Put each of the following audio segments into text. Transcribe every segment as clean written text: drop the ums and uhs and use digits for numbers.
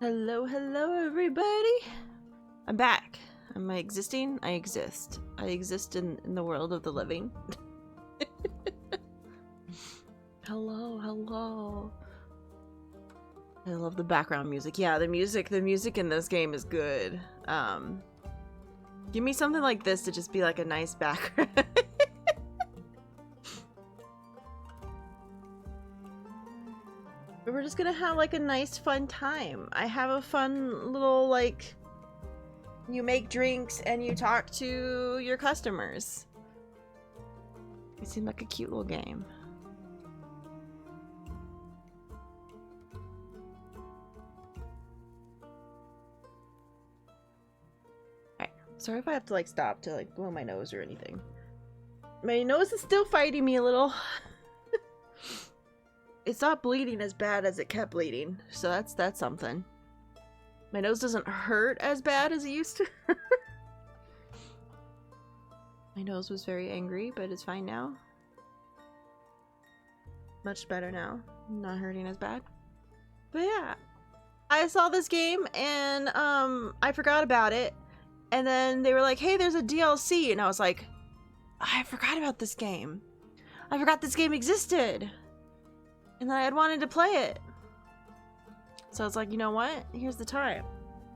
Hello, hello, everybody. I'm back. Am I existing? I exist. I exist in the world of the living. Hello, hello. I love the background music. Yeah, the music in this game is good. Give me something like this to just be like a nice background. We're just gonna have like a nice fun time. I have a fun little like, you make drinks and you talk to your customers. It seemed like a cute little game. Alright, sorry if I have to like stop to like blow my nose or anything. My nose is still fighting me a little. It's not bleeding as bad as it kept bleeding, so that's something. My nose doesn't hurt as bad as it used to. My nose was very angry, but it's fine now. Much better now. Not hurting as bad. But yeah, I saw this game and I forgot about it. And then they were like, hey, there's a DLC. And I was like, I forgot about this game. I forgot this game existed. And I had wanted to play it. So I was like, you know what? Here's the time.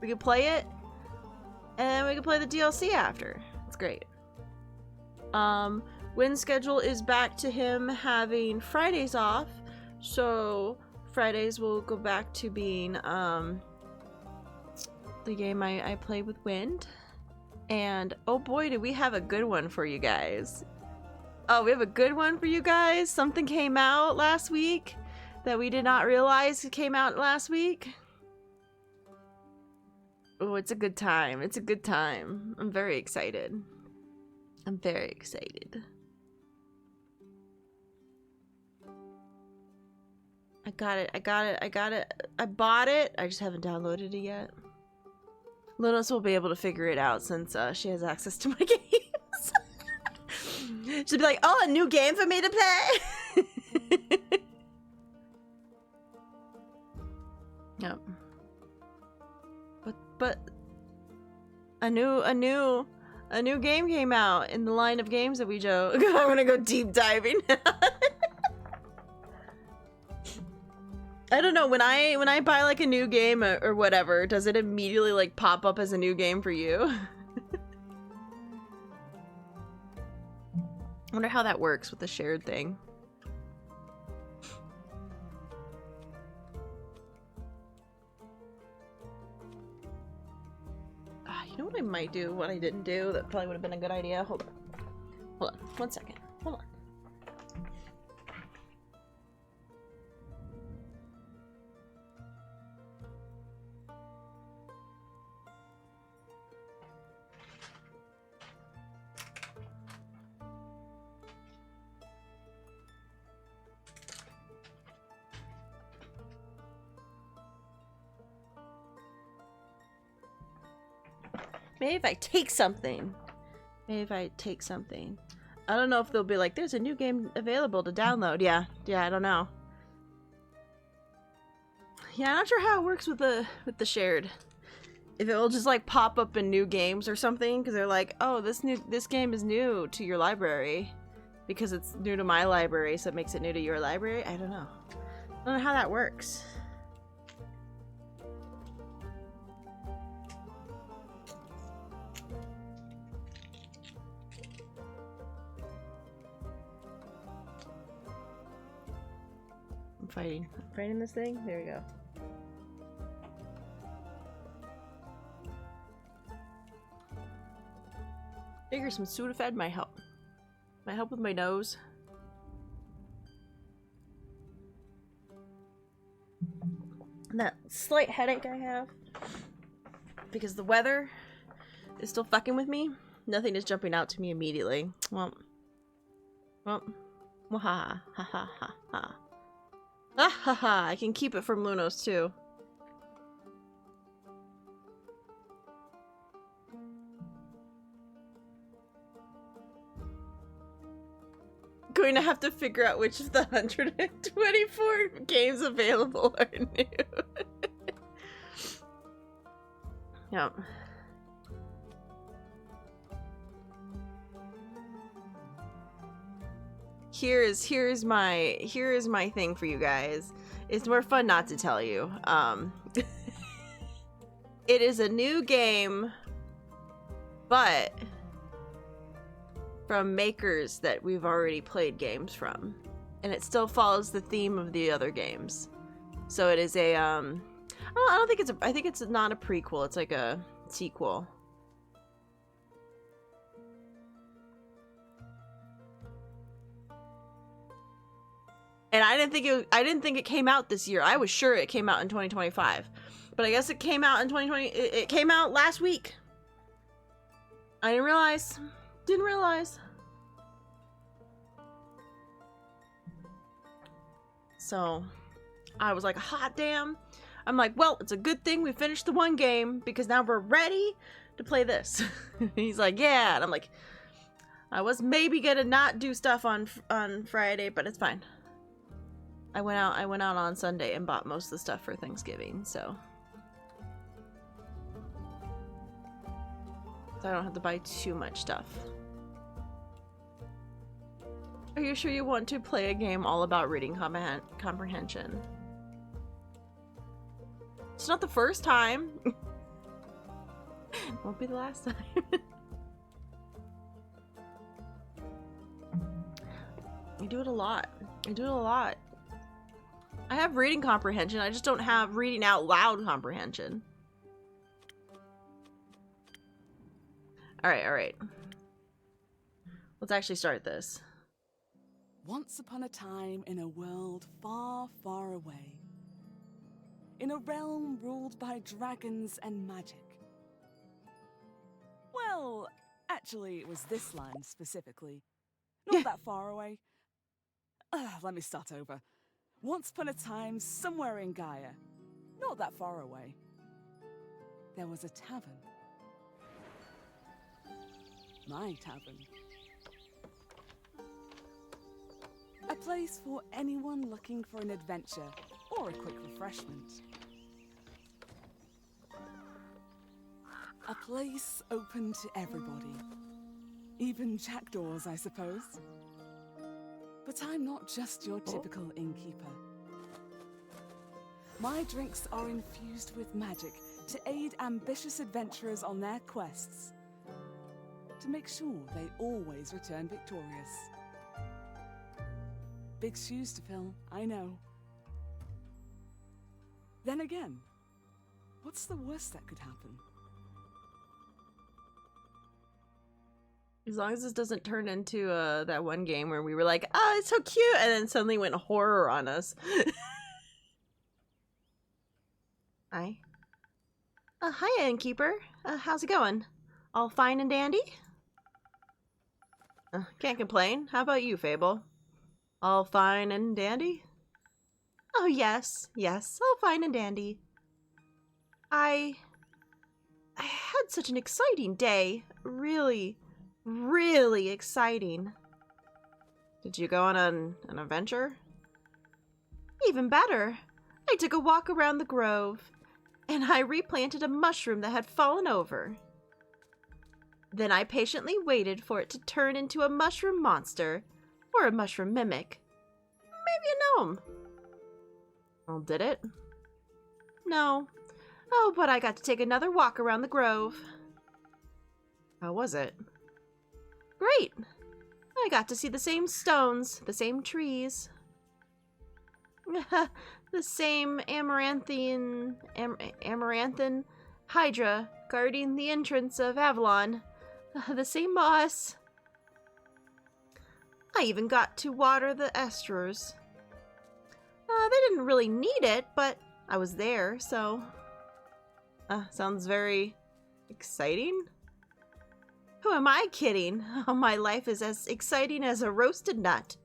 We could play it, and we could play the DLC after. It's great. Wynn's schedule is back to him having Fridays off, so Fridays will go back to being the game I play with Wind. And oh boy, do we have a good one for you guys. Oh, we have a good one for you guys. Something came out last week that we did not realize came out last week. Oh, it's a good time. It's a good time. I'm very excited. I'm very excited. I got it. I got it. I got it. I bought it. I just haven't downloaded it yet. Linus will be able to figure it out since she has access to my games. She'll be like, oh, a new game for me to play? Yep. But a new game came out in the line of games that we Joe. I'm gonna go deep diving. I don't know, when I buy like a new game or whatever, does it immediately like pop up as a new game for you? I wonder how that works with the shared thing. You know what I might do, what I didn't do, that probably would have been a good idea? Hold on. Hold on. 1 second. Hold on. Maybe if I take something. Maybe if I take something. I don't know if they'll be like, there's a new game available to download. Yeah, I don't know. Yeah, I'm not sure how it works with the shared. If it will just like pop up in new games or something, because they're like, oh, this game is new to your library because it's new to my library, so it makes it new to your library. I don't know. I don't know how that works. I'm fighting this thing. There we go. Figure some Sudafed might help. Might help with my nose. And that slight headache I have because the weather is still fucking with me. Nothing is jumping out to me immediately. Well, ha ha ha ha ha. Ah ha ha, I can keep it from Lunos too. Going to have to figure out which of the 124 games available are new. Yep. Here's my thing for you guys. It's more fun not to tell you. It is a new game, but from makers that we've already played games from, and it still follows the theme of the other games. So it is a I don't think it's I think it's not a prequel. It's like a sequel. And I didn't think it came out this year. I was sure it came out in 2025. But I guess it came out in 2020. It came out last week. I didn't realize. Didn't realize. So, I was like, hot damn. I'm like, well, it's a good thing we finished the one game because now we're ready to play this. He's like, yeah. And I'm like, I was maybe gonna not do stuff on Friday, but it's fine. I went out on Sunday and bought most of the stuff for Thanksgiving, so I don't have to buy too much stuff. Are you sure you want to play a game all about reading comprehension? It's not the first time. Won't be the last time. I do it a lot. I have reading comprehension, I just don't have reading out loud comprehension. Alright. Let's actually start this. Once upon a time in a world far, far away. In a realm ruled by dragons and magic. Well, actually, it was this land specifically. Not that far away. Let me start over. Once upon a time, somewhere in Gaia, not that far away, there was a tavern. My tavern. A place for anyone looking for an adventure or a quick refreshment. A place open to everybody. Even jackdaws, I suppose. But I'm not just your typical innkeeper. My drinks are infused with magic to aid ambitious adventurers on their quests. To make sure they always return victorious. Big shoes to fill, I know. Then again, what's the worst that could happen? As long as this doesn't turn into that one game where we were like, oh, it's so cute, and then suddenly went horror on us. Hi. Hi, innkeeper. How's it going? All fine and dandy? Can't complain. How about you, Fable? All fine and dandy? Oh, yes, all fine and dandy. I had such an exciting day. Really exciting. Did you go on an adventure? Even better. I took a walk around the grove, and I replanted a mushroom that had fallen over. Then I patiently waited for it to turn into a mushroom monster, or a mushroom mimic. Maybe a gnome. Well, did it? No. Oh, but I got to take another walk around the grove. How was it? Great! I got to see the same stones, the same trees. The same amaranthin hydra guarding the entrance of Avalon. The same moss. I even got to water the estrus. They didn't really need it, but I was there, so... sounds very exciting. Who am I kidding? Oh, my life is as exciting as a roasted nut.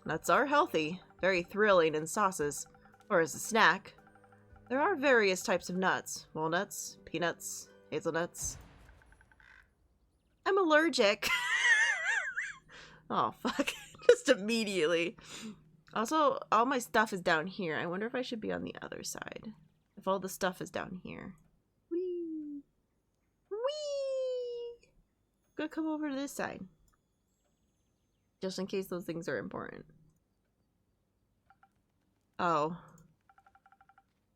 Nuts are healthy, very thrilling in sauces, or as a snack. There are various types of nuts. Walnuts, peanuts, hazelnuts. I'm allergic. Oh, fuck. Just immediately. Also, all my stuff is down here. I wonder if I should be on the other side. If all the stuff is down here. Whee! Go come over to this side. Just in case those things are important. Oh.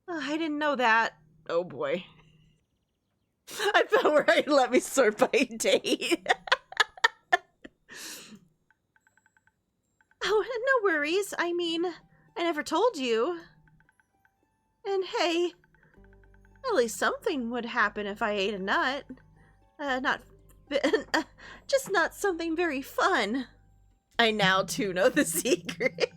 I didn't know that. Oh boy. I found where I let me sort by date. Oh, no worries. I mean, I never told you. And hey, at least something would happen if I ate a nut. Just not something very fun. I now too know the secret.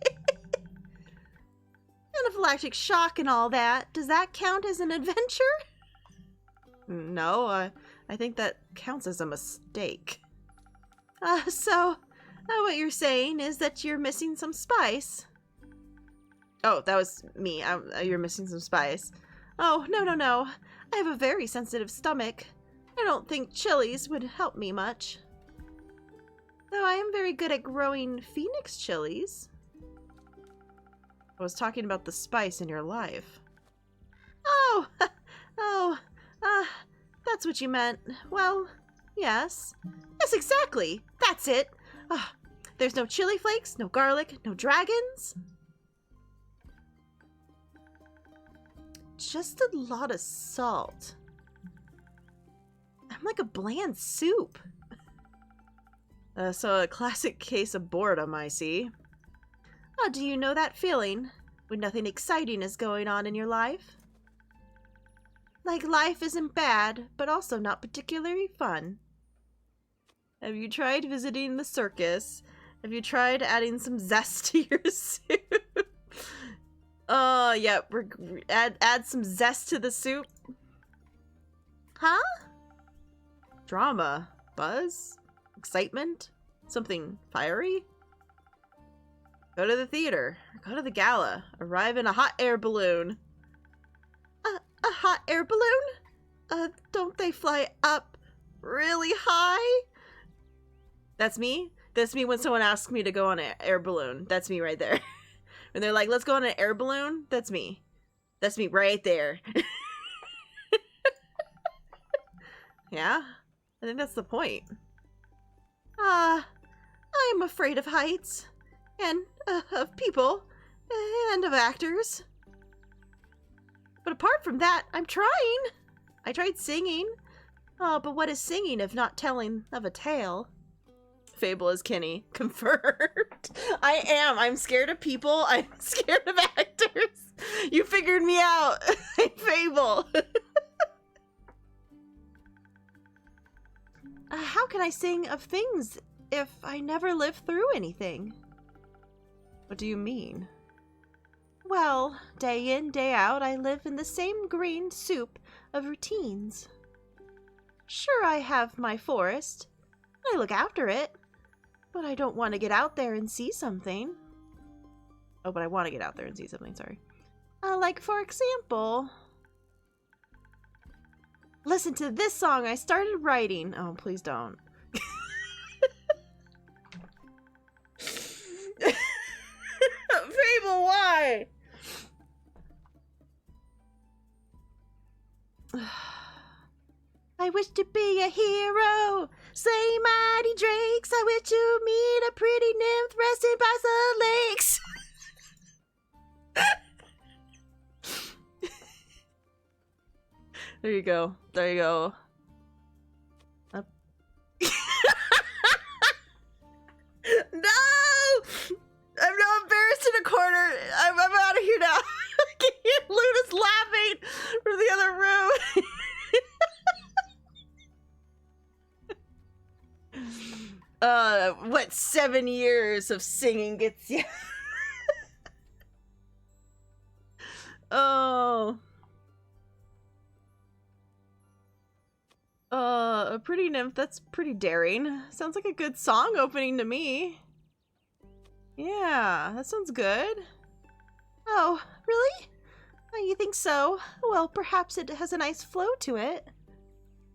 Anaphylactic shock and all that. Does that count as an adventure? No, I think that counts as a mistake. So, what you're saying is that you're missing some spice. Oh, that was me. You're missing some spice. Oh, no. I have a very sensitive stomach. I don't think chilies would help me much. Though I am very good at growing phoenix chilies. I was talking about the spice in your life. Oh, that's what you meant. Well, yes. Yes, exactly. That's it. There's no chili flakes, no garlic, no dragons. Just a lot of salt. I'm like a bland soup. So a classic case of boredom, I see. Oh, do you know that feeling when nothing exciting is going on in your life? Like life isn't bad, but also not particularly fun. Have you tried visiting the circus? Have you tried adding some zest to your soup? Yeah, add some zest to the soup. Huh? Drama, buzz, excitement, something fiery? Go to the theater, go to the gala, arrive in a hot air balloon. A hot air balloon? Don't they fly up really high? That's me? That's me when someone asks me to go on an air balloon. That's me right there. When they're like, let's go on an air balloon, that's me. That's me right there. Yeah? I think that's the point. I'm afraid of heights. And of people. And of actors. But apart from that, I'm trying. I tried singing. Oh, but what is singing if not telling of a tale? Fable is Kenny. Confirmed. I am. I'm scared of people. I'm scared of actors. You figured me out. I'm Fable. How can I sing of things if I never lived through anything? What do you mean? Well, day in, day out, I live in the same green soup of routines. Sure, I have my forest. I look after it. But I don't want to get out there and see something. Oh, but I want to get out there and see something, sorry. Like, for example... Listen to this song I started writing. Oh, please don't. Fable, why? I wish to be a hero. Slay mighty drakes. I wish to meet a pretty nymph resting by the lakes. There you go. There you go. Up. No! I'm now embarrassed in a corner. I'm out of here now. I can hear Luna's laughing from the other room. What 7 years of singing gets you? Oh. A pretty nymph, that's pretty daring. Sounds like a good song opening to me. Yeah, that sounds good. Oh, really? Oh, you think so? Well, perhaps it has a nice flow to it.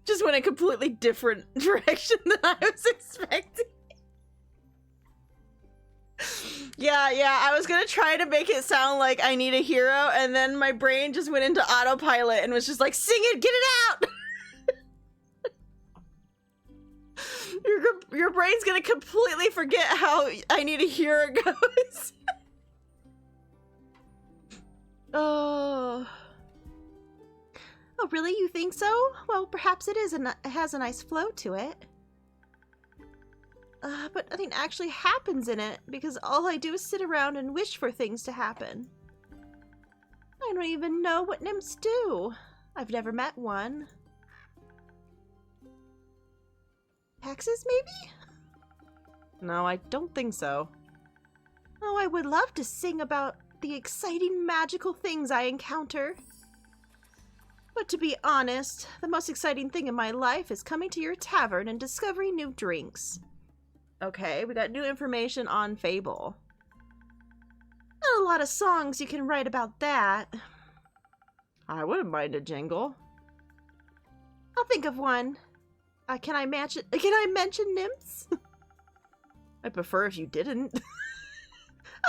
Just went a completely different direction than I was expecting. Yeah, I was gonna try to make it sound like I need a hero, and then my brain just went into autopilot and was just like, sing it, get it out! Your brain's gonna completely forget how I need to hear it goes. Oh. Oh, really? You think so? Well, perhaps it has a nice flow to it. But nothing actually happens in it because all I do is sit around and wish for things to happen. I don't even know what nymphs do. I've never met one. Hexes, maybe? No, I don't think so. Oh, I would love to sing about the exciting magical things I encounter. But to be honest, the most exciting thing in my life is coming to your tavern and discovering new drinks. Okay, we got new information on Fable. Not a lot of songs you can write about that. I wouldn't mind a jingle. I'll think of one. Can I mention nymphs? I'd prefer if you didn't.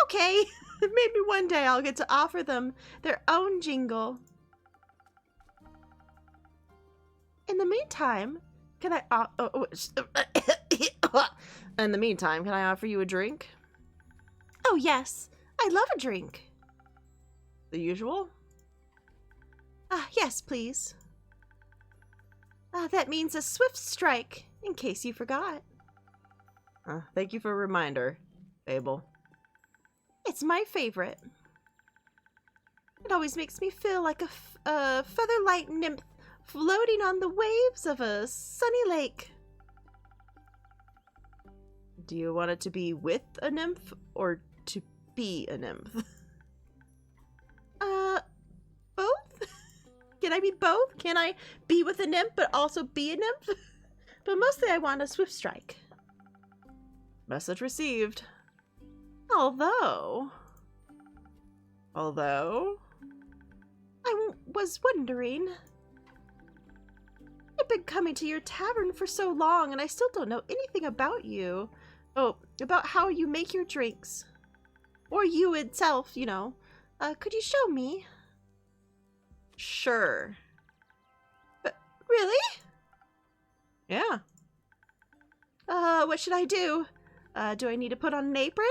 Okay, maybe one day I'll get to offer them their own jingle. In the meantime, can I in the meantime, can I offer you a drink? Oh yes, I love a drink. The usual? Yes, please. That means a swift strike, in case you forgot. Thank you for a reminder, Fable. It's my favorite. It always makes me feel like a feather-light nymph floating on the waves of a sunny lake. Do you want it to be with a nymph or to be a nymph? Both? Can I be both? Can I be with a nymph but also be a nymph? But mostly I want a swift strike. Message received. Although I was wondering, I've been coming to your tavern for so long and I still don't know anything about you. Oh, about how you make your drinks. Or you itself, you know. Could you show me? Sure. But really? Yeah. What should I do? Do I need to put on an apron?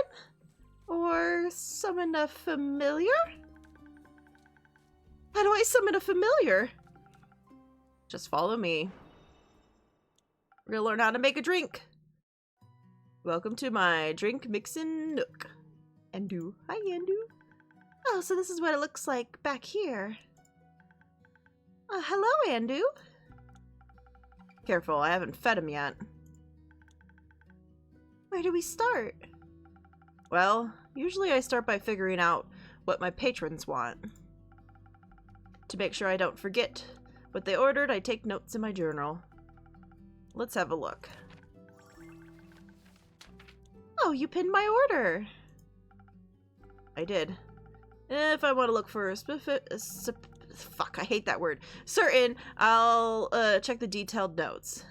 Or summon a familiar? How do I summon a familiar? Just follow me. We're gonna learn how to make a drink. Welcome to my drink mixing nook. Andu. Hi, Andu. Oh, so this is what it looks like back here. Hello, Andu. Careful, I haven't fed him yet. Where do we start? Well, usually I start by figuring out what my patrons want. To make sure I don't forget what they ordered, I take notes in my journal. Let's have a look. Oh, you pinned my order. I did. If I want to look for a fuck, I hate that word. Certain, I'll check the detailed notes.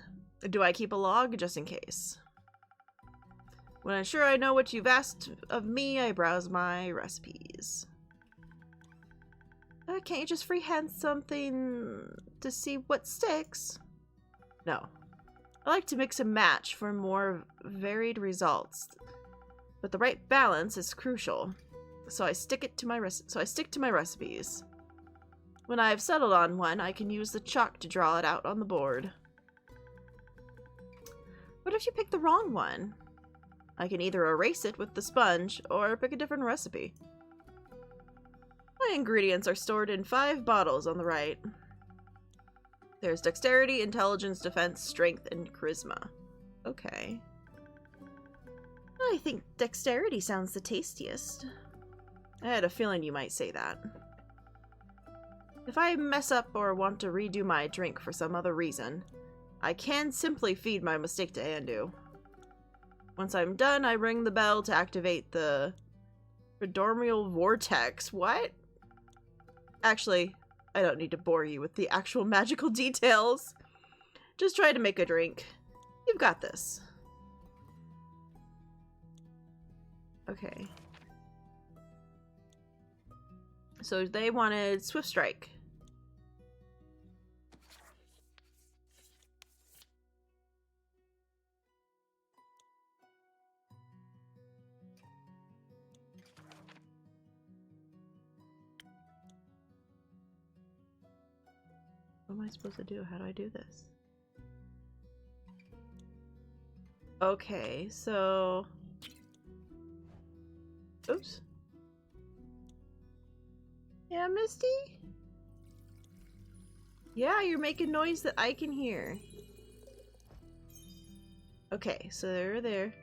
Do I keep a log just in case? When I'm sure I know what you've asked of me, I browse my recipes. Can't you just freehand something to see what sticks? No. I like to mix and match for more varied results, but the right balance is crucial. So I stick to my recipes. When I've settled on one, I can use the chalk to draw it out on the board. What if you pick the wrong one? I can either erase it with the sponge or pick a different recipe. My ingredients are stored in 5 bottles on the right. There's dexterity, intelligence, defense, strength, and charisma. Okay. I think dexterity sounds the tastiest. I had a feeling you might say that. If I mess up or want to redo my drink for some other reason, I can simply feed my mistake to Andu. Once I'm done, I ring the bell to activate the Predormial Vortex. What? Actually, I don't need to bore you with the actual magical details. Just try to make a drink. You've got this. Okay. So they wanted Swift Strike. What am I supposed to do? How do I do this? Okay, so... Oops. Yeah, Misty? Yeah, you're making noise that I can hear. Okay, so they're there.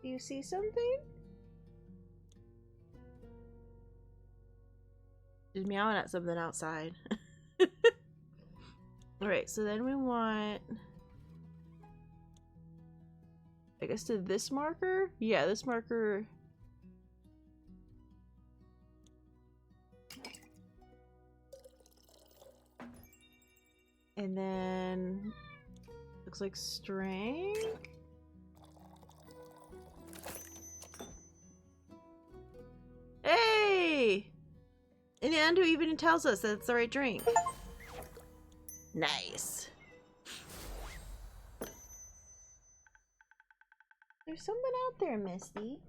Do you see something? She's meowing at something outside. Alright, so then we want... I guess to this marker? Yeah, this marker... And then... Looks like strength? Hey! And who even tells us that it's the right drink. Nice. There's something out there, Misty.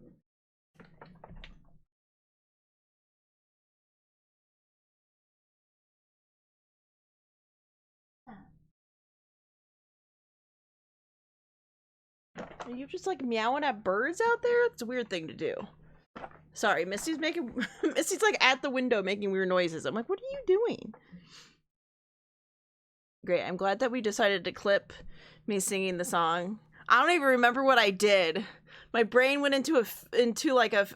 Are you just like meowing at birds out there? It's a weird thing to do. Sorry, Misty's making Misty's like at the window making weird noises. I'm like, what are you doing? Great, I'm glad that we decided to clip me singing the song. I don't even remember what I did. My brain went into like a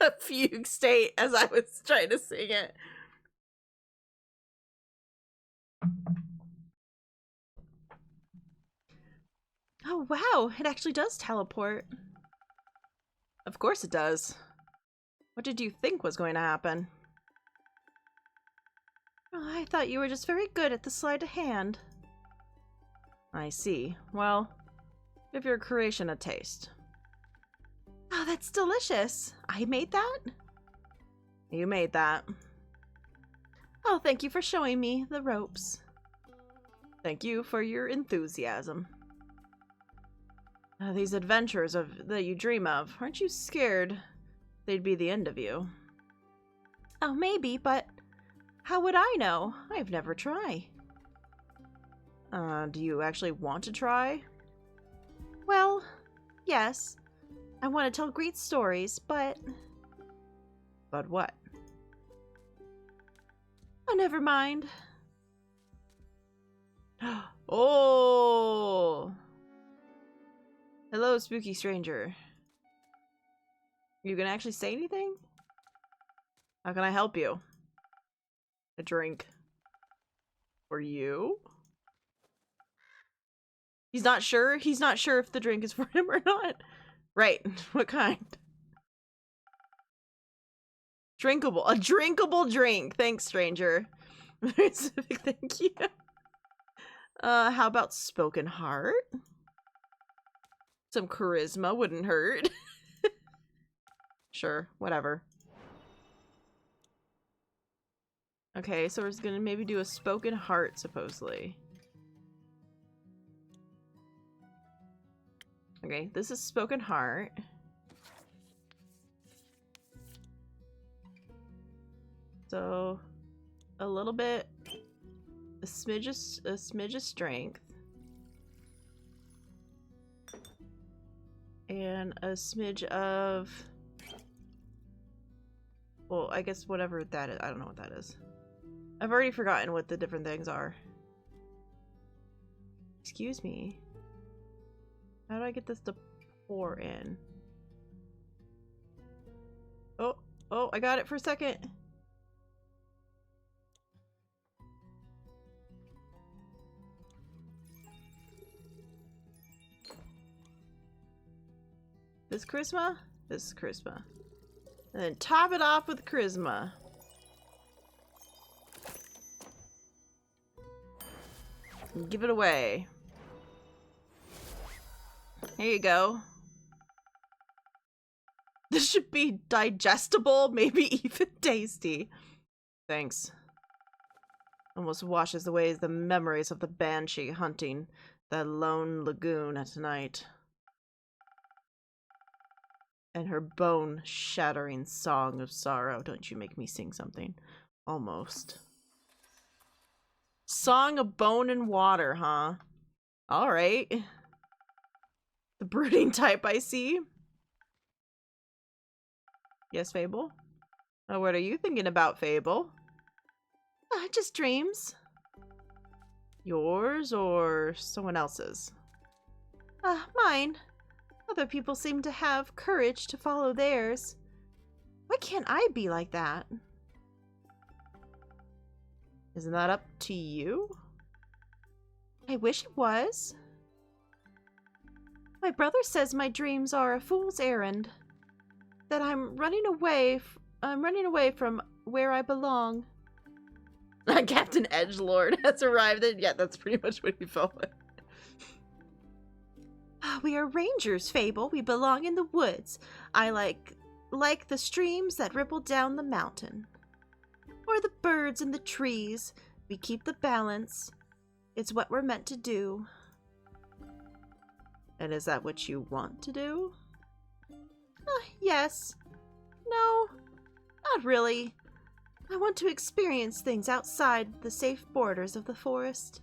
a fugue state as I was trying to sing it. Oh wow, it actually does teleport. Of course it does. What did you think was going to happen? Oh, I thought you were just very good at the sleight of hand. I see. Well, give your creation a taste. Oh, that's delicious. I made that? You made that. Oh, thank you for showing me the ropes. Thank you for your enthusiasm. These adventures that you dream of, aren't you scared they'd be the end of you? Oh, maybe, but how would I know? I've never tried. Do you actually want to try? Well, yes. I want to tell great stories, but... But what? Oh, never mind. Oh! Hello, spooky stranger. You gonna actually say anything? How can I help you? A drink. For you? He's not sure? He's not sure if the drink is for him or not. Right. What kind? Drinkable. A drinkable drink. Thanks, stranger. Very specific, thank you. How about spoken heart? Some charisma wouldn't hurt. Sure, whatever. Okay, so we're just gonna maybe do a spoken heart, supposedly. Okay, this is spoken heart. So, a little bit, a smidge of strength. And a smidge of... Well, I guess whatever that is. I don't know what that is. I've already forgotten what the different things are. Excuse me. How do I get this to pour in? Oh, I got it for a second. This charisma? This is charisma. And then top it off with charisma. And give it away. Here you go. This should be digestible, maybe even tasty. Thanks. Almost washes away the memories of the banshee hunting the lone lagoon at night. and her bone-shattering song of sorrow. Don't you make me sing something. Almost. Song of bone and water, huh? Alright. The brooding type, I see. Yes, Fable? Oh, what are you thinking about, Fable? Just dreams. Yours or someone else's? Mine. Other people seem to have courage to follow theirs. Why can't I be like that? Isn't that up to you? I wish it was. My brother says my dreams are a fool's errand. That I'm running away from where I belong. Captain Edgelord has arrived. And yeah, that's pretty much what he felt like. We are rangers, Fable. We belong in the woods. I like the streams that ripple down the mountain. Or the birds in the trees. We keep the balance. It's what we're meant to do. And is that what you want to do? Yes. No, not really. I want to experience things outside the safe borders of the forest.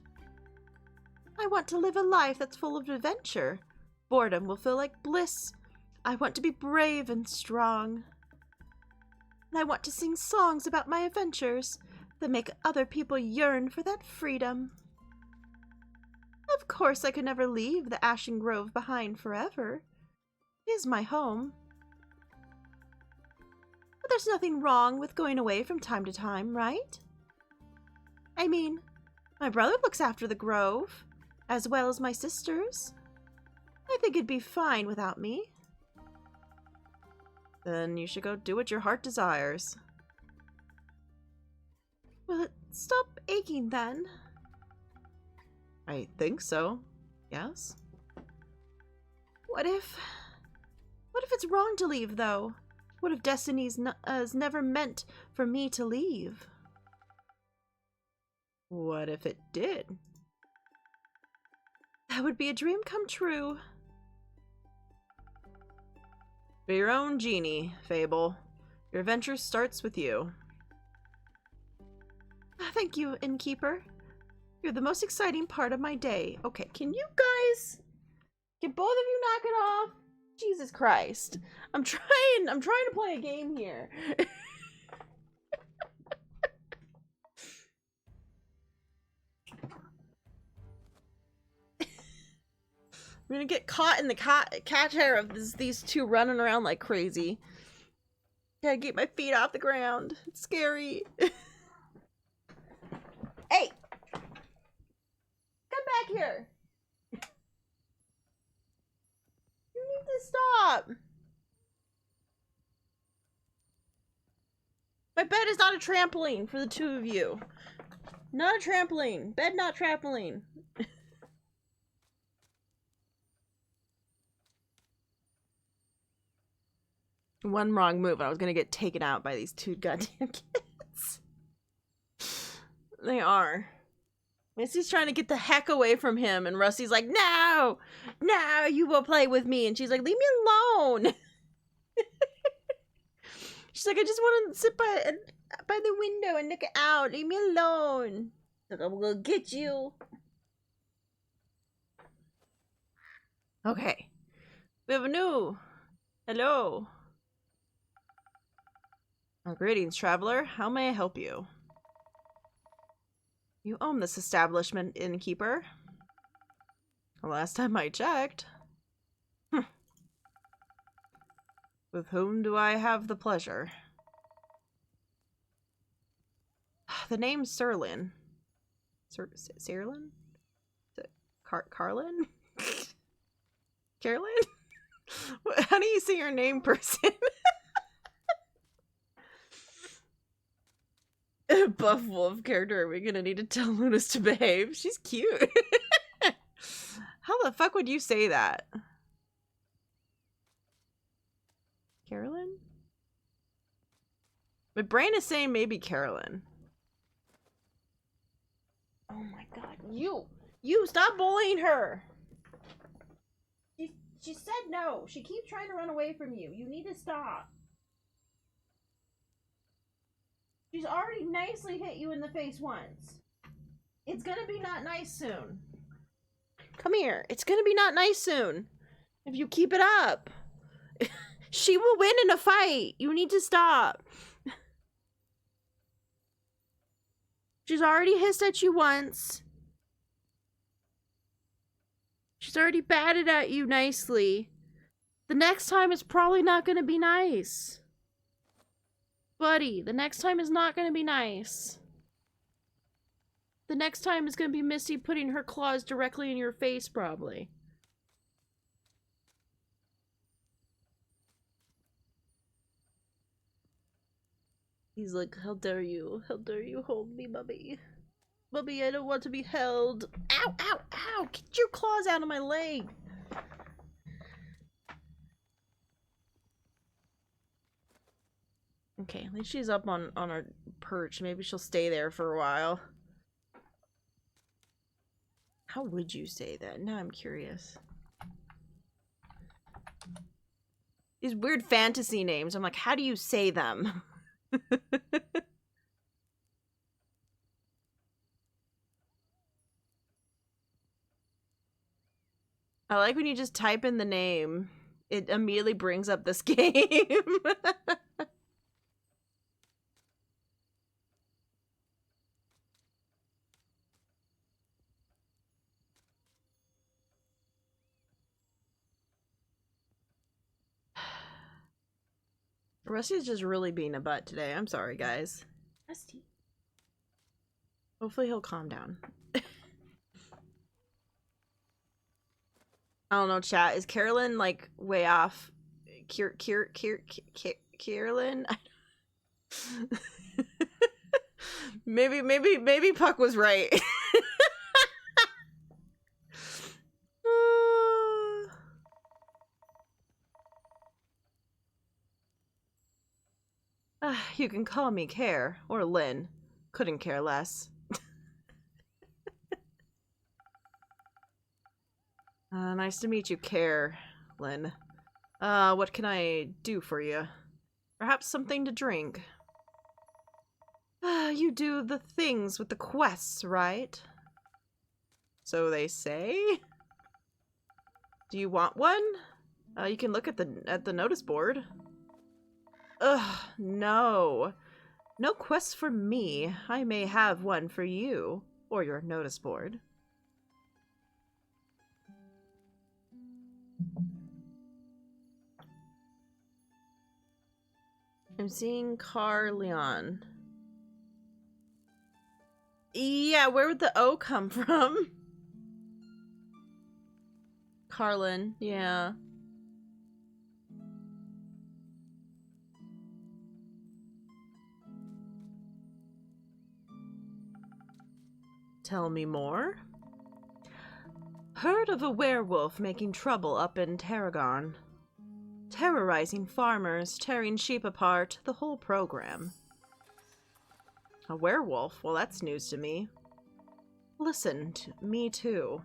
I want to live a life that's full of adventure. Boredom will feel like bliss. I want to be brave and strong. And I want to sing songs about my adventures that make other people yearn for that freedom. Of course, I could never leave the Ashen Grove behind forever. It is my home. But there's nothing wrong with going away from time to time, right? I mean, my brother looks after the grove, as well as my sisters. I think it'd be fine without me. Then you should go do what your heart desires. Will it stop aching then? I think so. Yes? What if it's wrong to leave, though? What if destiny's is never meant for me to leave? What if it did? That would be a dream come true. Be your own genie, Fable. Your adventure starts with you. Thank you, Innkeeper. You're the most exciting part of my day. Okay, can both of you knock it off? Jesus Christ. I'm trying to play a game here. I'm gonna get caught in the cat hair of these two running around like crazy. Gotta get my feet off the ground. It's scary. Hey! Come back here! You need to stop! My bed is not a trampoline for the two of you. Not a trampoline. Bed, not trampoline. One wrong move, I was gonna get taken out by these two goddamn kids. They are. Missy's trying to get the heck away from him, and Rusty's like, no! No, you will play with me. And she's like, leave me alone. She's like, I just want to sit by the window and look out. Leave me alone. Like, I'm gonna get you. Okay. We have a new. Hello. Oh, greetings, traveler. How may I help you? You own this establishment, innkeeper. The last time I checked. With whom do I have the pleasure? The name's Serlin. Serlin? Carlin? Carolyn? How do you say your name, person? Buff wolf character, are we gonna need to tell Lunas to behave? She's cute. How the fuck would you say that? Carolyn? My brain is saying maybe Carolyn. Oh my god, you stop bullying her. She said no. She keeps trying to run away from you. You need to stop. She's already nicely hit you in the face once. It's gonna be not nice soon. Come here. It's gonna be not nice soon. If you keep it up. She will win in a fight. You need to stop. She's already hissed at you once. She's already batted at you nicely. The next time it's probably not going to be nice. Buddy, the next time is not going to be nice. The next time is going to be Misty putting her claws directly in your face, probably. He's like, how dare you? How dare you hold me, Bubby? Bubby, I don't want to be held. Ow, ow, ow! Get your claws out of my leg! Okay, at least she's up on her perch. Maybe she'll stay there for a while. How would you say that? Now I'm curious. These weird fantasy names. I'm like, how do you say them? I like when you just type in the name. It immediately brings up this game. Rusty's just really being a butt today. I'm sorry, guys. Rusty. Hopefully he'll calm down. I don't know, chat. Is Carolyn, like, way off? Carolyn? Maybe Puck was right. You can call me Care, or Lynn. Couldn't care less. Nice to meet you, Care, Lynn. What can I do for you? Perhaps something to drink. You do the things with the quests, right? So they say? Do you want one? You can look at the notice board. Ugh, no. No quests for me. I may have one for you, or your notice board. I'm seeing Carleon. Yeah, where would the O come from? Carlin, yeah. Tell me more. Heard of a werewolf making trouble up in Tarragon. Terrorizing farmers, tearing sheep apart, the whole program. A werewolf? Well, that's news to me. Listen, me too.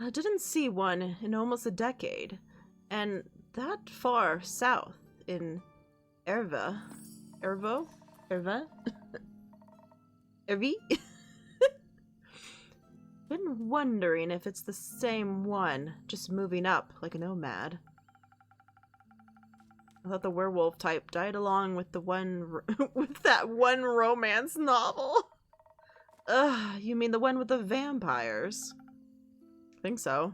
I didn't see one in almost a decade, and that far south in Erva. Ervo? Erva? Ervi? Been wondering if it's the same one, just moving up like a nomad. I thought the werewolf type died along with the one with that one romance novel. Ugh, you mean the one with the vampires? I think so.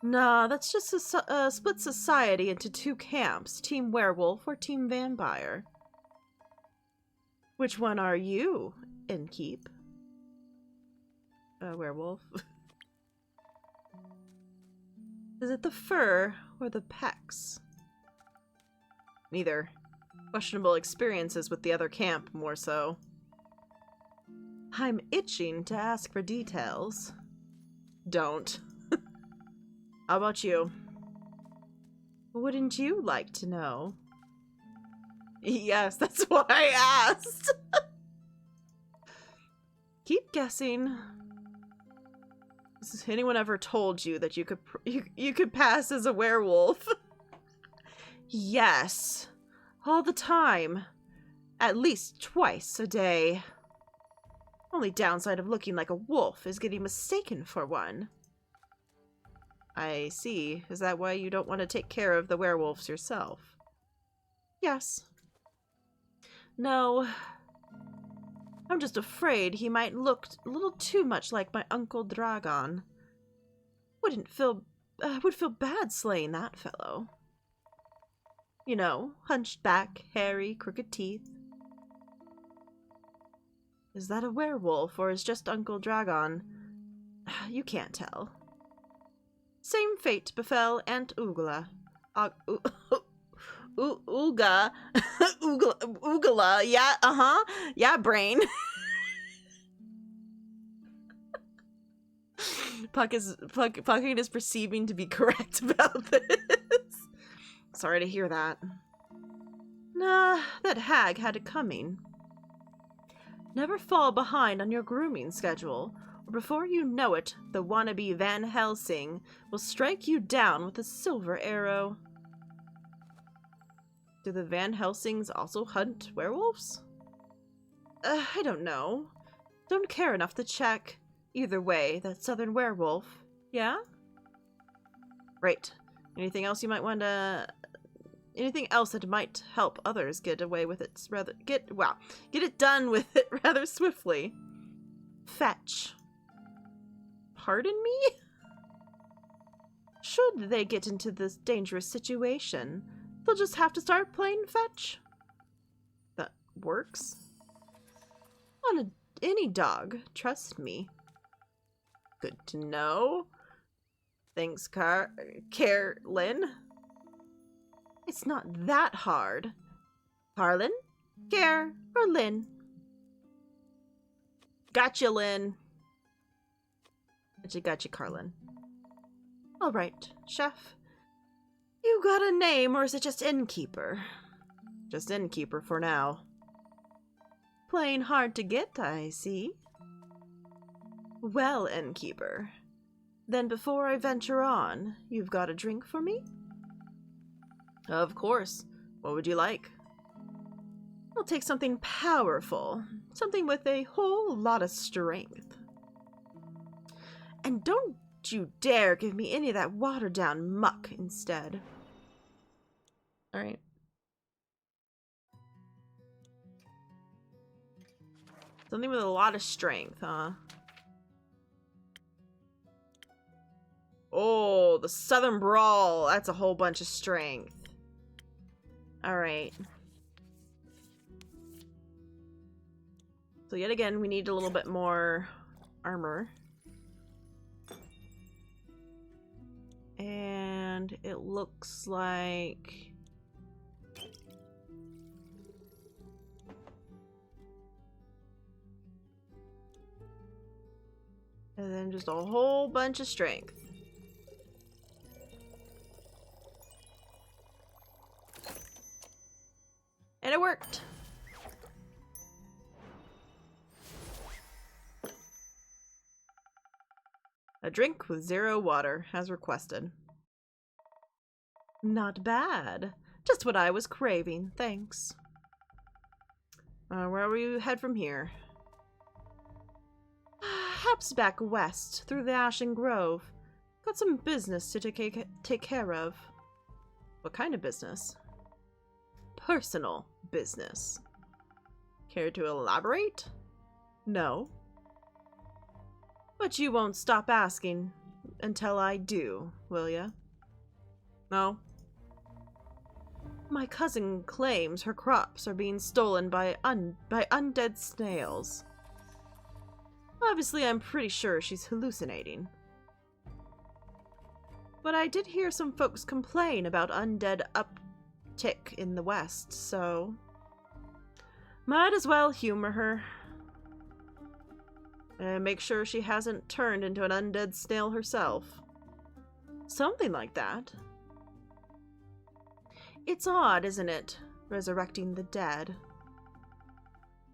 Nah, that's just a split society into two camps, Team Werewolf or Team Vampire. Which one are you, Innkeep? Werewolf. Is it the fur or the pecs? Neither. Questionable experiences with the other camp, more so. I'm itching to ask for details. Don't. How about you? Wouldn't you like to know? Yes, that's why I asked. Keep guessing. Has anyone ever told you that you could pass as a werewolf? Yes. All the time. At least twice a day. Only downside of looking like a wolf is getting mistaken for one. I see. Is that why you don't want to take care of the werewolves yourself? Yes. No. I'm just afraid he might look a little too much like my Uncle Dragon. Would feel bad slaying that fellow. You know, hunched back, hairy, crooked teeth. Is that a werewolf, or is just Uncle Dragon? You can't tell. Same fate befell Aunt Oogala. Ooga. Oogala. Yeah, Yeah, brain. Pucking is perceiving to be correct about this. Sorry to hear that. Nah, that hag had it coming. Never fall behind on your grooming schedule, or before you know it, the wannabe Van Helsing will strike you down with a silver arrow. Do the Van Helsings also hunt werewolves? I don't know. Don't care enough to check. Either way, that southern werewolf, yeah? Right. Anything else you might want to... Anything else that might help others get away with it get it done with it rather swiftly. Fetch. Pardon me? Should they get into this dangerous situation, they'll just have to start playing fetch. That works. On any dog, trust me. Good to know. Thanks, Carlin. It's not that hard. Carlin, Care, or Lynn? Gotcha, Lynn. Gotcha, Carlin. All right, chef. You got a name, or is it just innkeeper? Just innkeeper for now. Playing hard to get, I see. Well, innkeeper. Then before I venture on, you've got a drink for me? Of course. What would you like? I'll take something powerful. Something with a whole lot of strength. And don't you dare give me any of that watered-down muck instead. Alright. Something with a lot of strength, huh? Oh, the Southern Brawl. That's a whole bunch of strength. Alright. So yet again, we need a little bit more armor. And it looks like... And then just a whole bunch of strength. And it worked. A drink with 0 water, as requested. Not bad. Just what I was craving, thanks. Where will you head from here? Perhaps back west, through the Ashen Grove. Got some business to take care of. What kind of business? Personal business. Care to elaborate? No. But you won't stop asking until I do, will ya? No. My cousin claims her crops are being stolen by undead snails. Obviously, I'm pretty sure she's hallucinating. But I did hear some folks complain about undead uptick in the west, so... might as well humor her. And make sure she hasn't turned into an undead snail herself. Something like that. It's odd, isn't it? Resurrecting the dead.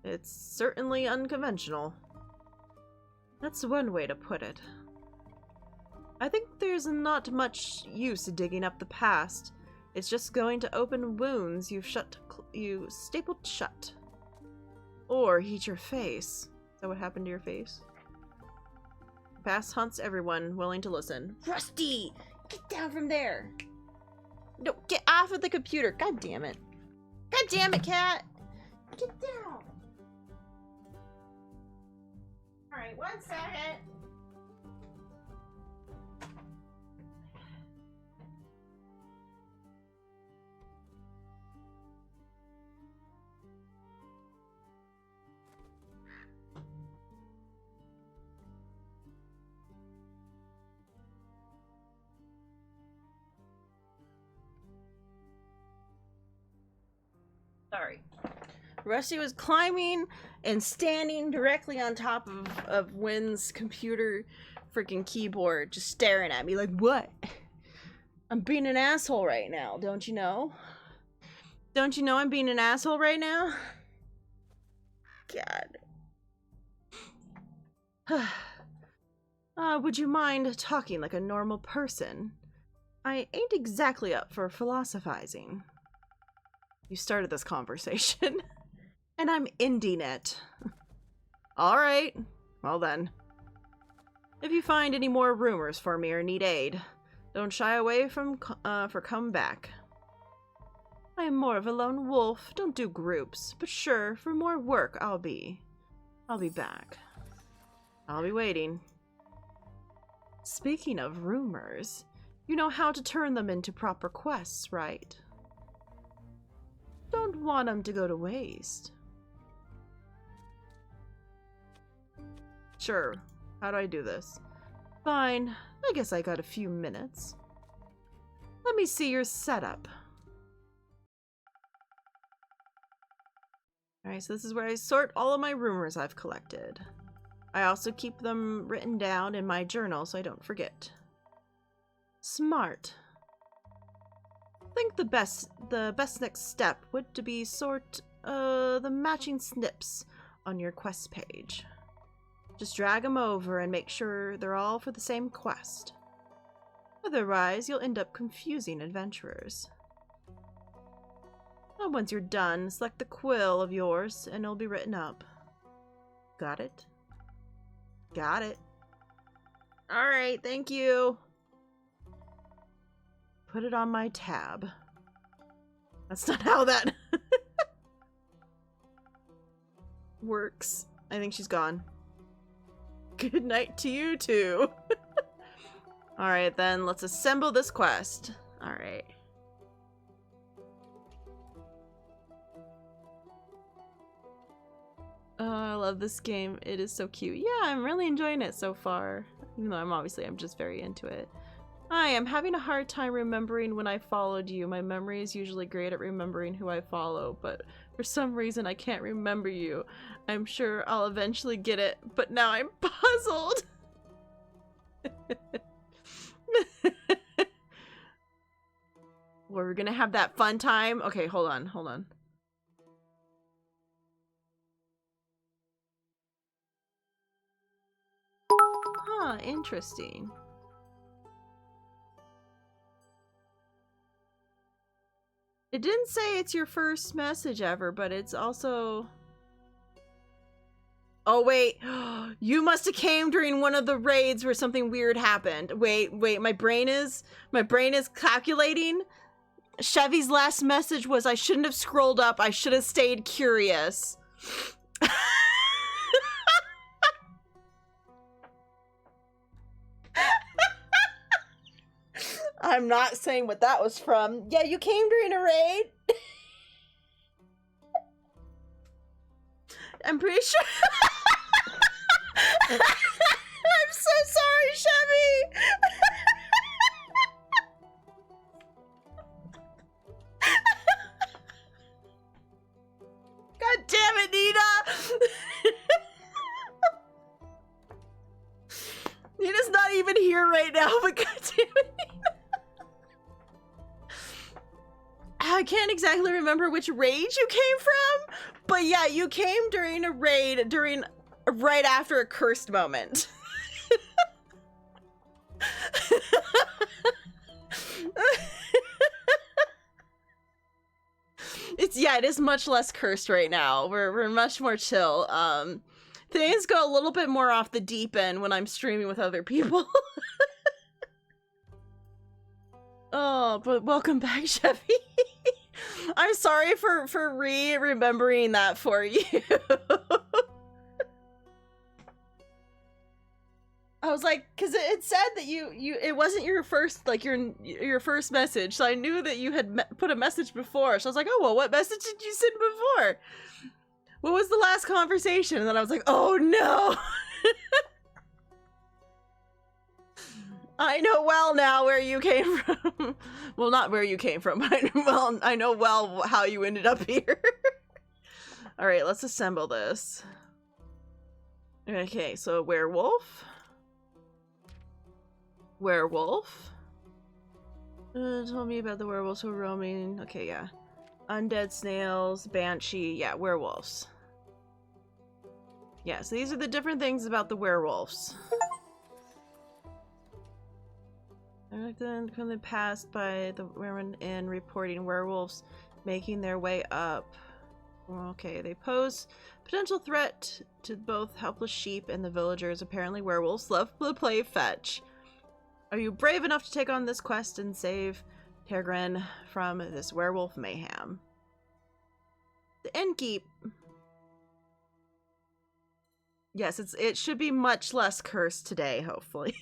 It's certainly unconventional. That's one way to put it. I think there's not much use digging up the past. It's just going to open wounds you stapled shut. Or heat your face. Is that what happened to your face? Past hunts everyone willing to listen. Rusty! Get down from there! No, get off of the computer! God damn it. God damn it, cat! Get down! Alright, 1 second. Sorry. Rusty was climbing and standing directly on top of Wynn's computer freaking keyboard, just staring at me like, what? I'm being an asshole right now, don't you know? Don't you know I'm being an asshole right now? God. Would you mind talking like a normal person? I ain't exactly up for philosophizing. You started this conversation, and I'm ending it. Alright, well then. If you find any more rumors for me or need aid, don't shy away from come back. I am more of a lone wolf, don't do groups, but sure, for more work I'll be back. I'll be waiting. Speaking of rumors, you know how to turn them into proper quests, right? Don't want them to go to waste. Sure. How do I do this? Fine. I guess I got a few minutes. Let me see your setup. Alright, so this is where I sort all of my rumors I've collected. I also keep them written down in my journal so I don't forget. Smart. I think the best next step would to be sort the matching snips on your quest page. Just drag them over and make sure they're all for the same quest. Otherwise, you'll end up confusing adventurers. And once you're done, select the quill of yours and it'll be written up. Got it? Got it. Alright, thank you. Put it on my tab. That's not how that works. I think she's gone. Good night to you too. Alright then, let's assemble this quest. Alright. Oh, I love this game. It is so cute. Yeah, I'm really enjoying it so far. Even though I'm just very into it. I am having a hard time remembering when I followed you. My memory is usually great at remembering who I follow, but for some reason I can't remember you. I'm sure I'll eventually get it, but now I'm puzzled. We're gonna have that fun time. Okay, hold on. Huh, interesting. It didn't say it's your first message ever, but it's also... Oh, wait. You must have came during one of the raids where something weird happened. Wait, my brain is calculating. Chevy's last message was, I shouldn't have scrolled up. I should have stayed curious. I'm not saying what that was from. Yeah, you came during a raid. I'm pretty sure. I'm so sorry, Chevy. God damn it, Nina. Nina's not even here right now, but god damn it, Nina. I can't exactly remember which raid you came from, but yeah, you came during a raid right after a cursed moment. It is much less cursed right now. We're much more chill. Things go a little bit more off the deep end when I'm streaming with other people. Oh, but welcome back, Chevy. I'm sorry for remembering that for you. I was like, because it said that it wasn't your first, like, your first message, so I knew that you had put a message before, so I was like, oh, well, what message did you send before? What was the last conversation? And then I was like, oh, no! I know well now where you came from. Well, not where you came from, but I know well how you ended up here. Alright, let's assemble this. Okay, so werewolf. Werewolf. Told me about the werewolves who were roaming. Okay, yeah. Undead snails, banshee, yeah, werewolves. Yeah, so these are the different things about the werewolves. Then passed by the women in reporting werewolves making their way up. Okay, they pose potential threat to both helpless sheep and the villagers. Apparently werewolves love to play fetch. Are you brave enough to take on this quest and save Tergren from this werewolf mayhem? The innkeep. Yes, it should be much less cursed today, hopefully.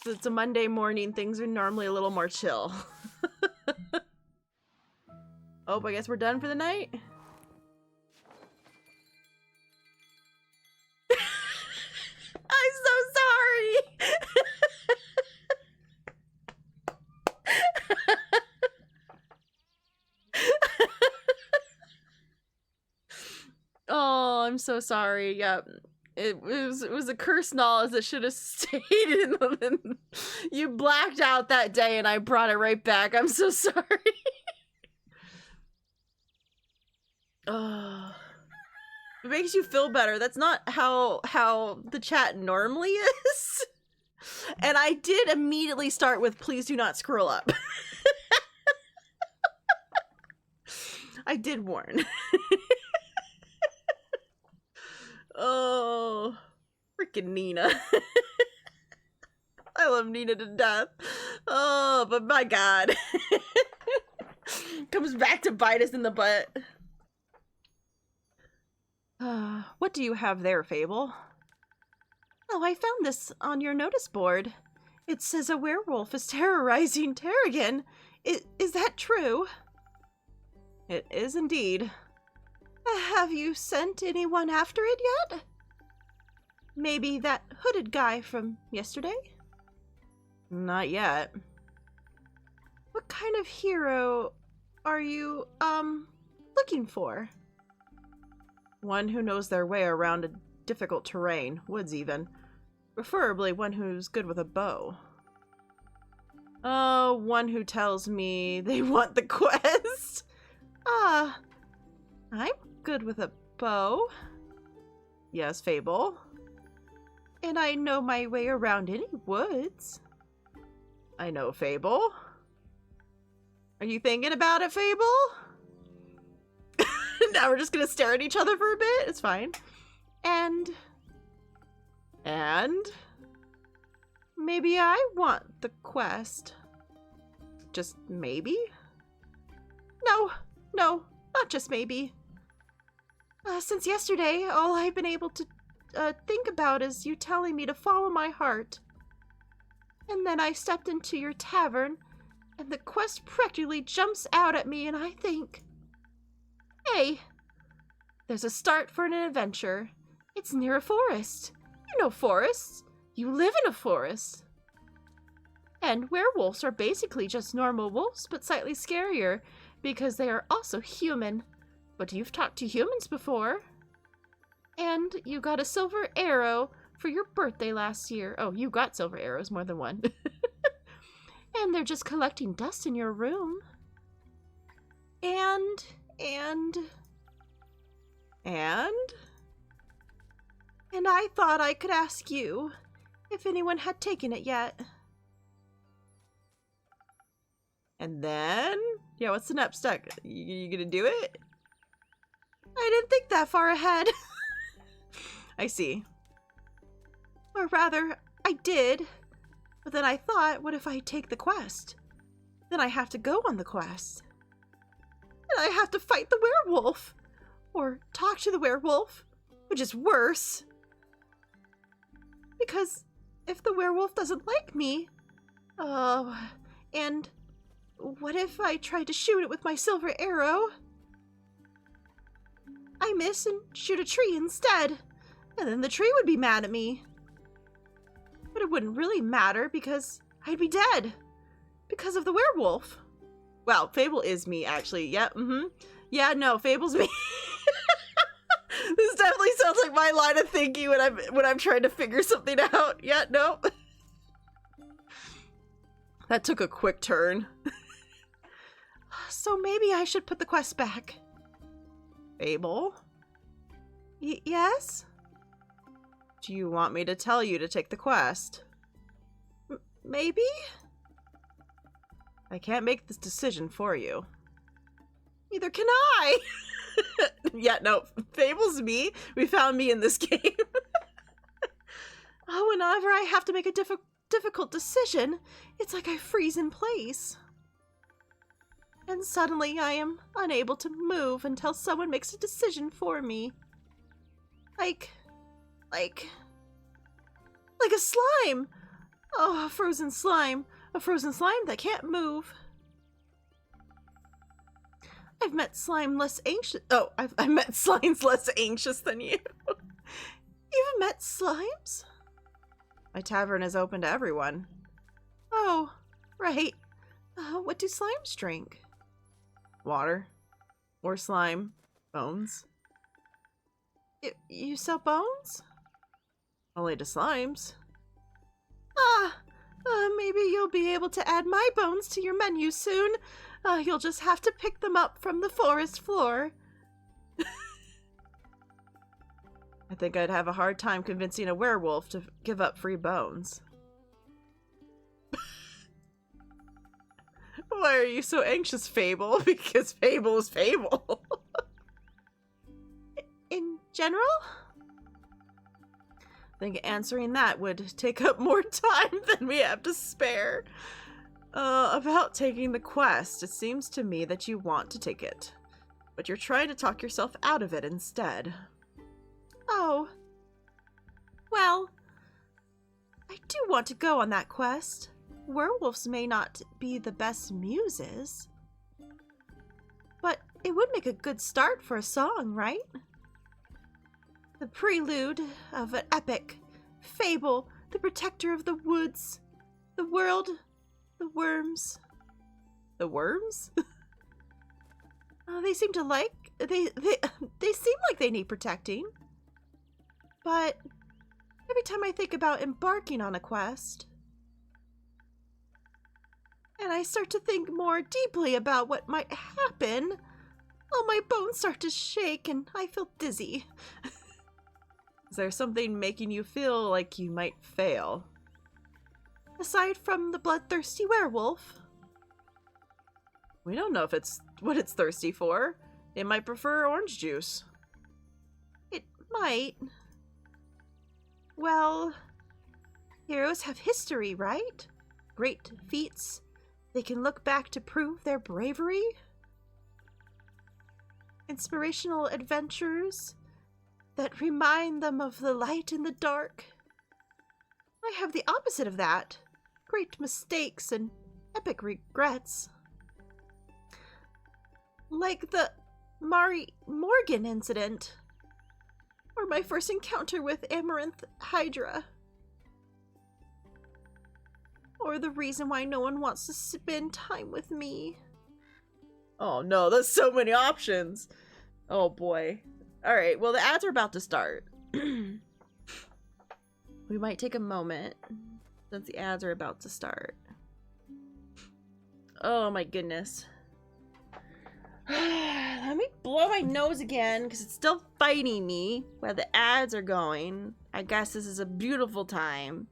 It's a Monday morning, things are normally a little more chill. Oh, I guess we're done for the night? I'm so sorry! Oh, I'm so sorry. Yep. It was a cursed knowledge that should have stayed in the, you blacked out that day and I brought it right back. I'm so sorry. Oh. It makes you feel better. That's not how the chat normally is. And I did immediately start with please do not scroll up. I did warn. Oh, freaking Nina. I love Nina to death. Oh, but my god. Comes back to bite us in the butt. What do you have there, Fable? Oh, I found this on your notice board. It says a werewolf is terrorizing Terrigan. Is that true? It is indeed. Have you sent anyone after it yet? Maybe that hooded guy from yesterday? Not yet. What kind of hero are you, looking for? One who knows their way around a difficult terrain, woods even. Preferably one who's good with a bow. Oh, one who tells me they want the quest. Ah, I'm good with a bow. Yes, Fable. And I know my way around any woods. I know, Fable. Are you thinking about it, Fable? Now we're just gonna stare at each other for a bit? It's fine. And maybe I want the quest. Just maybe? No, not just maybe. Since yesterday, all I've been able to think about is you telling me to follow my heart. And then I stepped into your tavern, and the quest practically jumps out at me, and I think, hey, there's a start for an adventure. It's near a forest. You know forests. You live in a forest. And werewolves are basically just normal wolves, but slightly scarier, because they are also human. But you've talked to humans before. And you got a silver arrow for your birthday last year. Oh, you got silver arrows, more than one. And they're just collecting dust in your room. And I thought I could ask you if anyone had taken it yet. And then? Yeah, what's the next step? You gonna do it? I didn't think that far ahead. I see. Or rather, I did. But then I thought, what if I take the quest? Then I have to go on the quest. And I have to fight the werewolf. Or talk to the werewolf, which is worse. Because if the werewolf doesn't like me, and what if I tried to shoot it with my silver arrow? I miss and shoot a tree instead, and then the tree would be mad at me. But it wouldn't really matter because I'd be dead. Because of the werewolf. Wow, Fable is me, actually. Yeah, Yeah, no, Fable's me. This definitely sounds like my line of thinking when I'm trying to figure something out. Yeah, no. That took a quick turn. So maybe I should put the quest back. Fable? Yes? Do you want me to tell you to take the quest? Maybe? I can't make this decision for you. Neither can I! Yeah, no, Fable's me. We found me in this game. Oh, whenever I have to make a difficult decision, it's like I freeze in place. And suddenly I am unable to move until someone makes a decision for me. Like a slime! Oh, a frozen slime. A frozen slime that can't move. I've met slime less anxious. Oh, I've met slimes less anxious than you. You've met slimes? My tavern is open to everyone. Oh, right. What do slimes drink? Water. Or slime. Bones. You sell bones? Only to slimes. Maybe you'll be able to add my bones to your menu soon. You'll just have to pick them up from the forest floor. I think I'd have a hard time convincing a werewolf to give up free bones. Why are you so anxious, Fable? Because Fable is Fable. In general? I think answering that would take up more time than we have to spare. About taking the quest, it seems to me that you want to take it, but you're trying to talk yourself out of it instead. Oh. Well, I do want to go on that quest. Werewolves may not be the best muses, but it would make a good start for a song, right? The prelude of an epic, Fable, the protector of the woods, the world, the worms. The worms? They seem to like, they seem like they need protecting. But every time I think about embarking on a quest, and I start to think more deeply about what might happen, all my bones start to shake and I feel dizzy. Is there something making you feel like you might fail? Aside from the bloodthirsty werewolf. We don't know if it's what it's thirsty for. It might prefer orange juice. It might. Well, heroes have history, right? Great feats. They can look back to prove their bravery. Inspirational adventures that remind them of the light in the dark. I have the opposite of that. Great mistakes and epic regrets. Like the Mari Morgan incident. Or my first encounter with Amaranth Hydra. Or the reason why no one wants to spend time with me. Oh no, there's so many options. Oh boy. Alright, well the ads are about to start. We might take a moment since the ads are about to start. Oh my goodness. Let me blow my nose again because it's still fighting me while the ads are going. I guess this is a beautiful time.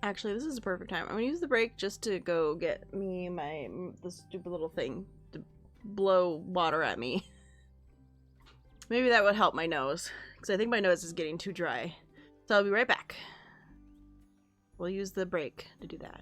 Actually, this is a perfect time. I'm gonna use the break just to go get me the stupid little thing to blow water at me. Maybe that would help my nose, because I think my nose is getting too dry. So I'll be right back. We'll use the break to do that.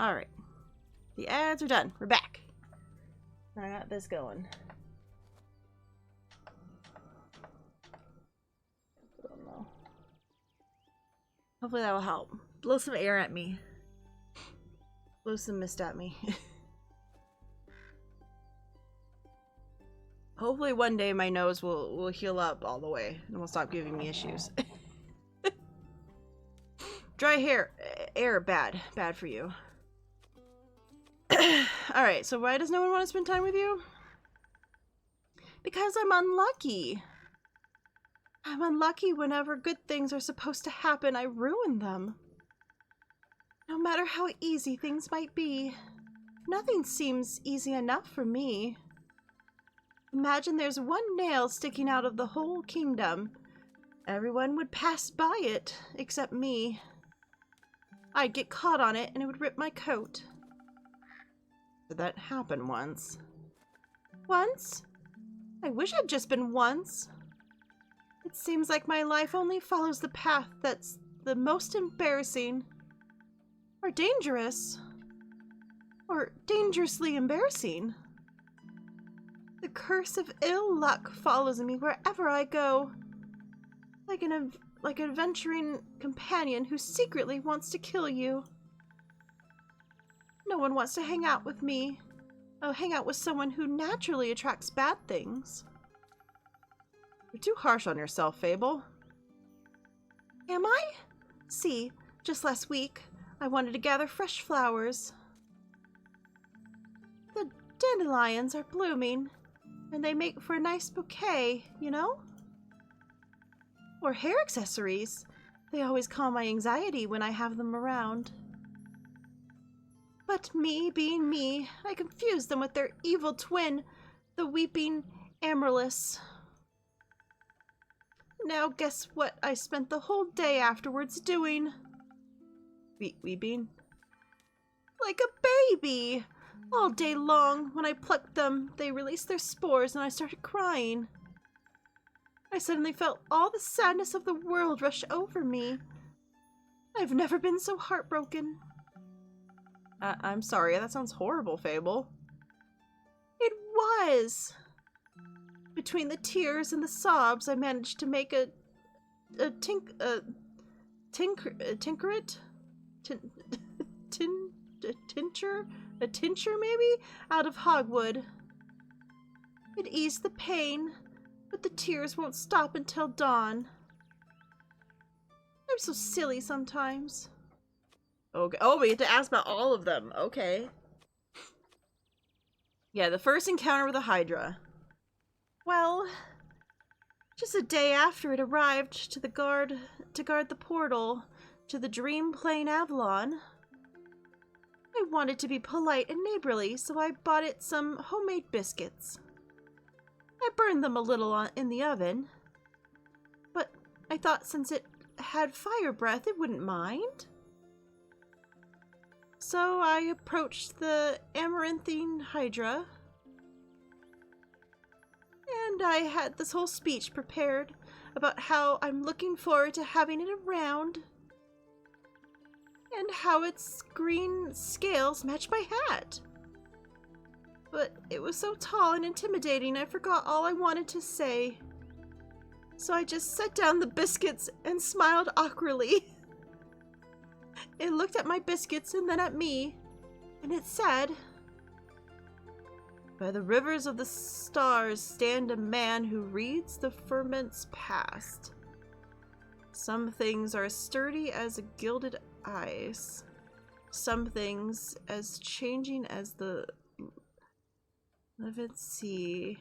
Alright. The ads are done. We're back. I got this going. I don't know. Hopefully that will help. Blow some air at me. Blow some mist at me. Hopefully one day my nose will heal up all the way and will stop giving me issues. Dry air, bad for you. Alright, so why does no one want to spend time with you? Because I'm unlucky. I'm unlucky whenever good things are supposed to happen, I ruin them. No matter how easy things might be, nothing seems easy enough for me. Imagine there's one nail sticking out of the whole kingdom. Everyone would pass by it, except me. I'd get caught on it and it would rip my coat. Did that happen once? Once? I wish I'd just been once. It seems like my life only follows the path that's the most embarrassing. Or dangerous. Or dangerously embarrassing. The curse of ill luck follows me wherever I go. Like an adventuring companion who secretly wants to kill you. No one wants to hang out with me. I'll hang out with someone who naturally attracts bad things. You're too harsh on yourself, Fable. Am I? See, just last week, I wanted to gather fresh flowers. The dandelions are blooming, and they make for a nice bouquet, you know? Or hair accessories. They always calm my anxiety when I have them around. But me, being me, I confuse them with their evil twin, the weeping amaryllis. Now guess what I spent the whole day afterwards doing? Weeping? Like a baby! All day long, when I plucked them, they released their spores and I started crying. I suddenly felt all the sadness of the world rush over me. I've never been so heartbroken. I'm sorry, that sounds horrible, Fable. It was! Between the tears and the sobs, I managed to make a tincture maybe, out of hogwood. It eased the pain, but the tears won't stop until dawn. I'm so silly sometimes. Okay. Oh, we get to ask about all of them. Okay. Yeah, the first encounter with a Hydra. Well, just a day after it arrived to guard the portal to the Dream Plane Avalon, I wanted to be polite and neighborly, so I bought it some homemade biscuits. I burned them a little in the oven, but I thought since it had fire breath, it wouldn't mind. So I approached the amaranthine Hydra, and I had this whole speech prepared about how I'm looking forward to having it around, and how its green scales match my hat. But it was so tall and intimidating, I forgot all I wanted to say. So I just set down the biscuits and smiled awkwardly. It looked at my biscuits and then at me, and it said, "By the rivers of the stars stand a man who reads the ferments past. Some things are sturdy as a gilded ice. Some things as changing as the livid sea.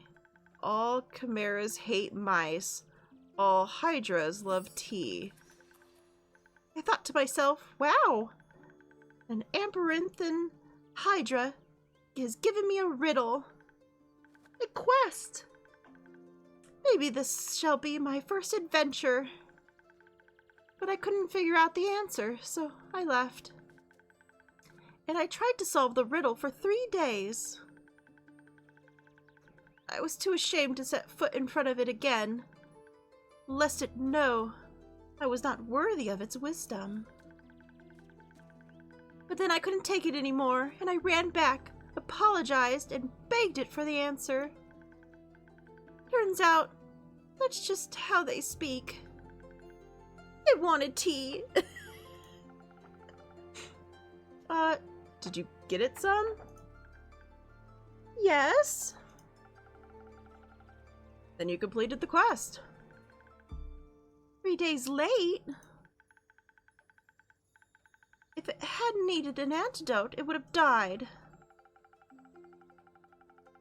All chimeras hate mice. All hydras love tea." I thought to myself, wow, an amaranthine Hydra has given me a riddle. A quest. Maybe this shall be my first adventure. But I couldn't figure out the answer, so I left. And I tried to solve the riddle for 3 days. I was too ashamed to set foot in front of it again, lest it know I was not worthy of its wisdom. But then I couldn't take it anymore, and I ran back, apologized, and begged it for the answer. Turns out, that's just how they speak. It wanted tea. Did you get it some? Yes. Then you completed the quest. 3 days late? If it hadn't needed an antidote, it would have died.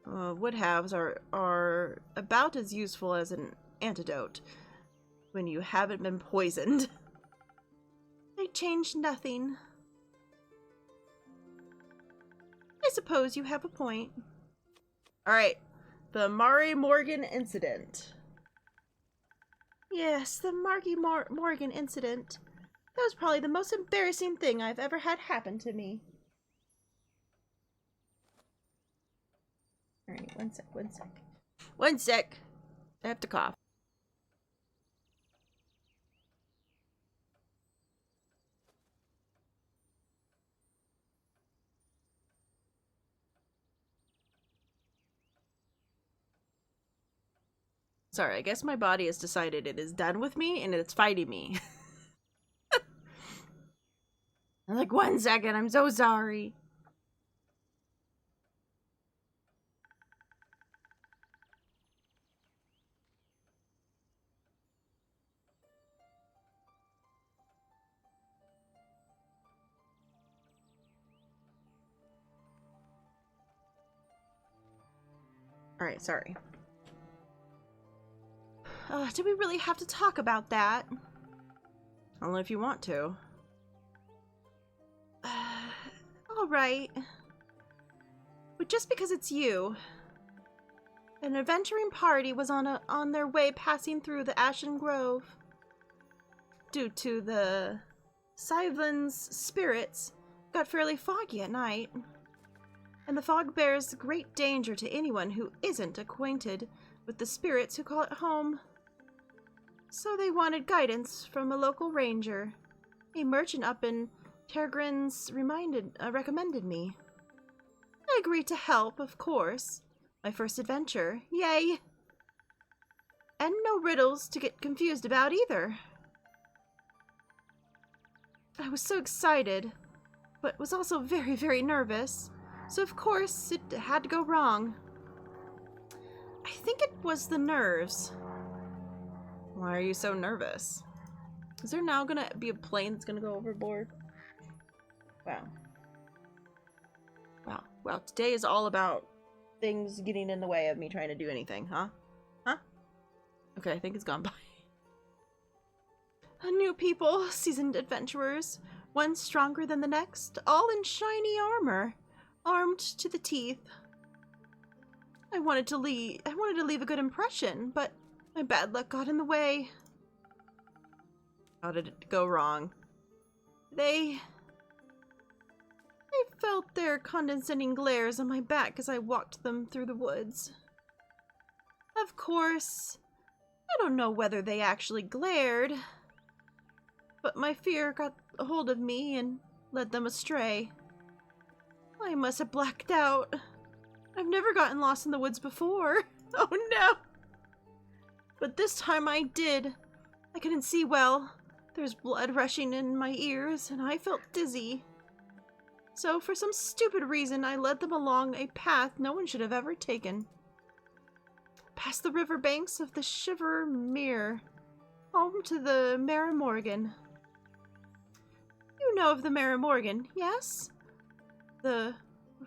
Would haves are about as useful as an antidote when you haven't been poisoned. They changed nothing. I suppose you have a point. Alright, the Mari Morgan incident. Yes, the Margie Morgan incident. That was probably the most embarrassing thing I've ever had happen to me. Alright, one sec. I have to cough. Sorry, I guess my body has decided it is done with me and it's fighting me. I'm like, 1 second, I'm so sorry. Alright, sorry. Do we really have to talk about that? Only if you want to. Alright. But just because it's you. An adventuring party was on their way passing through the Ashen Grove. Due to the Scythen's spirits, got fairly foggy at night. And the fog bears great danger to anyone who isn't acquainted with the spirits who call it home. So they wanted guidance from a local ranger. A merchant up in Tergrin's recommended me. I agreed to help, of course. My first adventure. Yay! And no riddles to get confused about either. I was so excited, but was also very, very nervous. So of course, it had to go wrong. I think it was the nerves. Why are you so nervous? Is there now gonna be a plane that's gonna go overboard? Wow. Wow. Well, today is all about things getting in the way of me trying to do anything, huh? Huh? Okay, I think it's gone by. New people, seasoned adventurers, one stronger than the next, all in shiny armor, armed to the teeth. I wanted to leave a good impression, but my bad luck got in the way. How did it go wrong? They felt their condescending glares on my back as I walked them through the woods. Of course, I don't know whether they actually glared, but my fear got a hold of me and led them astray. I must have blacked out. I've never gotten lost in the woods before. Oh no! But this time I did. I couldn't see well. There's blood rushing in my ears, and I felt dizzy. So for some stupid reason, I led them along a path no one should have ever taken. Past the river banks of the Shiver Mere, home to the Mare Morgan. You know of the Mare Morgan, yes? The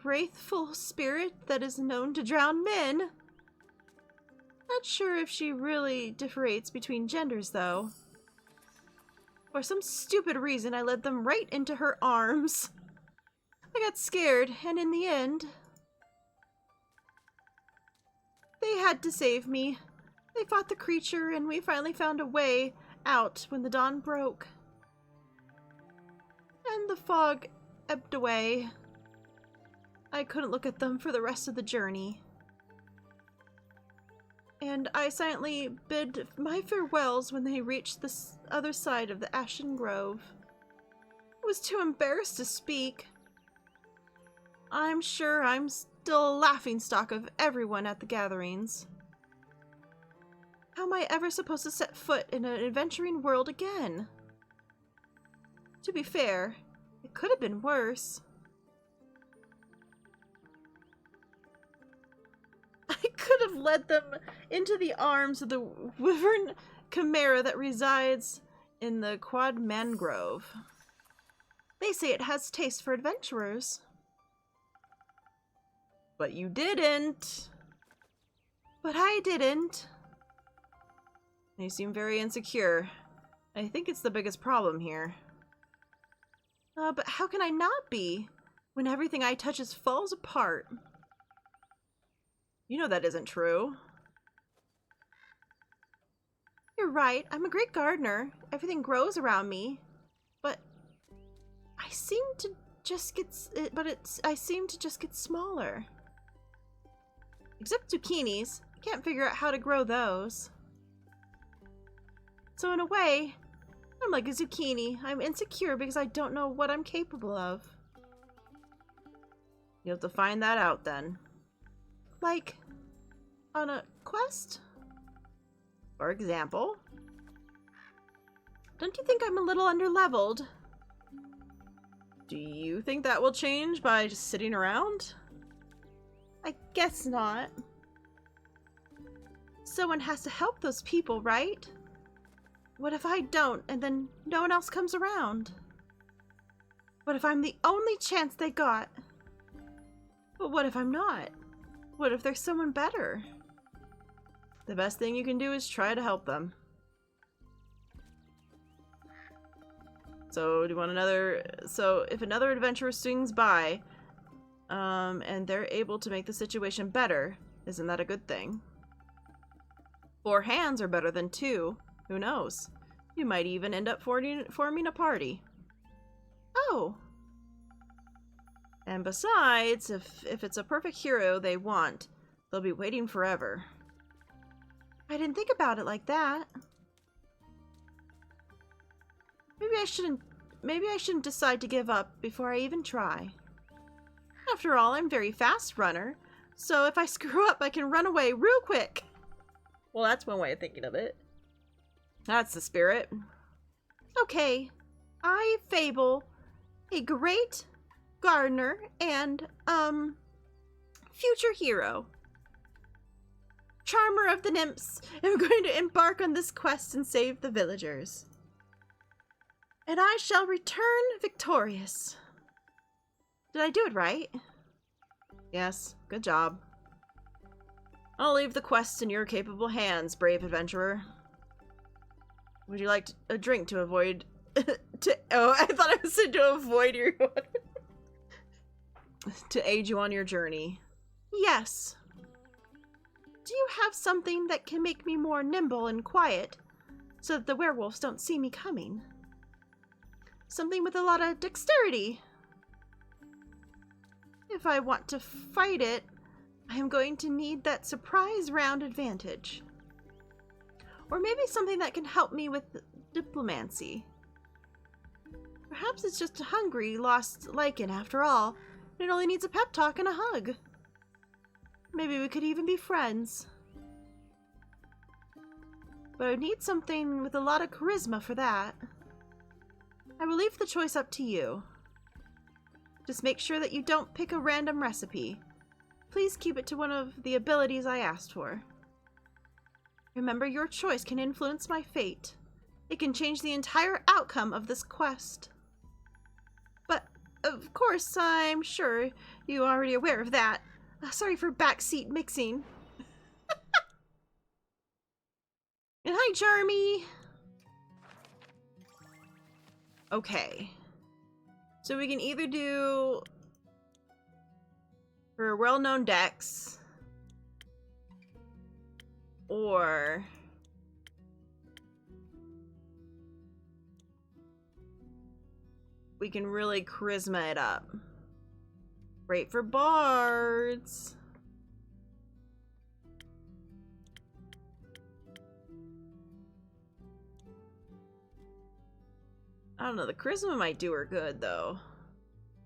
wraithful spirit that is known to drown men. Not sure if she really differentiates between genders, though. For some stupid reason, I led them right into her arms. I got scared, and in the end, they had to save me. They fought the creature, and we finally found a way out when the dawn broke. And the fog ebbed away. I couldn't look at them for the rest of the journey. And I silently bid my farewells when they reached the other side of the Ashen Grove. I was too embarrassed to speak. I'm sure I'm still a laughingstock of everyone at the gatherings. How am I ever supposed to set foot in an adventuring world again? To be fair, it could have been worse. I could have led them into the arms of the wyvern chimera that resides in the Quad Mangrove. They say it has taste for adventurers. But you didn't. But I didn't. You seem very insecure. I think it's the biggest problem here. But how can I not be, when everything I touch falls apart? You know that isn't true. You're right, I'm a great gardener. Everything grows around me. But I seem to just get smaller. Except zucchinis. I can't figure out how to grow those. So in a way, I'm like a zucchini. I'm insecure because I don't know what I'm capable of. You'll have to find that out then. Like, on a quest? For example, don't you think I'm a little underleveled? Do you think that will change by just sitting around? I guess not. Someone has to help those people, right? What if I don't, and then no one else comes around? What if I'm the only chance they got? But what if I'm not? What if there's someone better? The best thing you can do is try to help them. So, do you want another... So, if another adventurer swings by, and they're able to make the situation better, isn't that a good thing? 4 hands are better than 2. Who knows? You might even end up forming a party. Oh! And besides, if it's a perfect hero they want, they'll be waiting forever. I didn't think about it like that. Maybe I shouldn't decide to give up before I even try. After all, I'm a very fast runner, so if I screw up, I can run away real quick. Well, that's one way of thinking of it. That's the spirit. Okay, I Fable, a great gardener and, future hero. Charmer of the nymphs, am going to embark on this quest and save the villagers. And I shall return victorious. Did I do it right? Yes, good job. I'll leave the quest in your capable hands, brave adventurer. Would you like a drink to avoid... Oh, I thought I was saying to avoid your... to aid you on your journey. Yes. Do you have something that can make me more nimble and quiet, so that the werewolves don't see me coming? Something with a lot of dexterity. If I want to fight it, I am going to need that surprise round advantage. Or maybe something that can help me with diplomacy. Perhaps it's just a hungry, lost lichen after all. It only needs a pep talk and a hug. Maybe we could even be friends. But I would need something with a lot of charisma for that. I will leave the choice up to you. Just make sure that you don't pick a random recipe. Please keep it to one of the abilities I asked for. Remember, your choice can influence my fate. It can change the entire outcome of this quest. But, of course, I'm sure you're already aware of that. Sorry for backseat mixing. And hi, Charmy! Okay. So we can either do... for a well-known dex... or... we can really charisma it up. Great for bards. I don't know, the charisma might do her good though.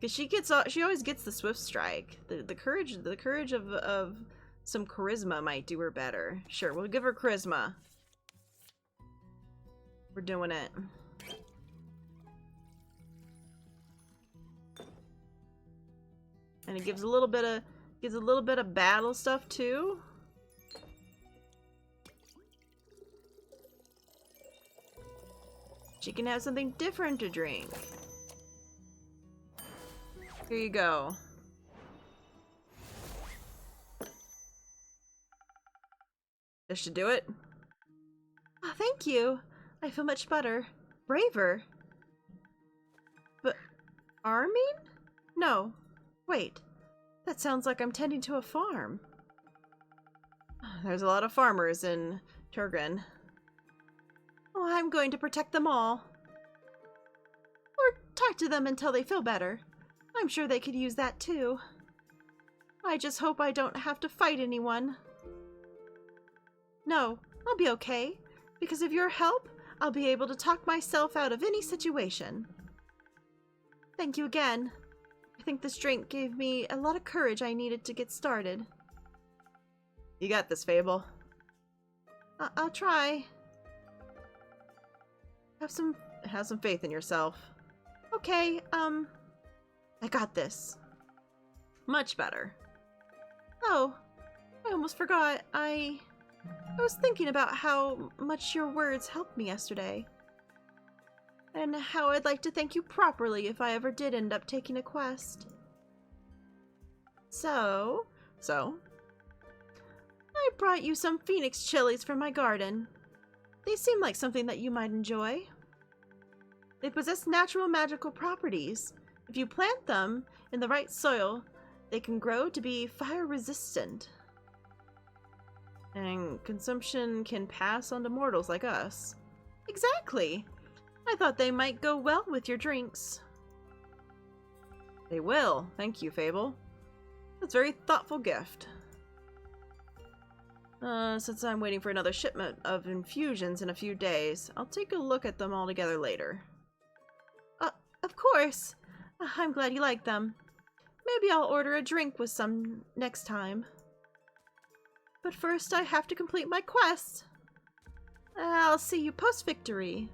Cause she always gets the swift strike. The courage of some charisma might do her better. Sure, we'll give her charisma. We're doing it. And it gives a little bit of battle stuff too. She can have something different to drink. Here you go. This should do it. Oh, thank you. I feel much better. Braver. But arming? No. Wait. That sounds like I'm tending to a farm. There's a lot of farmers in Turgren. Oh, I'm going to protect them all. Or talk to them until they feel better. I'm sure they could use that too. I just hope I don't have to fight anyone. No, I'll be okay. Because of your help, I'll be able to talk myself out of any situation. Thank you again. I think this drink gave me a lot of courage I needed to get started. You got this, Fable. I'll try. Have some faith in yourself. Okay, I got this. Much better. Oh, I almost forgot. I was thinking about how much your words helped me yesterday. And how I'd like to thank you properly if I ever did end up taking a quest. So, I brought you some phoenix chilies from my garden. They seem like something that you might enjoy. They possess natural magical properties. If you plant them in the right soil, they can grow to be fire resistant. And consumption can pass on to mortals like us. Exactly! I thought they might go well with your drinks. They will, thank you, Fable. That's a very thoughtful gift. Since I'm waiting for another shipment of infusions in a few days, I'll take a look at them all together later. Of course! I'm glad you like them. Maybe I'll order a drink with some next time. But first, I have to complete my quest. I'll see you post-victory.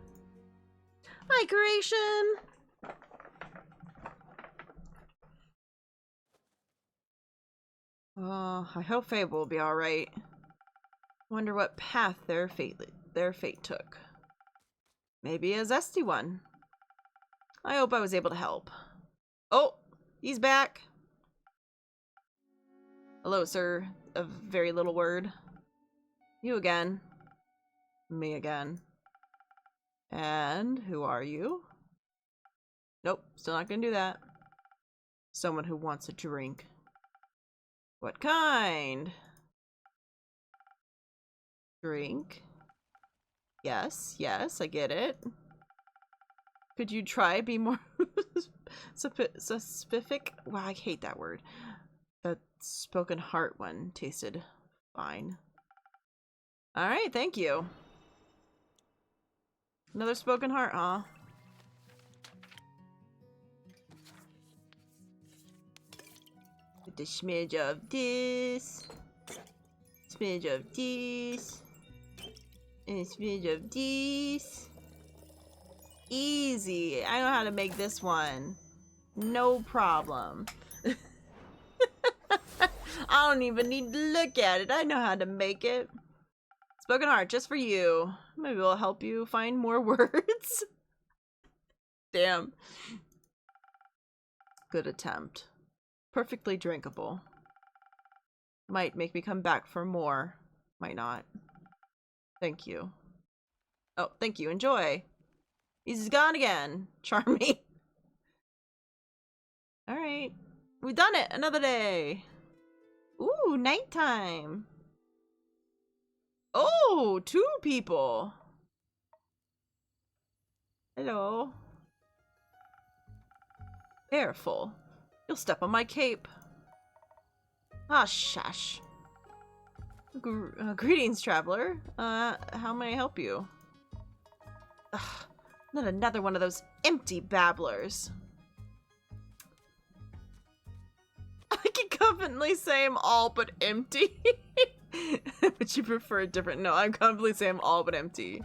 Migration! Oh, I hope Fable will be alright. Wonder what path their fate took. Maybe a zesty one. I hope I was able to help. Oh, he's back. Hello, sir. A very little word. You again. Me again. And who are you? Nope, still not gonna do that. Someone who wants a drink. What kind? Drink? Yes, I get it. Could you try be more specific? Wow, I hate that word. That spoken heart one tasted fine. Alright, thank you. Another spoken heart, huh? With a smidge of this. Smidge of this. And a smidge of this. Easy. I know how to make this one. No problem. I don't even need to look at it. I know how to make it. Spoken heart, just for you. Maybe it'll help you find more words. Damn. Good attempt. Perfectly drinkable. Might make me come back for more. Might not. Thank you. Oh, thank you. Enjoy. He's gone again. Charming. Alright. We've done it! Another day! Ooh, nighttime! Oh, 2 people! Hello. Careful. You'll step on my cape. Ah, shush. Greetings, traveler. How may I help you? Ugh, not another one of those empty babblers. I can confidently say I'm all but empty. Would you prefer a different? No, I'm confidently say I'm all but empty.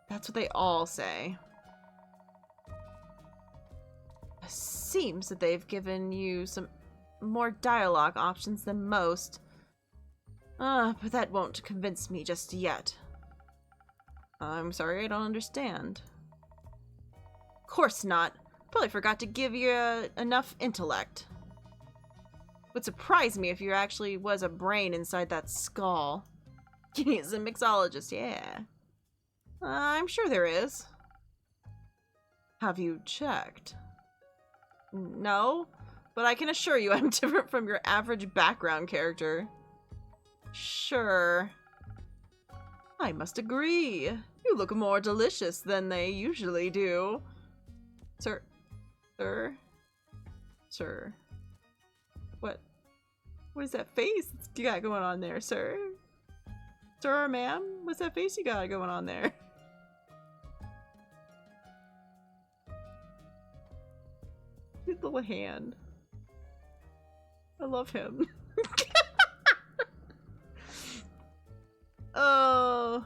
That's what they all say. Seems that they've given you some more dialogue options than most. But that won't convince me just yet. I'm sorry, I don't understand. Of course not. Probably forgot to give you enough intellect. Would surprise me if you actually was a brain inside that skull. He's a mixologist, yeah. I'm sure there is. Have you checked? No, but I can assure you I'm different from your average background character. Sure. I must agree. You look more delicious than they usually do. Sir? Sir? Sir? What is that face you got going on there, sir? Sir or ma'am? What's that face you got going on there? His little hand. I love him. Oh.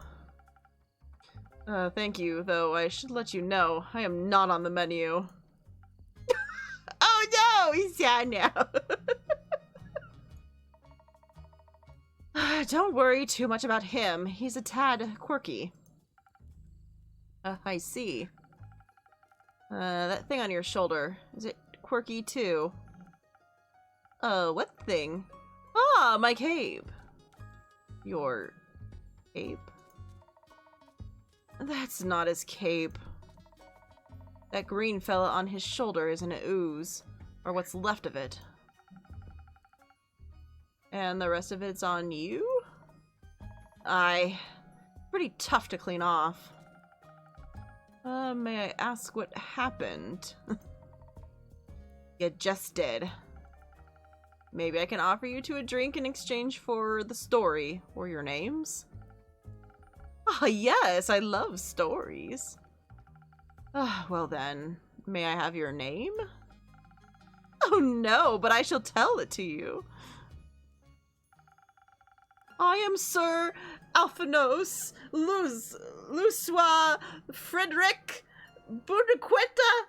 Thank you, though I should let you know, I am not on the menu. Oh no, he's sad now. Don't worry too much about him. He's a tad quirky. I see. That thing on your shoulder, is it quirky too? What thing? Ah, my cape. Your cape? That's not his cape. That green fella on his shoulder is an ooze, or what's left of it. And the rest of it's on you? Aye. Pretty tough to clean off. May I ask what happened? You just did. Maybe I can offer you a drink in exchange for the story, or your names? Ah, yes, I love stories. Well then, may I have your name? Oh no, but I shall tell it to you. I am Sir Alphanos Luswa Frederick Budaqueta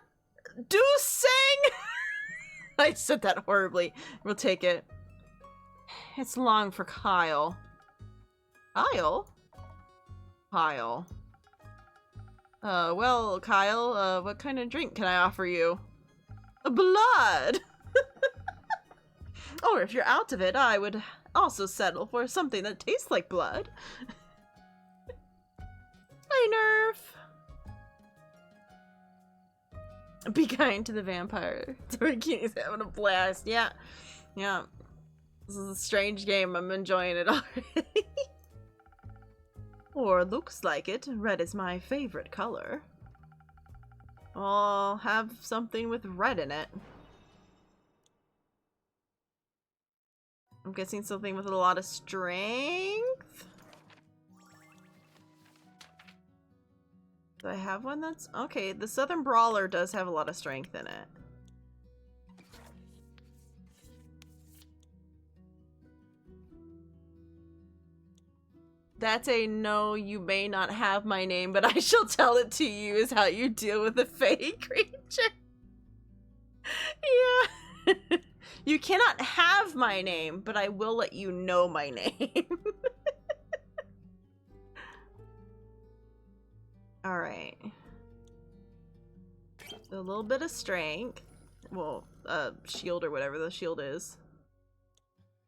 Dusang. I said that horribly. We'll take it. It's long for Kyle. Kyle? Kyle. Well, Kyle, what kind of drink can I offer you? Blood! Or if you're out of it, I would also settle for something that tastes like blood. Hi, Nerf! Be kind to the vampire. Torikini's having a blast. Yeah. Yeah. This is a strange game. I'm enjoying it already. Or looks like it. Red is my favorite color. I'll have something with red in it. I'm guessing something with a lot of strength? Do I have one that's... Okay, the Southern Brawler does have a lot of strength in it. That's a no, you may not have my name, but I shall tell it to you is how you deal with a fey creature. Yeah. You cannot have my name, but I will let you know my name. Alright. A little bit of strength. Well, shield or whatever the shield is.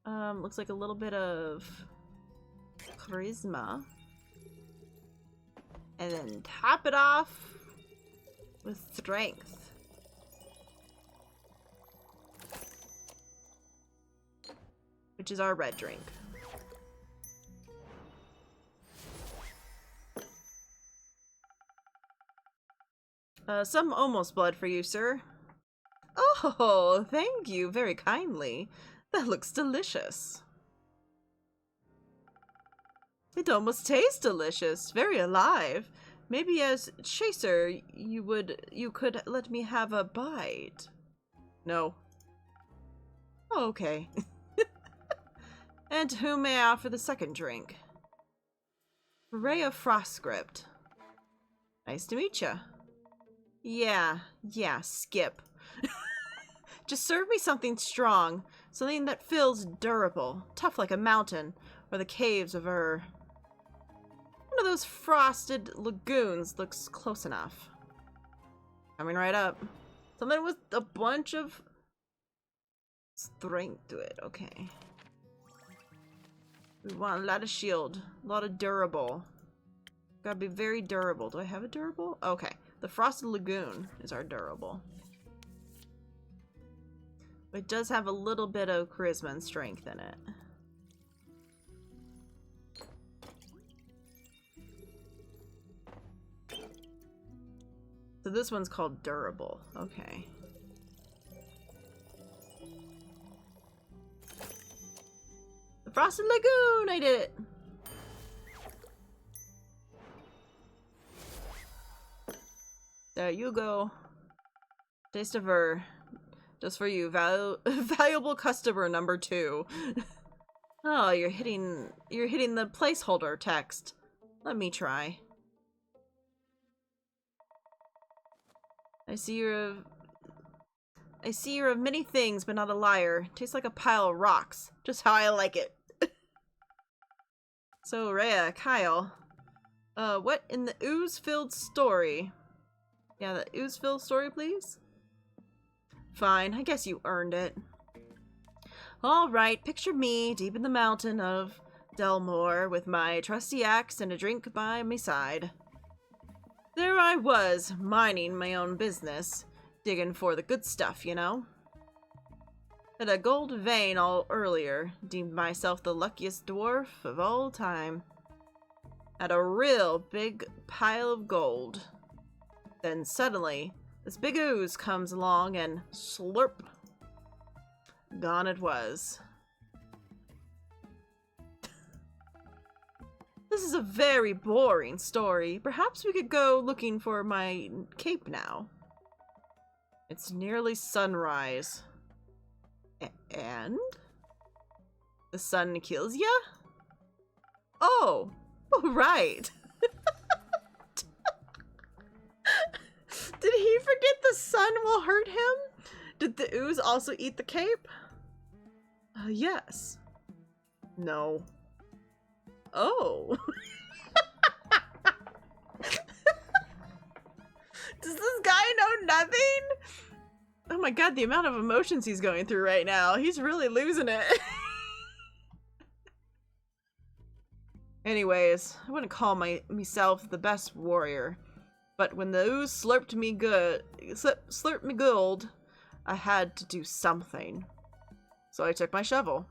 Looks like a little bit of charisma. And then top it off with strength. Which is our red drink. Some almost blood for you, sir. Oh, thank you very kindly. That looks delicious. It almost tastes delicious, very alive. Maybe as chaser, you could let me have a bite. No. Oh, okay. And who may I offer the second drink? Ray of Frostscript. Nice to meet ya. Yeah, skip. Just serve me something strong, something that feels durable, tough like a mountain, or the caves of one of those frosted lagoons looks close enough. Coming right up. Something with a bunch of strength to it, okay. We want a lot of shield, a lot of durable. Gotta be very durable. Do I have a durable? Okay. The Frosted Lagoon is our durable. It does have a little bit of charisma and strength in it. So this one's called durable. Okay. The Frosted Lagoon! I did it! There you go. Taste of her. Just for you. Valuable customer number 2. Oh, you're hitting the placeholder text. Let me try. I see you're of many things, but not a liar. Tastes like a pile of rocks. Just how I like it. So, Rhea, Kyle. What in the ooze-filled story? Yeah, the ooze-filled story, please? Fine, I guess you earned it. Alright, picture me deep in the mountain of Delmore with my trusty axe and a drink by my side. There I was, minding my own business, digging for the good stuff, you know? Had a gold vein all earlier, deemed myself the luckiest dwarf of all time. Had a real big pile of gold. Then suddenly, this big ooze comes along and slurp. Gone it was. This is a very boring story. Perhaps we could go looking for my cape now. It's nearly sunrise. And? The sun kills ya? Oh, right. Did he forget the sun will hurt him? Did the ooze also eat the cape? Yes. No. Oh. Does this guy know nothing? Oh my god, the amount of emotions he's going through right now. He's really losing it. Anyways, I wouldn't call myself the best warrior, but when the ooze slurped me gold, I had to do something. So I took my shovel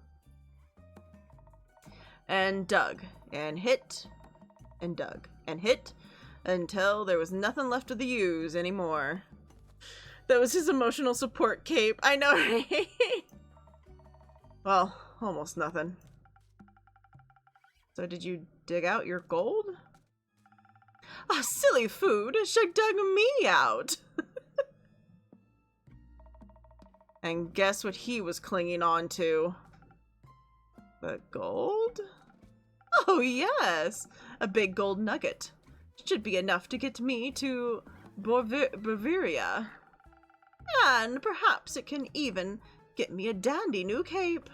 and dug and hit and dug and hit until there was nothing left of the ooze anymore. That was his emotional support cape. I know, right? Well, almost nothing. So did you dig out your gold? Ah, silly food! She dug me out! And guess what he was clinging on to? The gold? Oh yes! A big gold nugget. Should be enough to get me to Bavaria. And perhaps it can even get me a dandy new cape.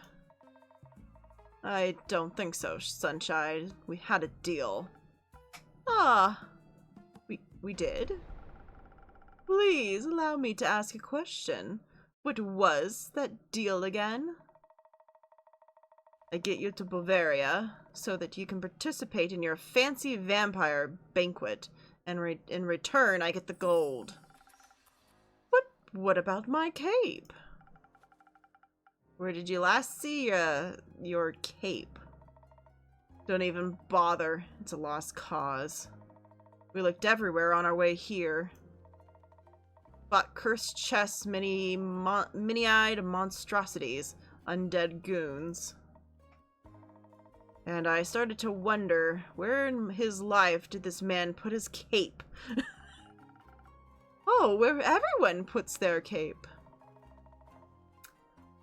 I don't think so, Sunshine. We had a deal. Ah, we did? Please allow me to ask a question. What was that deal again? I get you to Bavaria so that you can participate in your fancy vampire banquet, and in return I get the gold. What about my cape? Where did you last see your cape? Don't even bother. It's a lost cause. We looked everywhere on our way here. Fought cursed chests, many-eyed monstrosities, undead goons. And I started to wonder, where in his life did this man put his cape? Oh, where everyone puts their cape.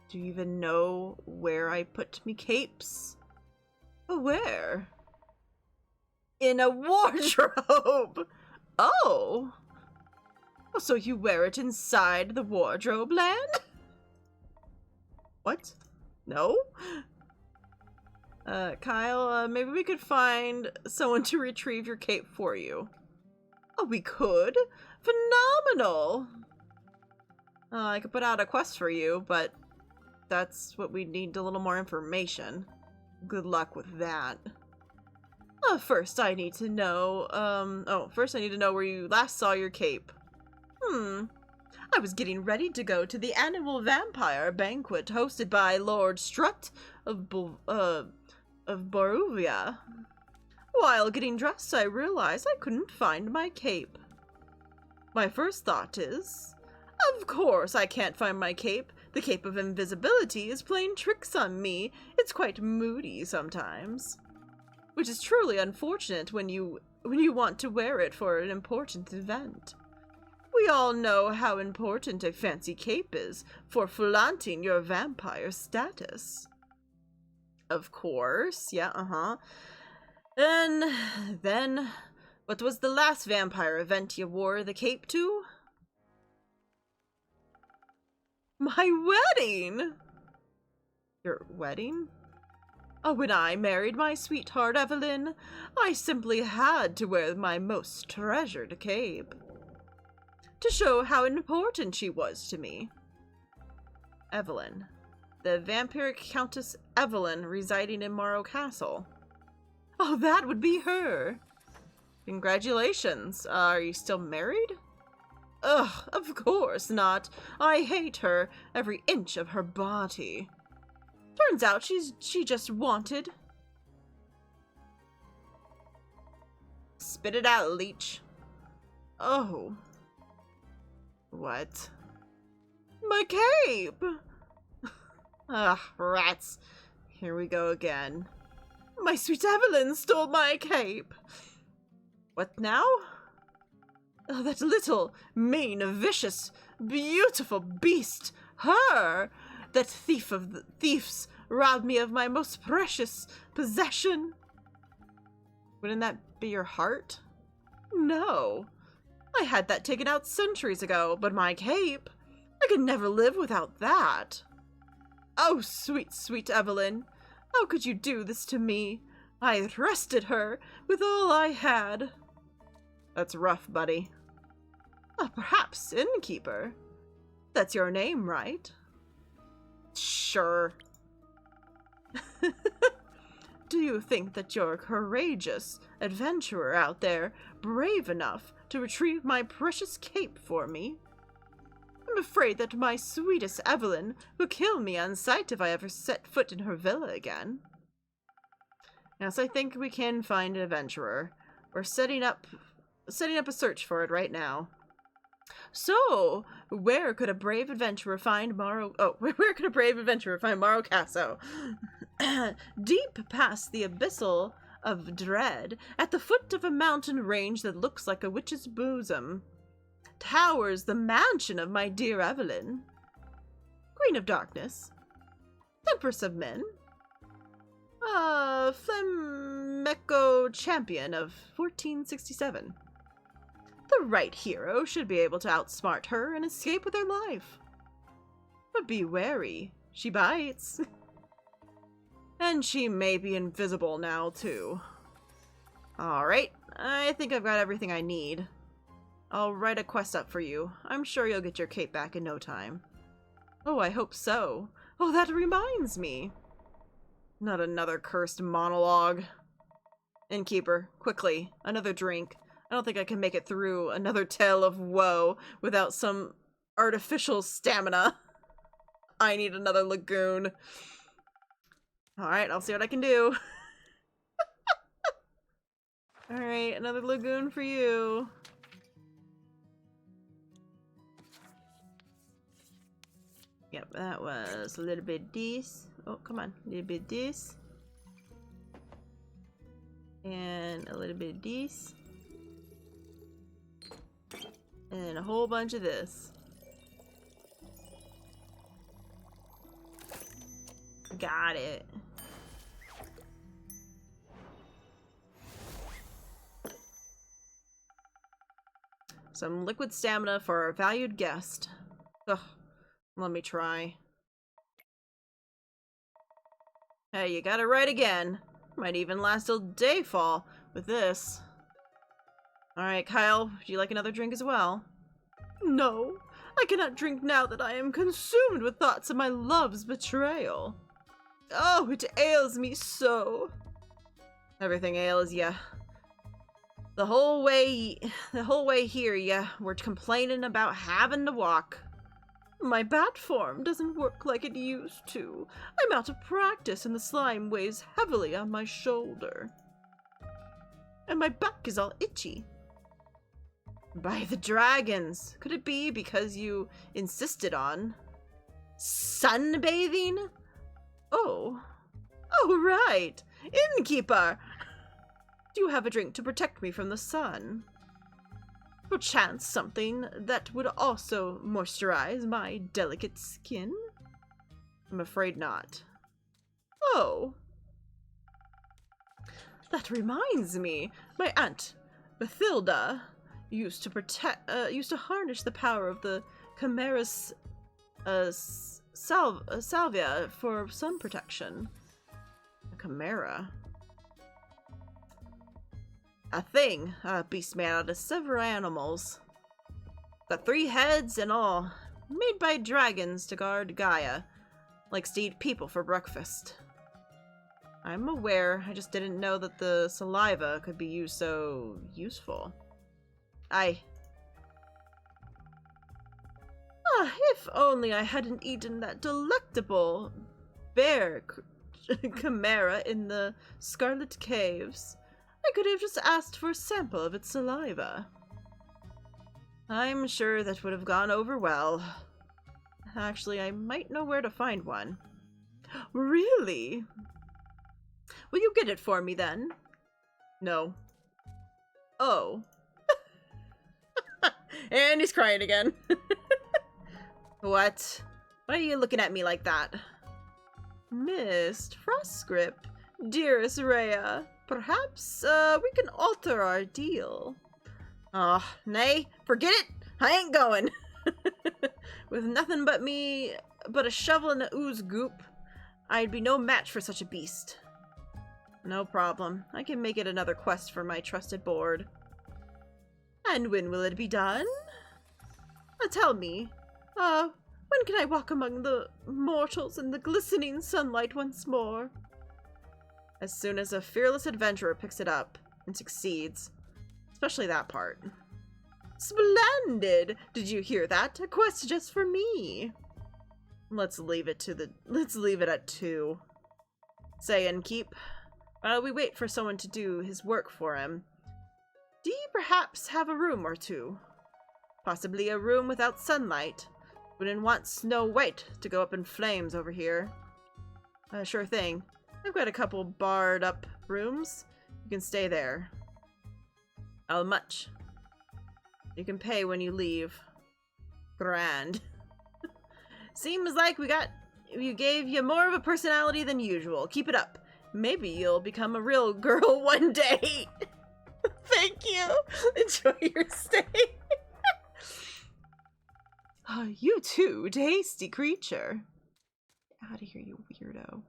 Do you even know where I put me capes? Where? In a wardrobe! Oh! So you wear it inside the wardrobe land? What? No? Kyle, maybe we could find someone to retrieve your cape for you. Oh, we could? Phenomenal! I could put out a quest for you, but that's what we need, a little more information. Good luck with that. First I need to know, first I need to know where you last saw your cape. I was getting ready to go to the annual vampire banquet hosted by Lord Strut of Boruvia. While getting dressed, I realized I couldn't find my cape. My first thought is, of course I can't find my cape. The cape of invisibility is playing tricks on me. It's quite moody sometimes. Which is truly unfortunate when you want to wear it for an important event. We all know how important a fancy cape is for flaunting your vampire status. Of course. Yeah, And then, what was the last vampire event you wore the cape to? My wedding! Your wedding? Oh, when I married my sweetheart Evelyn, I simply had to wear my most treasured cape. To show how important she was to me. Evelyn. The vampiric Countess Evelyn residing in Morrow Castle. Oh, that would be her. Congratulations. Are you still married? Ugh, of course not. I hate her, every inch of her body. Turns out she just wanted. Spit it out, leech. Oh. What? My cape! Ugh, rats. Here we go again. My sweet Evelyn stole my cape. What now? Oh, that little, mean, vicious, beautiful beast. Her! That thief of the thieves robbed me of my most precious possession. Wouldn't that be your heart? No. I had that taken out centuries ago, but my cape, I could never live without that. Oh, sweet, sweet Evelyn, how could you do this to me? I trusted her with all I had. That's rough, buddy. Perhaps innkeeper. That's your name, right? Sure. Do you think that you're a courageous adventurer out there, brave enough to retrieve my precious cape for me? I'm afraid that my sweetest Evelyn will kill me on sight if I ever set foot in her villa again. Yes, I think we can find an adventurer. We're setting up a search for it right now. So, where could a brave adventurer find Morrow Castle? Deep past the abyssal of dread, at the foot of a mountain range that looks like a witch's bosom, towers the mansion of my dear Evelyn, Queen of Darkness, Empress of Men, Flameco champion of 1467. The right hero should be able to outsmart her and escape with her life. But be wary, she bites. And she may be invisible now, too. Alright, I think I've got everything I need. I'll write a quest up for you. I'm sure you'll get your cape back in no time. Oh, I hope so. Oh, that reminds me. Not another cursed monologue. Innkeeper, quickly, another drink. I don't think I can make it through another tale of woe without some artificial stamina. I need another lagoon. Alright, I'll see what I can do. Alright, another lagoon for you. Yep, that was a little bit this. Oh, come on. A little bit this. And a little bit of this. And a whole bunch of this. Got it. Some liquid stamina for our valued guest. Ugh. Let me try. Hey, you got it right again. Might even last till dayfall with this. Alright, Kyle, would you like another drink as well? No, I cannot drink now that I am consumed with thoughts of my love's betrayal. Oh, it ails me so. Everything ails ya. The whole way here, ya were complaining about having to walk. My bat form doesn't work like it used to. I'm out of practice and the slime weighs heavily on my shoulder. And my back is all itchy. By the dragons! Could it be because you insisted on sunbathing? Oh. Oh, right. Innkeeper! Do you have a drink to protect me from the sun? Perchance something that would also moisturize my delicate skin? I'm afraid not. Oh, That reminds me, my aunt, Bathilda, used to harness the power of the Chimera's salvia for sun protection. A chimera? A thing, a beast made out of several animals. Got 3 heads and all, made by dragons to guard Gaia, likes to eat people for breakfast. I'm aware, I just didn't know that the saliva could be used so useful. If only I hadn't eaten that delectable bear chimera in the Scarlet Caves. I could have just asked for a sample of its saliva. I'm sure that would have gone over well. Actually, I might know where to find one. Really? Will you get it for me then? No. Oh. And he's crying again. What? Why are you looking at me like that? Miss Frostgrip, dearest Rhea, perhaps we can alter our deal. Nay, forget it. I ain't going. With nothing but a shovel and a ooze goop, I'd be no match for such a beast. No problem. I can make it another quest for my trusted board. And when will it be done? Tell me, when can I walk among the mortals in the glistening sunlight once more? As soon as a fearless adventurer picks it up and succeeds. Especially that part. Splendid! Did you hear that? A quest just for me. Let's leave it at 2. Say and keep. While we wait for someone to do his work for him, do you perhaps have a room or 2? Possibly a room without sunlight. Wouldn't want Snow White to go up in flames over here. Sure thing. I've got a couple barred up rooms. You can stay there. How much? You can pay when you leave. Grand. Seems like we gave you more of a personality than usual. Keep it up. Maybe you'll become a real girl one day. Thank you. Enjoy your stay. You too, tasty creature. Get out of here, you weirdo.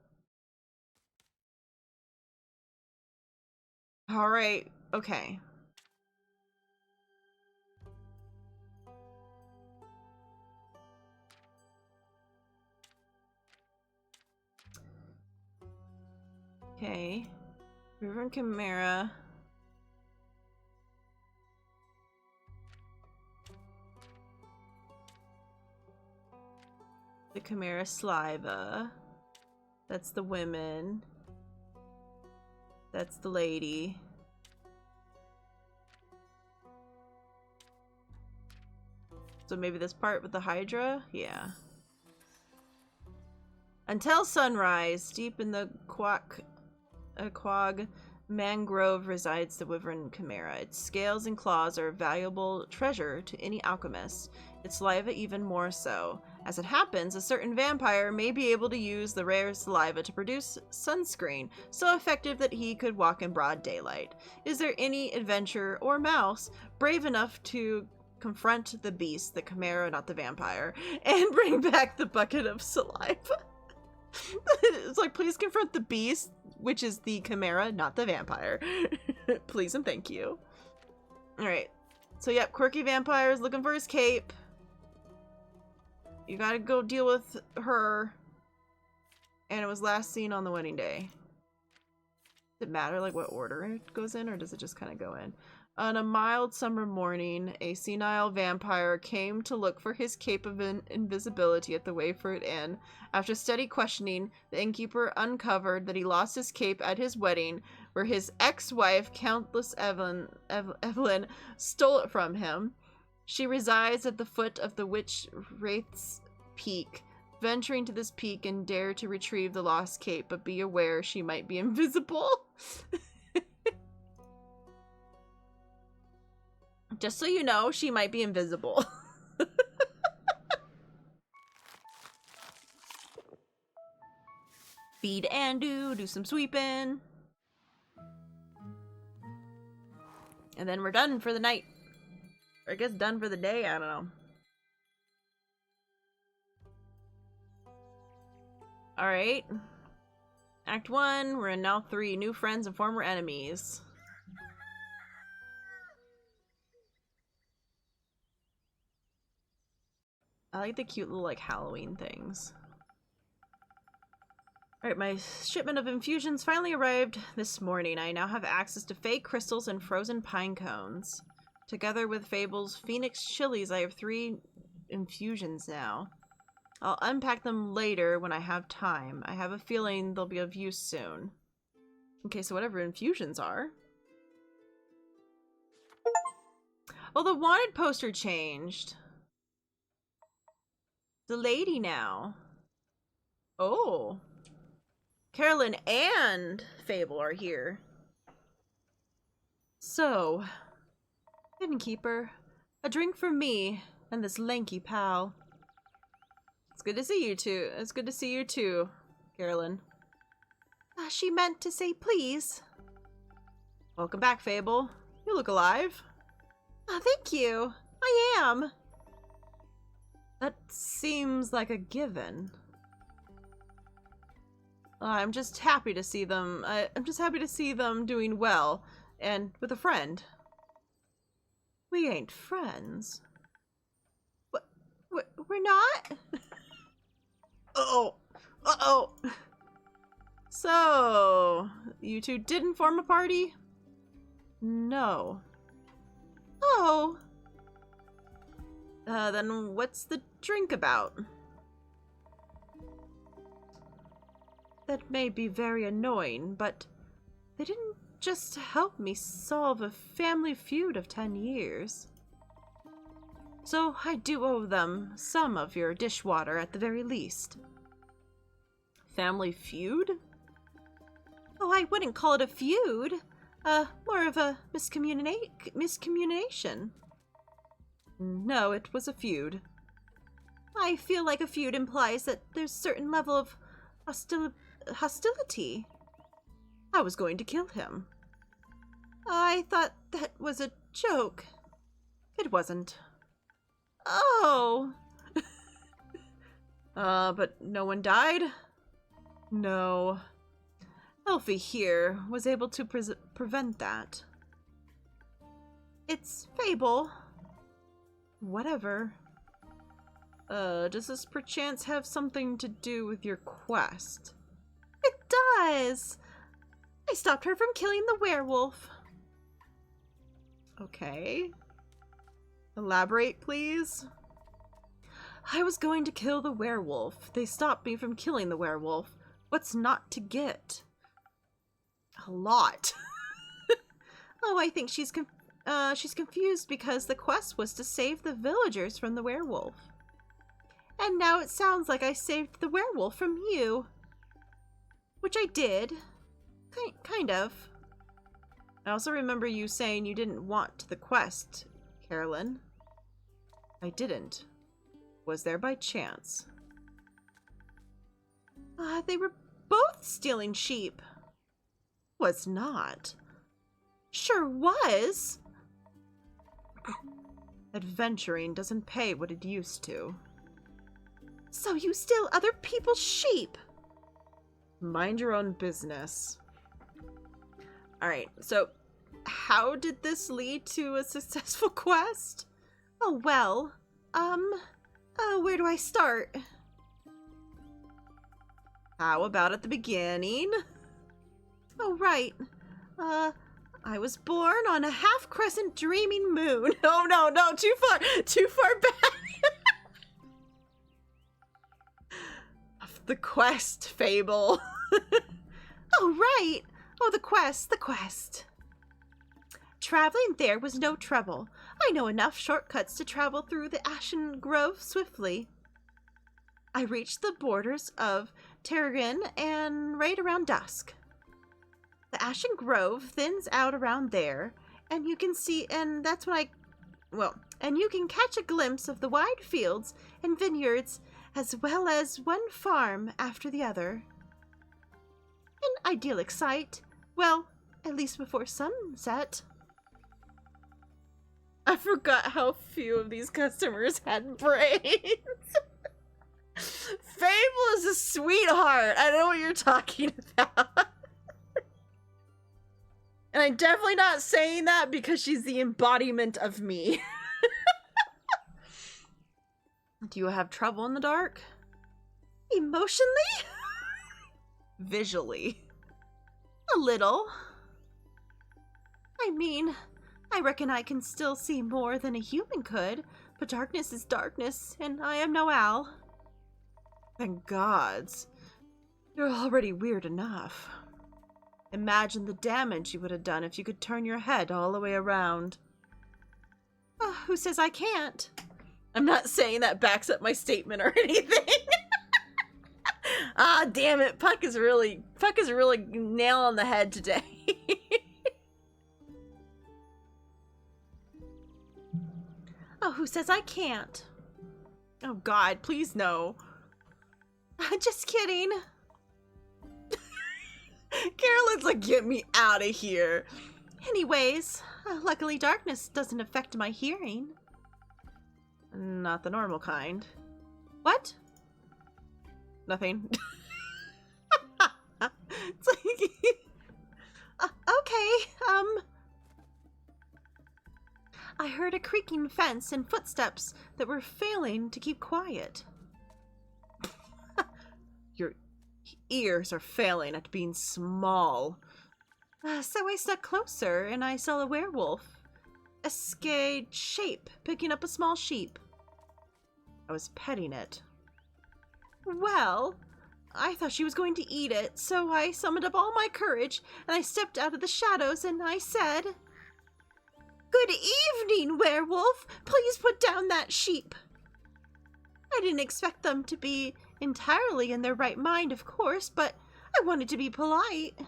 Alright, okay. Okay. River and Chimera. The Chimera saliva. That's the women. That's the lady. So maybe this part with the Hydra? Yeah. Until sunrise, deep in the quag mangrove resides the wyvern chimera. Its scales and claws are a valuable treasure to any alchemist. Its saliva even more so. As it happens, a certain vampire may be able to use the rare saliva to produce sunscreen, so effective that he could walk in broad daylight. Is there any adventurer or mouse brave enough to confront the beast, the chimera, not the vampire, and bring back the bucket of saliva? It's like, please confront the beast, which is the chimera, not the vampire. Please and thank you. Alright. So, yep, quirky vampire is looking for his cape. You gotta go deal with her. And it was last seen on the wedding day. Does it matter, like, what order it goes in, or does it just kind of go in? On a mild summer morning, a senile vampire came to look for his cape of invisibility at the Wayford Inn. After steady questioning, the innkeeper uncovered that he lost his cape at his wedding, where his ex-wife, Countess Evelyn, stole it from him. She resides at the foot of the Witch Wraith's Peak. Venturing to this peak and dare to retrieve the lost cape, but be aware she might be invisible. Just so you know, she might be invisible. Feed Andu, do some sweeping. And then we're done for the night. Or I guess done for the day, I don't know. Alright. Act 1, we're in now 3, new friends and former enemies. I like the cute little, like, Halloween things. Alright, my shipment of infusions finally arrived this morning. I now have access to fake crystals and frozen pine cones. Together with Fable's Phoenix chilies, I have 3 infusions now. I'll unpack them later when I have time. I have a feeling they'll be of use soon. Okay, so whatever infusions are. Oh, the wanted poster changed. The lady now. Oh. Carolyn and Fable are here. So, Hidden Keeper, a drink for me and this lanky pal. It's good to see you two. It's good to see you too, Carolyn. She meant to say please. Welcome back, Fable. You look alive. Thank you. I am. That seems like a given. I'm just happy to see them. I'm just happy to see them doing well and with a friend. We ain't friends. We're not? Uh-oh. Uh-oh. So, you two didn't form a party? No. Oh. Then what's the drink about? That may be very annoying, but they didn't just help me solve a family feud of 10 years. So I do owe them some of your dishwater at the very least. Family feud? Oh, I wouldn't call it a feud. More of a miscommunication. No, it was a feud. I feel like a feud implies that there's a certain level of hostility. I was going to kill him. I thought that was a joke. It wasn't. Oh! But no one died? No. Elfie here was able to prevent that. It's Fable. Whatever. Does this perchance have something to do with your quest? It does! I stopped her from killing the werewolf. Okay. Elaborate, please. I was going to kill the werewolf. They stopped me from killing the werewolf. What's not to get? A lot. Oh, I think she's confused because the quest was to save the villagers from the werewolf. And now it sounds like I saved the werewolf from you. Which I did. Kind of. I also remember you saying you didn't want the quest, Carolyn. I didn't. Was there by chance? They were both stealing sheep. Was not. Sure was. Adventuring doesn't pay what it used to. So you steal other people's sheep? Mind your own business. Alright, so how did this lead to a successful quest? Oh, well, where do I start? How about at the beginning? Oh, right. I was born on a half-crescent dreaming moon. Oh, no, too far back. Of the quest, Fable. Oh, right. Oh, the quest. Traveling there was no trouble. I know enough shortcuts to travel through the Ashen Grove swiftly. I reached the borders of Terrigan and right around dusk. The Ashen Grove thins out around there, and you can see, and that's when and you can catch a glimpse of the wide fields and vineyards, as well as one farm after the other. An idyllic sight. Well, at least before sunset. I forgot how few of these customers had brains. Fable is a sweetheart. I know what you're talking about. And I'm definitely not saying that because she's the embodiment of me. Do you have trouble in the dark? Emotionally? Visually. A little. I mean, I reckon I can still see more than a human could, but darkness is darkness, and I am no owl. Thank gods. You're already weird enough. Imagine the damage you would have done if you could turn your head all the way around. Who says I can't? I'm not saying that backs up my statement or anything. Ah, damn it. Puck is really nail on the head today. Oh, who says I can't? Oh God, please no. Just kidding. Carolyn's like, get me out of here. Anyways, luckily darkness doesn't affect my hearing. Not the normal kind. What? Nothing. It's like, okay, I heard a creaking fence and footsteps that were failing to keep quiet. Your ears are failing at being small. So I snuck closer and I saw a werewolf. A scared shape picking up a small sheep. I was petting it. Well, I thought she was going to eat it, so I summoned up all my courage and I stepped out of the shadows and I said, "Good evening, werewolf. Please put down that sheep." I didn't expect them to be entirely in their right mind, of course, but I wanted to be polite.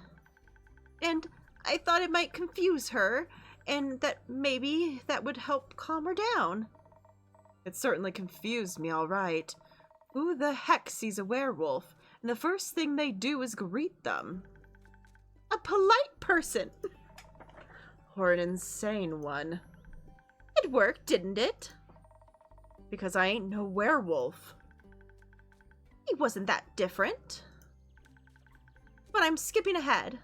And I thought it might confuse her, and that maybe that would help calm her down. It certainly confused me, all right. Who the heck sees a werewolf, and the first thing they do is greet them? A polite person. Or an insane one. It worked, didn't it? Because I ain't no werewolf. He wasn't that different. But I'm skipping ahead.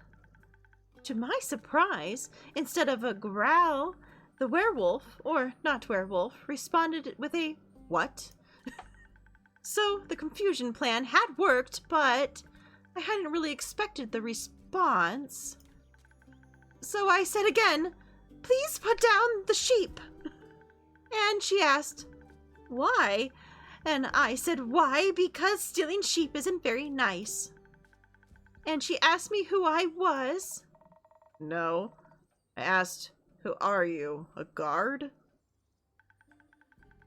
To my surprise, instead of a growl, the werewolf, or not werewolf, responded with a what? So the confusion plan had worked, but I hadn't really expected the response. So I said again, "Please put down the sheep." And she asked, "Why?" And I said, "Why? Because stealing sheep isn't very nice." And she asked me who I was. No. I asked, "Who are you? A guard?"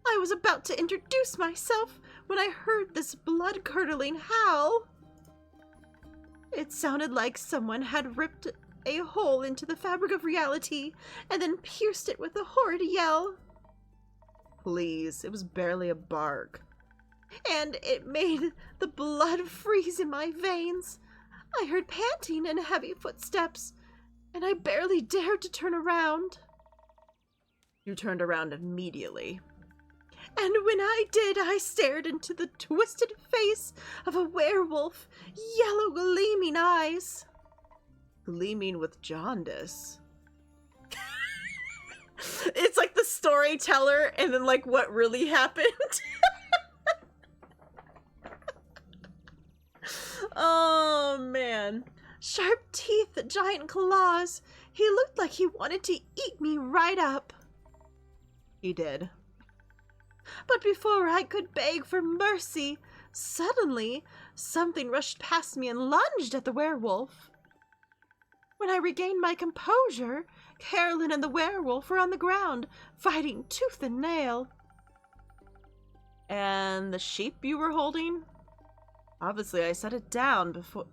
I was about to introduce myself when I heard this blood-curdling howl. It sounded like someone had ripped a hole into the fabric of reality and then pierced it with a horrid yell. Please, it was barely a bark. And it made the blood freeze in my veins. I heard panting and heavy footsteps, and I barely dared to turn around. You turned around immediately. And when I did, I stared into the twisted face of a werewolf, yellow gleaming eyes. Gleaming with jaundice. It's like the storyteller and then like what really happened. Oh man. Sharp teeth, giant claws. He looked like he wanted to eat me right up. He did. But before I could beg for mercy, suddenly something rushed past me and lunged at the werewolf. When I regained my composure, Carolyn and the werewolf were on the ground, fighting tooth and nail. And the sheep you were holding? Obviously, I set it down before.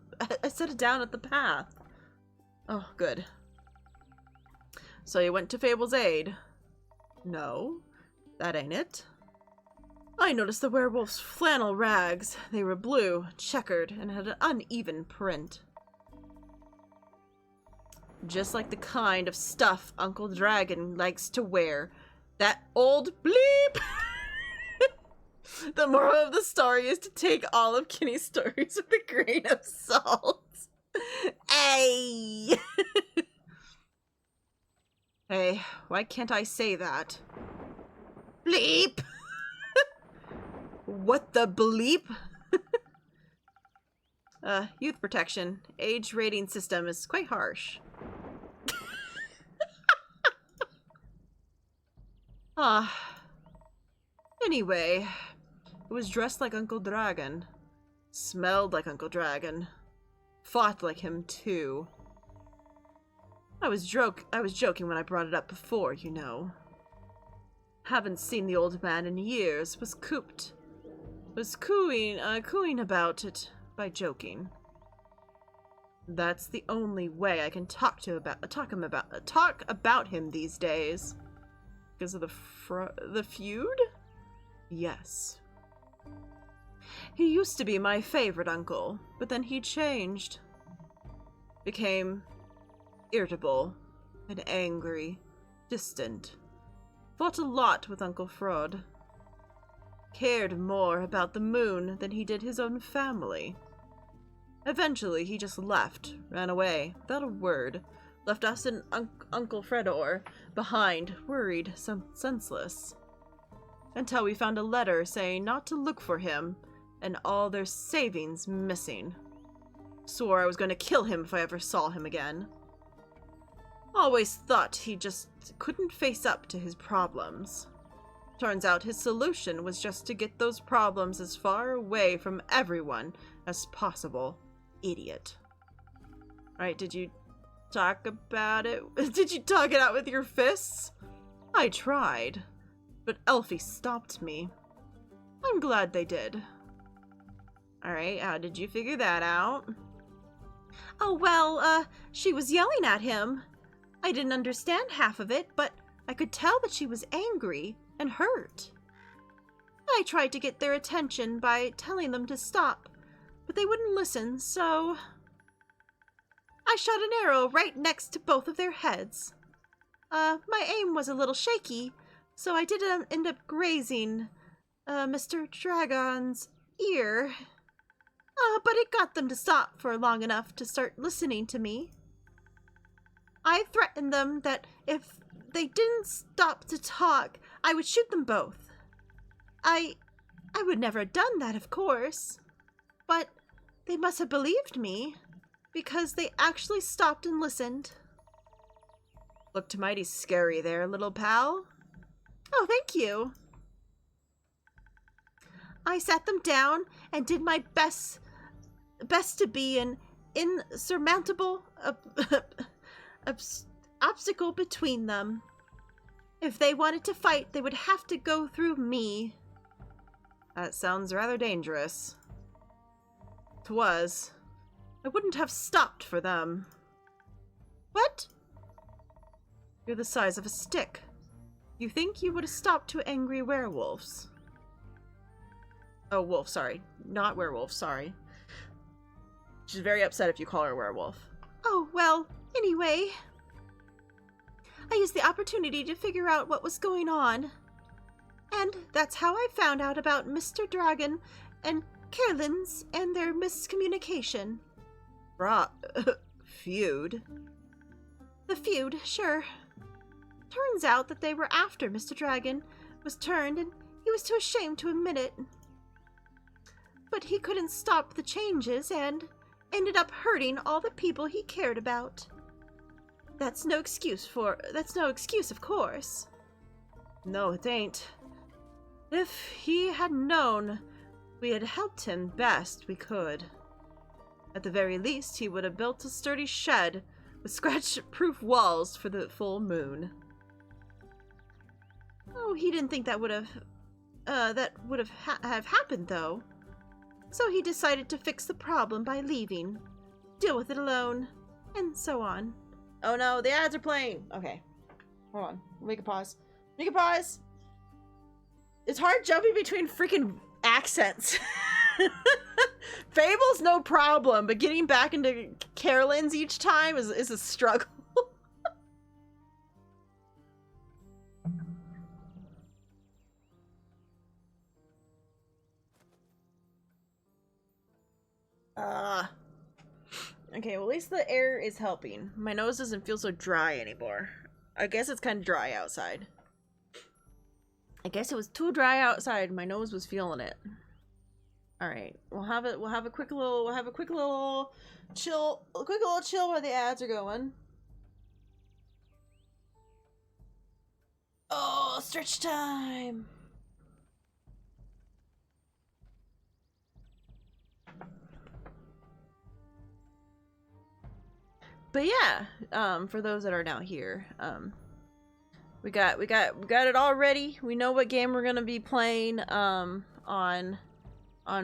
I set it down at the path. Oh, good. So you went to Fable's aid? No, that ain't it. I noticed the werewolf's flannel rags. They were blue, checkered, and had an uneven print. Just like the kind of stuff Uncle Dragon likes to wear. That old bleep! The moral of the story is to take all of Kenny's stories with a grain of salt. Hey! Hey, why can't I say that? Bleep! What the bleep? Youth protection. Age rating system is quite harsh. Anyway, it was dressed like Uncle Dragon. Smelled like Uncle Dragon. Fought like him, too. I was joking when I brought it up before, you know. Haven't seen the old man in years. Was cooing about it by joking. That's the only way I can talk about him these days. Because of the feud? Yes. He used to be my favorite uncle, but then he changed. Became irritable and angry, distant. Fought a lot with Uncle Frod. Cared more about the moon than he did his own family. Eventually, he just left, ran away, without a word. Left us and Uncle Fredor behind, worried, senseless. Until we found a letter saying not to look for him, and all their savings missing. Swore I was going to kill him if I ever saw him again. Always thought he just couldn't face up to his problems. Turns out his solution was just to get those problems as far away from everyone as possible. Idiot. Alright, did you talk about it? Did you talk it out with your fists? I tried, but Elfie stopped me. I'm glad they did. Alright, how did you figure that out? Oh, well, she was yelling at him. I didn't understand half of it, but I could tell that she was angry and hurt. I tried to get their attention by telling them to stop, but they wouldn't listen, so I shot an arrow right next to both of their heads. My aim was a little shaky, so I did end up grazing Mr. Dragon's ear. But it got them to stop for long enough to start listening to me. I threatened them that if they didn't stop to talk, I would shoot them both. I would never have done that, of course. But they must have believed me, because they actually stopped and listened. Looked mighty scary there, little pal. Oh, thank you. I sat them down and did my best to be an insurmountable obstacle between them. If they wanted to fight, they would have to go through me. That sounds rather dangerous. 'Twas. I wouldn't have stopped for them. What? You're the size of a stick. You think you would have stopped two angry werewolves? Oh, wolf, sorry. Not werewolf, sorry. She's very upset if you call her a werewolf. Oh, well, anyway. I used the opportunity to figure out what was going on. And that's how I found out about Mr. Dragon and Carolyn's and their miscommunication. Feud? The feud, sure. Turns out that they were after Mr. Dragon was turned and he was too ashamed to admit it. But he couldn't stop the changes and ended up hurting all the people he cared about. That's no excuse, of course. No, it ain't. If he had known, we had helped him best we could. At the very least, he would have built a sturdy shed with scratch-proof walls for the full moon. Oh, he didn't think that would have happened, though. So he decided to fix the problem by leaving, deal with it alone, and so on. Oh no, the ads are playing! Okay, hold on, make a pause. Make a pause! It's hard jumping between freaking accents. Fable's no problem, but getting back into Carolyn's each time is a struggle. Okay, well, at least the air is helping. My nose doesn't feel so dry anymore. I guess it's kind of dry outside. I guess it was too dry outside. My nose was feeling it. All right, we'll have a quick little chill while the ads are going. Oh, stretch time. But yeah, for those that are now here, we got it all ready. We know what game we're gonna be playing on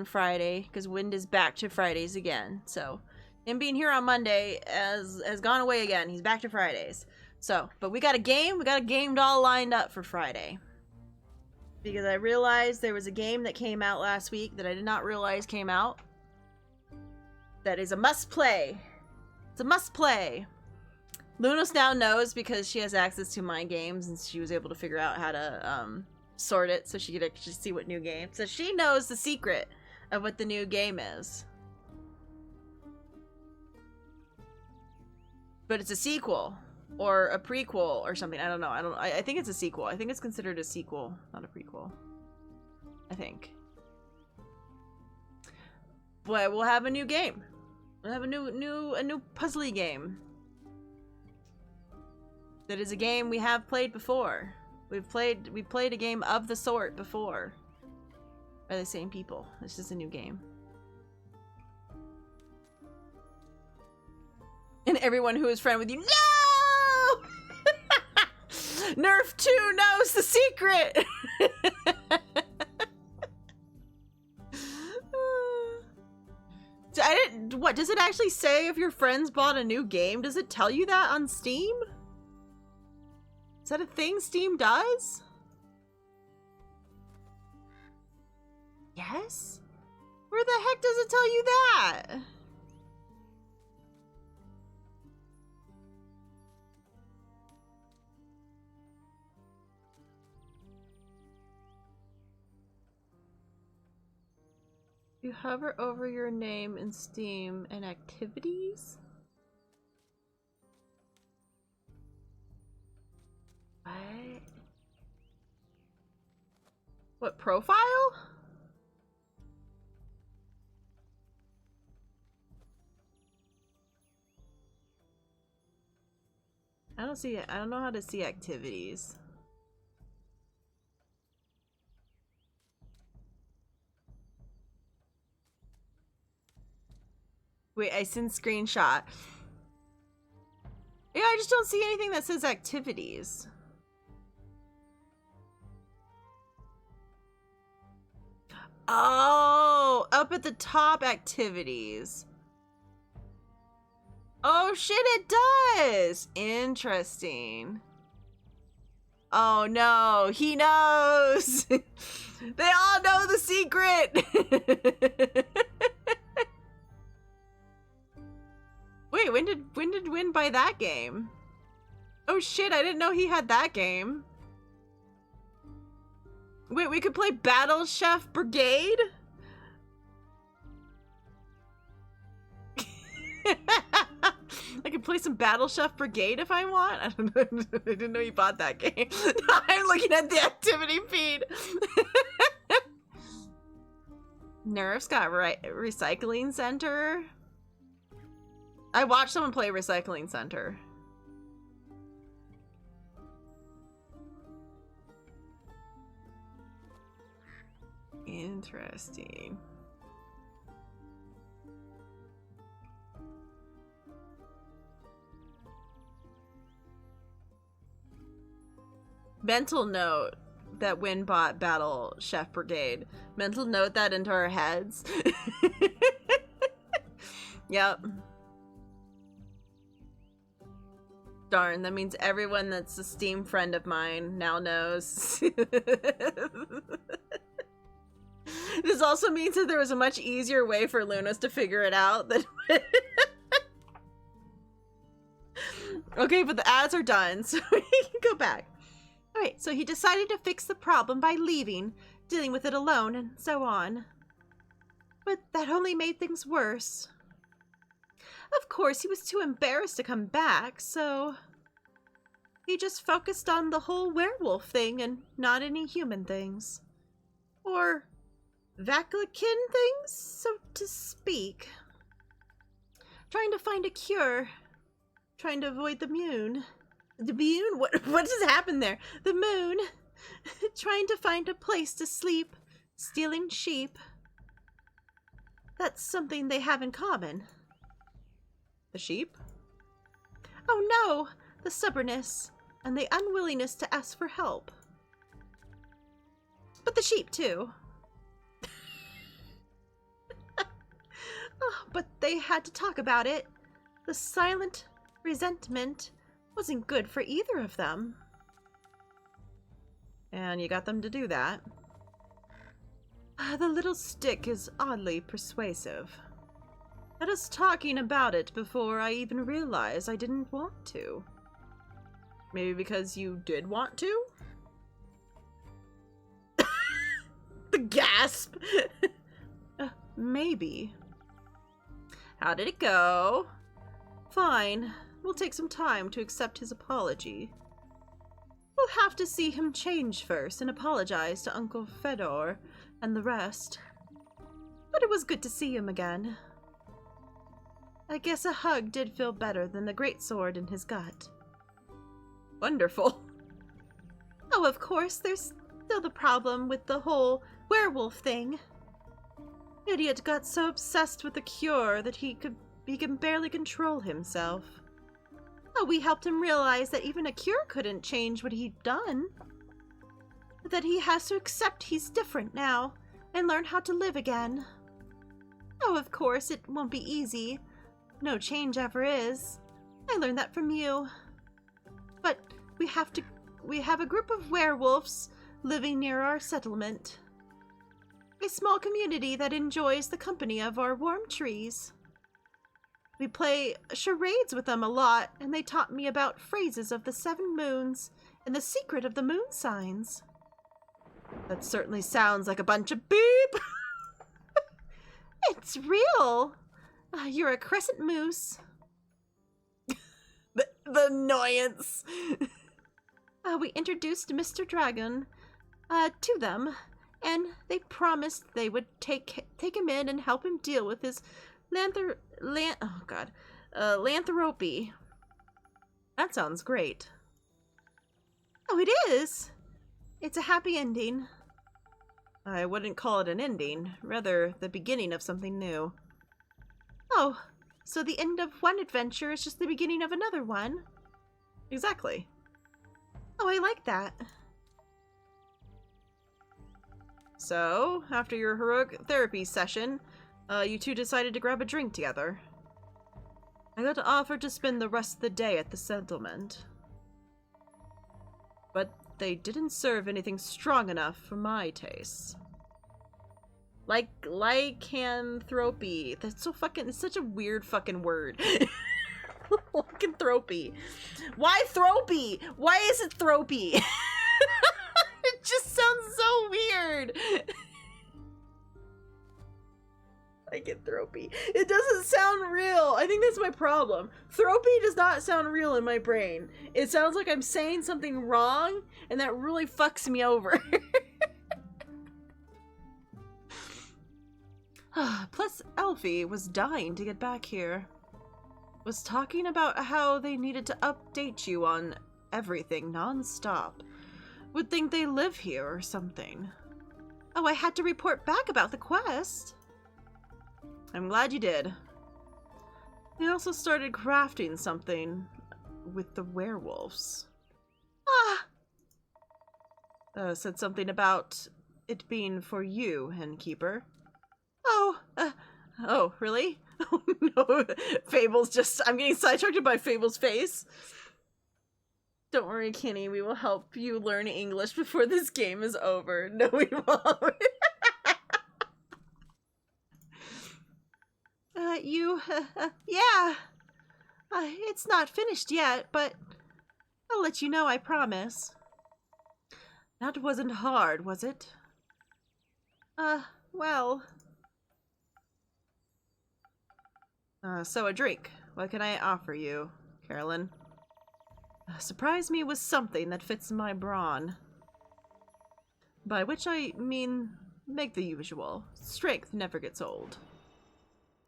Friday, because Wind is back to Fridays again. So him being here on Monday has gone away again. He's back to Fridays. So, but we got a game all lined up for Friday. Because I realized there was a game that came out last week that I did not realize came out. That is a must play. It's a must play. Lunos now knows because she has access to my games and she was able to figure out how to sort it so she could actually see what new game. So she knows the secret of what the new game is. But it's a sequel or a prequel or something. I don't know. I think it's a sequel. I think it's considered a sequel, not a prequel. I think. But we'll have a new game. We'll have a new puzzly game. That is a game we have played before. We played a game of the sort before. By the same people. It's just a new game. And everyone who is friend with you, no! Nerf 2 knows the secret! What, does it actually say if your friends bought a new game? Does it tell you that on Steam? Is that a thing Steam does? Yes? Where the heck does it tell you that? You hover over your name in Steam and activities? What, profile? I don't see it. I don't know how to see activities. Wait, I sent screenshot. Yeah, I just don't see anything that says activities. Oh, up at the top, activities. Oh shit, it does! Interesting. Oh no, he knows! They all know the secret! Wait, when did Win buy that game? Oh shit, I didn't know he had that game. Wait, we could play Battle Chef Brigade? I could play some Battle Chef Brigade if I want. I don't know. I didn't know you bought that game. I'm looking at the activity feed. Nerf's got Recycling Center. I watched someone play Recycling Center. Interesting. Mental note that Win bought Battle Chef Brigade. Mental note that into our heads. Yep. Darn, that means everyone that's a Steam friend of mine now knows. This also means that there was a much easier way for Lunas to figure it out than Okay, but the ads are done, so we can go back. Alright, so he decided to fix the problem by leaving, dealing with it alone, and so on. But that only made things worse. Of course, he was too embarrassed to come back, so he just focused on the whole werewolf thing and not any human things. Or Vaklikin things, so to speak. Trying to find a cure. Trying to avoid the moon. The moon? What just happened there? The moon. Trying to find a place to sleep. Stealing sheep. That's something they have in common. The sheep? Oh no! The stubbornness and the unwillingness to ask for help. But the sheep too. Oh, but they had to talk about it. The silent resentment wasn't good for either of them. And you got them to do that. The little stick is oddly persuasive. Had us talking about it before I even realized I didn't want to. Maybe because you did want to? The gasp! Maybe. How did it go? Fine. We'll take some time to accept his apology. We'll have to see him change first and apologize to Uncle Fedor and the rest. But it was good to see him again. I guess a hug did feel better than the greatsword in his gut. Wonderful. Oh, of course, there's still the problem with the whole werewolf thing. Idiot got so obsessed with the cure that he can barely control himself. Oh, we helped him realize that even a cure couldn't change what he'd done. That he has to accept he's different now and learn how to live again. Oh, of course, it won't be easy. No change ever is. I learned that from you. But we have a group of werewolves living near our settlement. A small community that enjoys the company of our warm trees. We play charades with them a lot, and they taught me about phrases of the 7 moons and the secret of the moon signs. That certainly sounds like a bunch of beep! It's real! You're a crescent moose. the annoyance! We introduced Mr. Dragon to them, and they promised they would take him in and help him deal with his lanthropy. That sounds great. Oh, it is! It's a happy ending. I wouldn't call it an ending, rather the beginning of something new. Oh, so the end of one adventure is just the beginning of another one? Exactly. Oh, I like that. So, after your heroic therapy session, you two decided to grab a drink together. I got offered to spend the rest of the day at the settlement. But they didn't serve anything strong enough for my tastes. Like lycanthropy. That's so fucking, it's such a weird fucking word. Lycanthropy. Why thropy? Why is it thropy? It just sounds so weird. Lycanthropy. It doesn't sound real. I think that's my problem. Thropy does not sound real in my brain. It sounds like I'm saying something wrong, and that really fucks me over. Plus, Elfie was dying to get back here. Was talking about how they needed to update you on everything non-stop. Would think they live here or something. Oh, I had to report back about the quest. I'm glad you did. They also started crafting something with the werewolves. Said something about it being for you, Henkeeper. Oh, really? Oh no, Fable's just, I'm getting sidetracked by Fable's face. Don't worry, Kenny, we will help you learn English before this game is over. No, we won't. Yeah. It's not finished yet, but I'll let you know, I promise. That wasn't hard, was it? Well... so a drink. what can I offer you, Carolyn? Surprise me with something that fits my brawn. By which I mean, make the usual. Strength never gets old.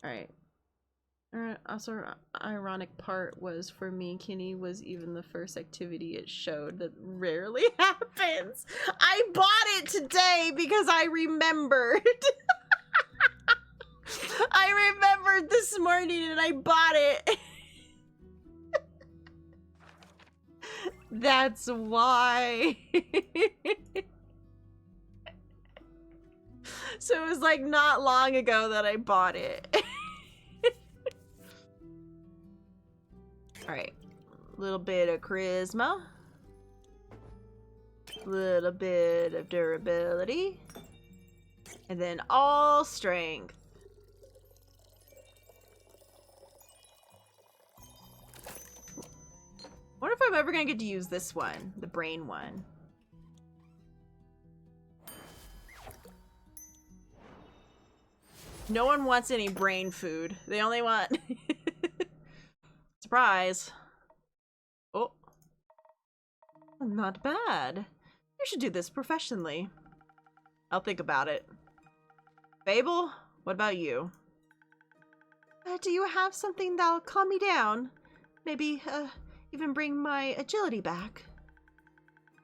Alright. Also, ironic part was for me, Kinney was even the first activity it showed that rarely happens. I bought it today because I remembered. I remembered this morning and I bought it. That's why. So it was like not long ago that I bought it. Alright. A little bit of charisma. A little bit of durability. And then all strength. I wonder if I'm ever gonna get to use this one, the brain one. No one wants any brain food. They only want... Surprise. Oh. Not bad. You should do this professionally. I'll think about it. Fable, what about you? Do you have something that'll calm me down? Maybe, even bring my agility back?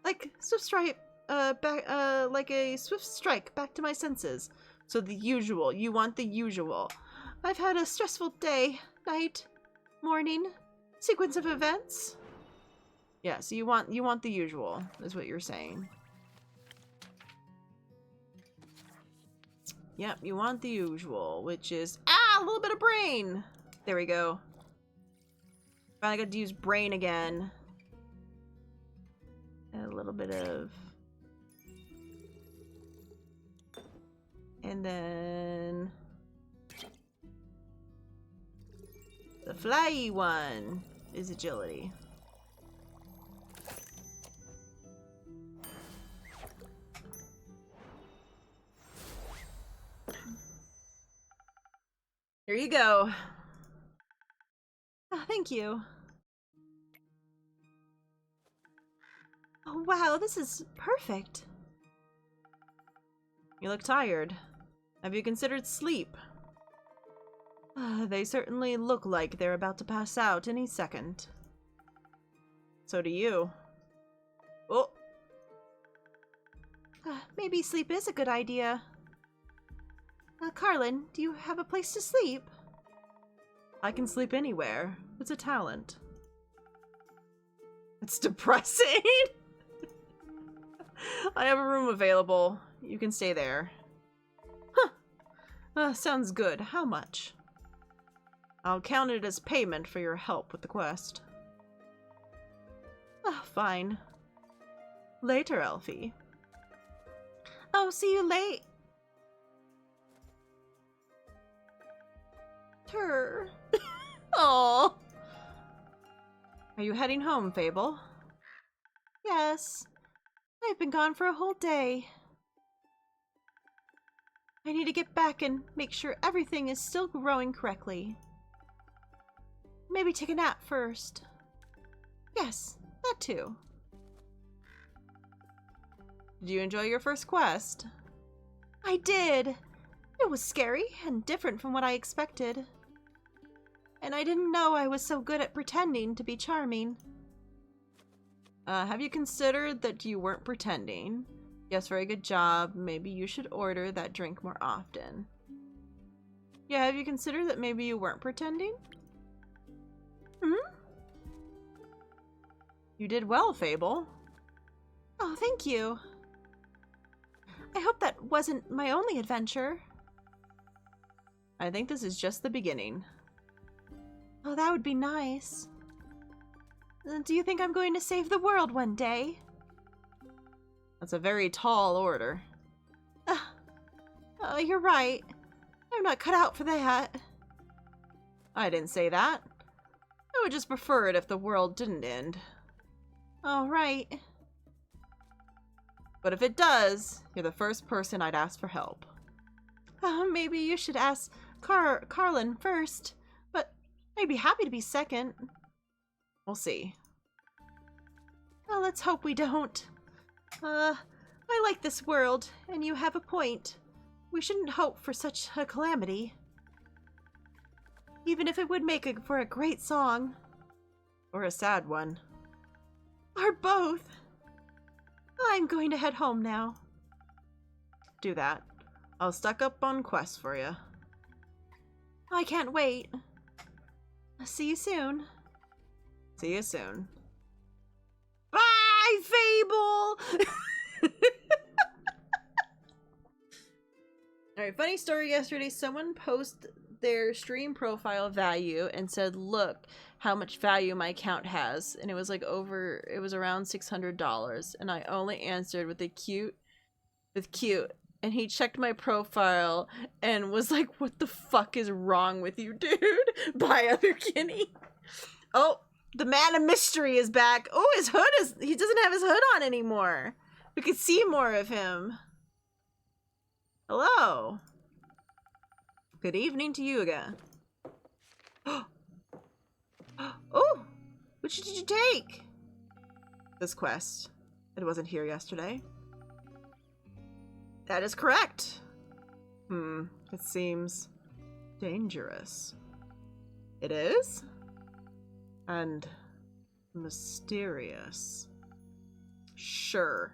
Like swift strike, like a swift strike back to my senses. So the usual. You want the usual. I've had a stressful day, night, morning, sequence of events. Yeah, so you want the usual, is what you're saying. Yep, you want the usual, which is a little bit of brain. There we go. Finally got to use brain again. And a little bit of... And then... The flyy one is agility. Here you go. Oh, thank you. Oh, wow, this is perfect. You look tired. Have you considered sleep? They certainly look like they're about to pass out any second. So do you. Oh. Maybe sleep is a good idea. Carlin, do you have a place to sleep? I can sleep anywhere. It's a talent. It's depressing. I have a room available. You can stay there. Huh. Sounds good. How much? I'll count it as payment for your help with the quest. Fine. Later, Elfie. Oh, see you late. Oh. Are you heading home, Fable? Yes. I've been gone for a whole day. I need to get back and make sure everything is still growing correctly. Maybe take a nap first. Yes, that too. Did you enjoy your first quest? I did. It was scary and different from what I expected. And I didn't know I was so good at pretending to be charming. Have you considered that you weren't pretending? Yes, very good job. Maybe you should order that drink more often. Yeah, have you considered that maybe you weren't pretending? You did well, Fable. Oh, thank you. I hope that wasn't my only adventure. I think this is just the beginning. Oh, that would be nice. Do you think I'm going to save the world one day? That's a very tall order. You're right. I'm not cut out for that. I didn't say that. I would just prefer it if the world didn't end. All right. But if it does, you're the first person I'd ask for help. Maybe you should ask Carlin first. But I'd be happy to be second. We'll see. Well, let's hope we don't. I like this world, and you have a point. We shouldn't hope for such a calamity. Even if it would make for a great song. Or a sad one. Or both. I'm going to head home now. Do that. I'll stock up on quests for you. I can't wait. See you soon. See you soon. Bye, Fable! Alright, funny story yesterday. Someone posted their stream profile value and said, look how much value my account has. And it was like it was around $600. And I only answered with cute. And he checked my profile and was like, what the fuck is wrong with you, dude? Bye, other Kinney. Oh, the man of mystery is back. Oh, his hood he doesn't have his hood on anymore. We could see more of him. Hello. Good evening to you again. Oh, which did you take? This quest. It wasn't here yesterday. That is correct. It seems dangerous. It is? And mysterious. Sure.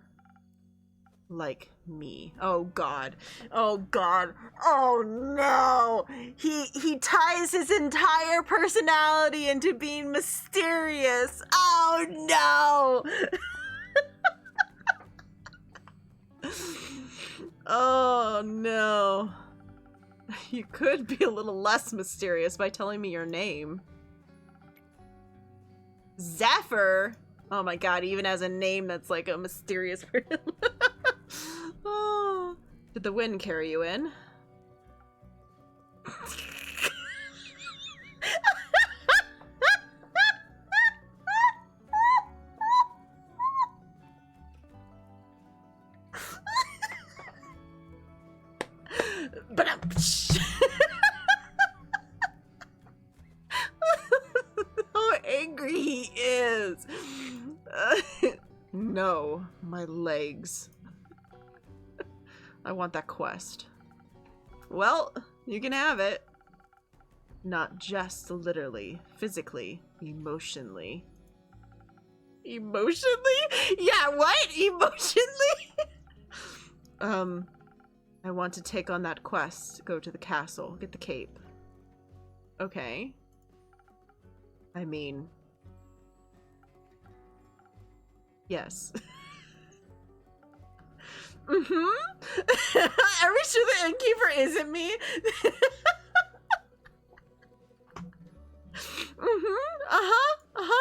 Like me. Oh god. Oh god. Oh no! He ties his entire personality into being mysterious. Oh no! Oh no. You could be a little less mysterious by telling me your name. Zephyr? Oh my god, even has a name that's like a mysterious person. Oh. Did the wind carry you in? But how angry he is. No, my legs. I want that quest. Well, you can have it. Not just literally, physically, emotionally. Emotionally? Yeah, what? Emotionally? I want to take on that quest. Go to the castle. Get the cape. Okay. I mean... yes. Are we sure the innkeeper isn't me?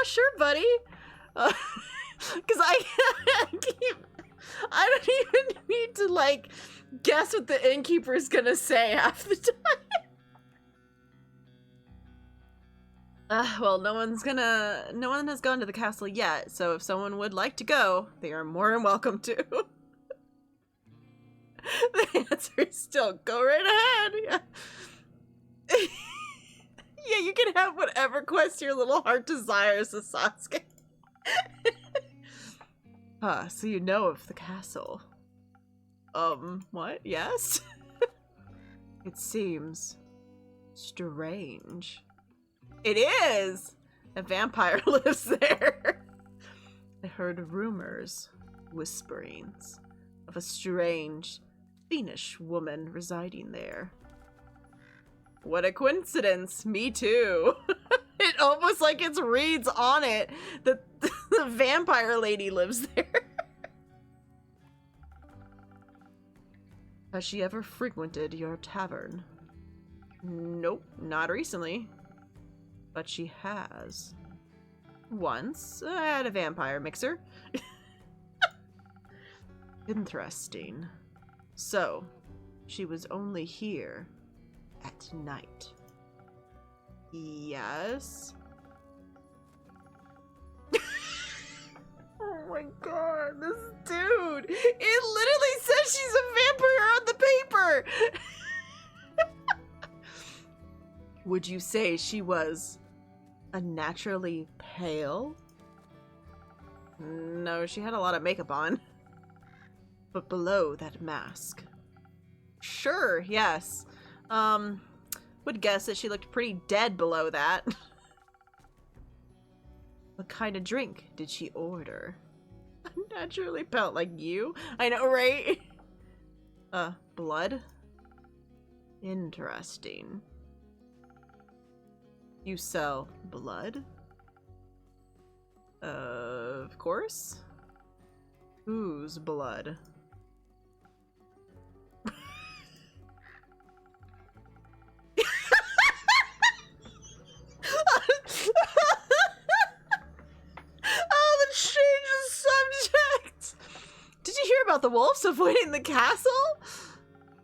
Sure, buddy. Because I don't even need to, like, guess what the innkeeper is gonna say half the time. Well, no one has gone to the castle yet, so if someone would like to go, they are more than welcome to. The answer is still go right ahead. Yeah. Yeah, you can have whatever quest your little heart desires, Sasuke. So you know of the castle. What? Yes? It seems strange. It is! A vampire lives there. I heard rumors, whisperings, of a strange, fiendish woman residing there. What a coincidence. Me too. It almost like it reads on it that the vampire lady lives there. Has she ever frequented your tavern? Nope, not recently. But she has. Once, at a vampire mixer. Interesting. So, she was only here at night. Yes? Oh my god, this dude! It literally says she's a vampire on the paper! Would you say she was Unnaturally pale? No, she had a lot of makeup on. But below that mask. Sure, yes. Would guess that she looked pretty dead below that. What kind of drink did she order? Unnaturally pale, like you? I know, right? Blood? Interesting. You sell blood? Of course. Whose blood? Oh, the change of subject! Did you hear about the wolves avoiding the castle?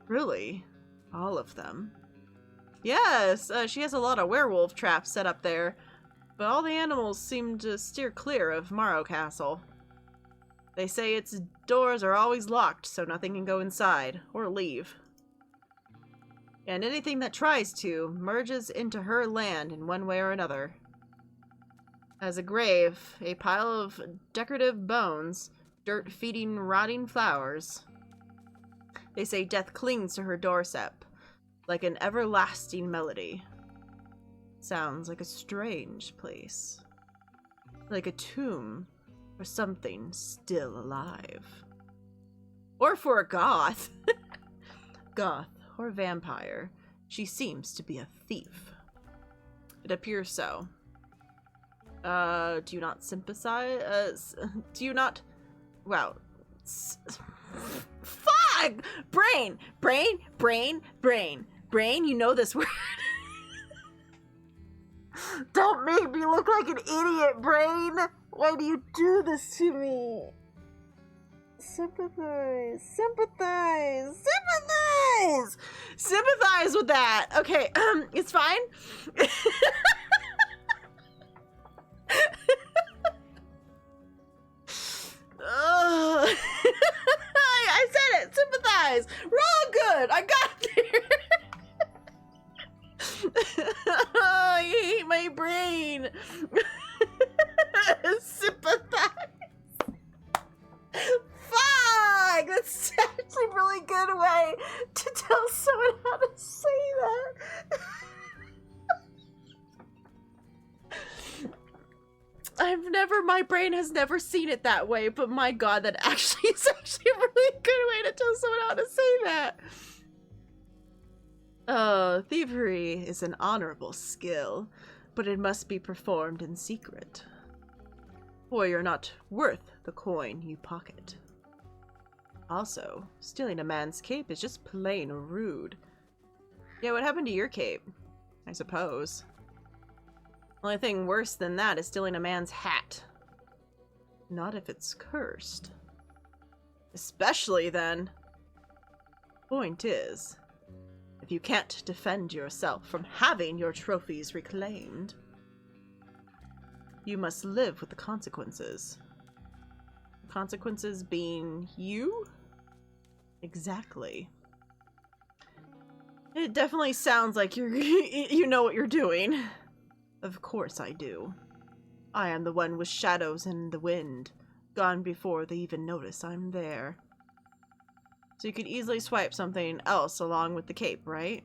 Really? All of them? Yes, she has a lot of werewolf traps set up there, but all the animals seem to steer clear of Morrow Castle. They say its doors are always locked, so nothing can go inside or leave. And anything that tries to merges into her land in one way or another. As a grave, a pile of decorative bones, dirt feeding rotting flowers. They say death clings to her doorstep, like an everlasting melody. Sounds like a strange place. Like a tomb for something still alive. Or for a goth. Goth or vampire, she seems to be a thief. It appears so. Do you not sympathize? Do you not... Wow. Fuck! Brain! Brain, you know this word. Don't make me look like an idiot, Brain! Why do you do this to me? Sympathize with that. Okay, it's fine. I said it. Sympathize. We're all good. I got there. I hate my brain. Sympathize. Fuck! That's actually a really good way to tell someone how to say that. My brain has never seen it that way, but my god, that actually is actually a really good way to tell someone how to say that. Thievery is an honorable skill, but it must be performed in secret. Or you're not worth the coin you pocket. Also, stealing a man's cape is just plain rude. Yeah, what happened to your cape? I suppose. Only thing worse than that is stealing a man's hat. Not if it's cursed. Especially then. Point is, if you can't defend yourself from having your trophies reclaimed, you must live with the consequences. The consequences being you? Exactly. It definitely sounds like you know what you're doing. Of course I do. I am the one with shadows and the wind, gone before they even notice I'm there. So you could easily swipe something else along with the cape, right?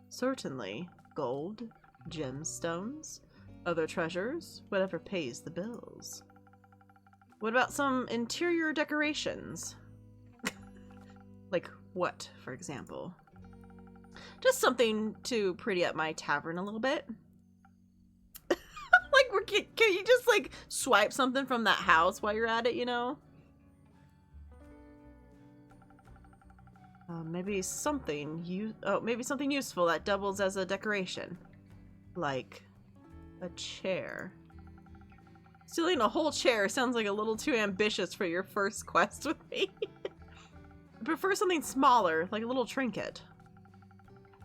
Certainly. Gold, gemstones, other treasures, whatever pays the bills. What about some interior decorations? Like what, for example? Just something to pretty up my tavern a little bit. Like, can you just, like, swipe something from that house while you're at it, you know? Maybe something useful that doubles as a decoration. Like a chair. Stealing a whole chair sounds like a little too ambitious for your first quest with me. I prefer something smaller, like a little trinket.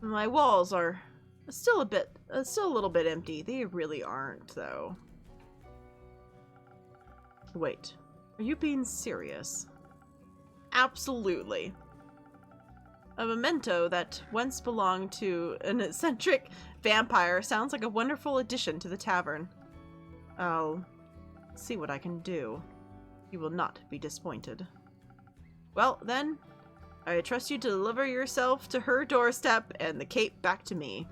My walls are still a little bit empty. They really aren't, though. Wait, are you being serious? Absolutely. A memento that once belonged to an eccentric vampire sounds like a wonderful addition to the tavern. I'll see what I can do. You will not be disappointed. Well, then, I trust you to deliver yourself to her doorstep and the cape back to me,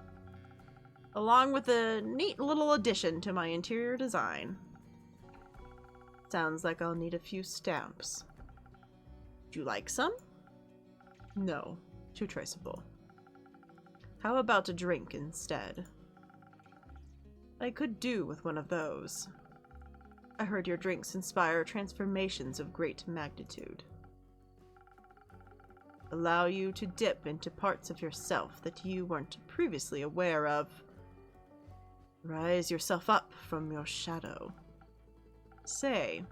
along with a neat little addition to my interior design. Sounds like I'll need a few stamps. Would you like some? No, too traceable. How about a drink instead? I could do with one of those. I heard your drinks inspire transformations of great magnitude. Allow you to dip into parts of yourself that you weren't previously aware of. Rise yourself up from your shadow. Say,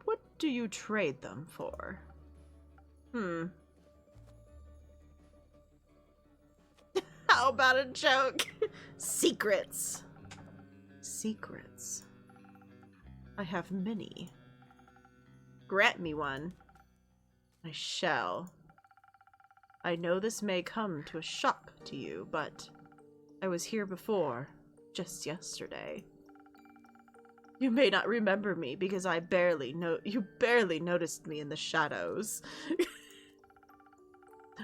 what do you trade them for? How about a joke? Secrets. Secrets. I have many. Grant me one. I shall. I know this may come to a shock to you, but I was here before, just yesterday. You may not remember me because you barely noticed me in the shadows.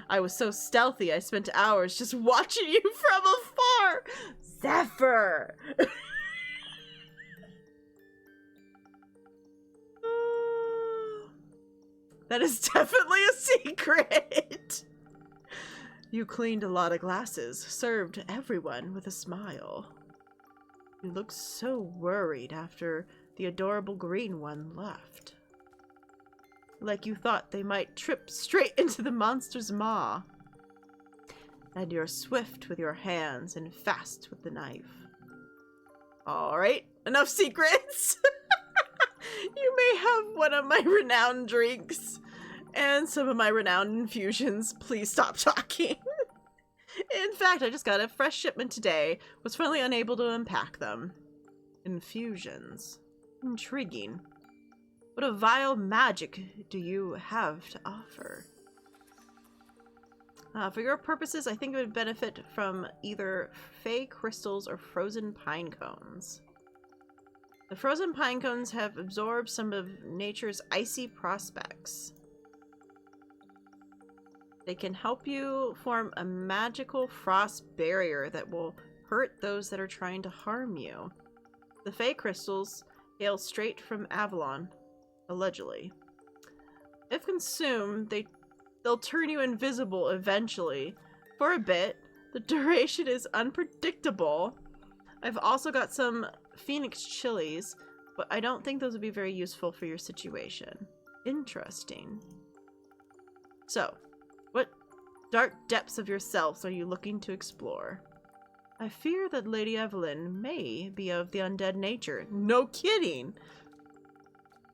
I was so stealthy I spent hours just watching you from afar. Zephyr! That is definitely a secret. You cleaned a lot of glasses, served everyone with a smile. You looked so worried after the adorable green one left. Like you thought they might trip straight into the monster's maw. And you're swift with your hands and fast with the knife. Alright, enough secrets! You may have one of my renowned drinks and some of my renowned infusions. Please stop talking. In fact, I just got a fresh shipment today. Was finally unable to unpack them. Infusions. Intriguing. What a vile magic do you have to offer? For your purposes, I think it would benefit from either fey crystals or frozen pine cones. The frozen pine cones have absorbed some of nature's icy prospects. They can help you form a magical frost barrier that will hurt those that are trying to harm you. The fey crystals hail straight from Avalon, allegedly. If consumed, they'll turn you invisible eventually. For a bit, the duration is unpredictable. I've also got some Phoenix chilies, but I don't think those would be very useful for your situation. Interesting. So, what dark depths of yourselves are you looking to explore? I fear that Lady Evelyn may be of the undead nature. No kidding!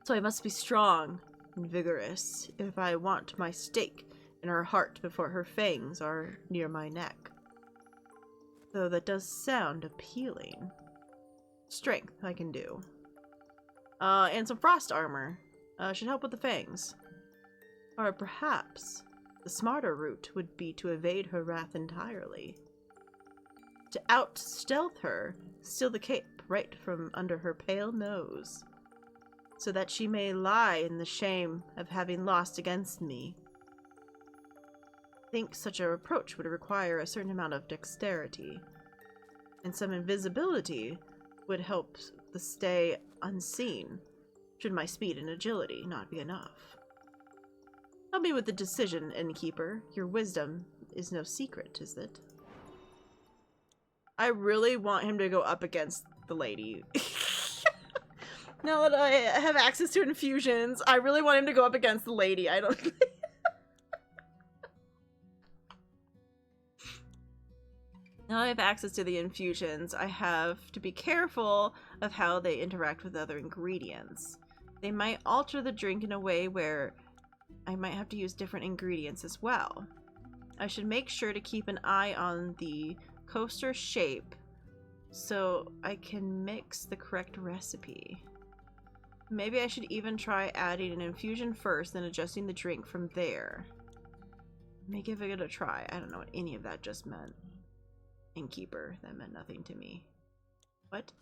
So I must be strong and vigorous if I want my stake in her heart before her fangs are near my neck. Though that does sound appealing. Strength, I can do. And some frost armor. Should help with the fangs. Or perhaps the smarter route would be to evade her wrath entirely. To out-stealth her, steal the cape right from under her pale nose, so that she may lie in the shame of having lost against me. I think such a approach would require a certain amount of dexterity, and some invisibility would help the stay unseen, should my speed and agility not be enough. Help me with the decision, innkeeper. Your wisdom is no secret, is it? I really want him to go up against the lady. Now that I have access to infusions, I really want him to go up against the lady. I don't... Now I have access to the infusions, I have to be careful of how they interact with other ingredients. They might alter the drink in a way where I might have to use different ingredients as well. I should make sure to keep an eye on the coaster shape so I can mix the correct recipe. Maybe I should even try adding an infusion first, then adjusting the drink from there. May give it a try. I don't know what any of that just meant. Innkeeper. That meant nothing to me. What?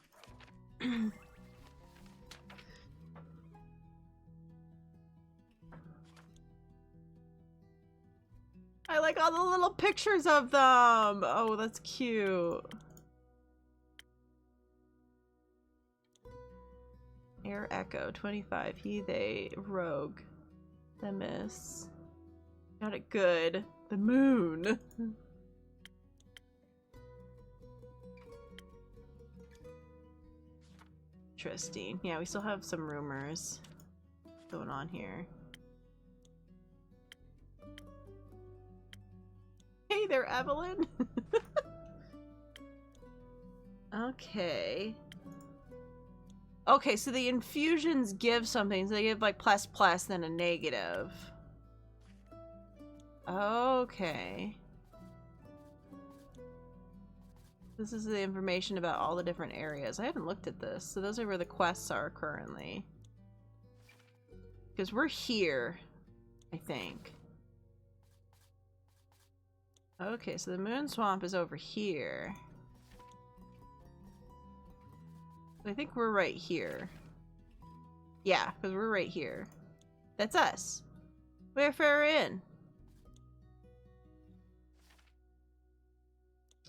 I like all the little pictures of them. Oh, that's cute. Air Echo 25. He, they, rogue. The miss. Got it good. The moon. Interesting. Yeah, we still have some rumors going on here. Hey there, Evelyn. Okay. Okay, so the infusions give something. So they give like plus plus, then a negative. Okay. This is the information about all the different areas. I haven't looked at this. So those are where the quests are currently. Because we're here, I think. Okay, so the moon swamp is over here. I think we're right here. Yeah, because we're right here. That's us. Wayfarer Inn.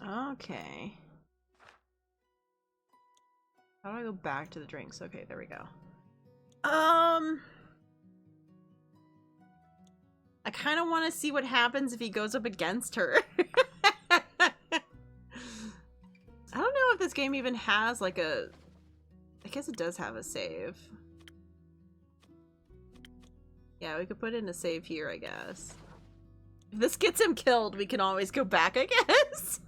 Okay. How do I go back to the drinks? Okay, there we go. I kind of want to see what happens if he goes up against her. I don't know if this game even has like a... I guess it does have a save. Yeah, we could put in a save here, I guess. If this gets him killed, we can always go back, I guess.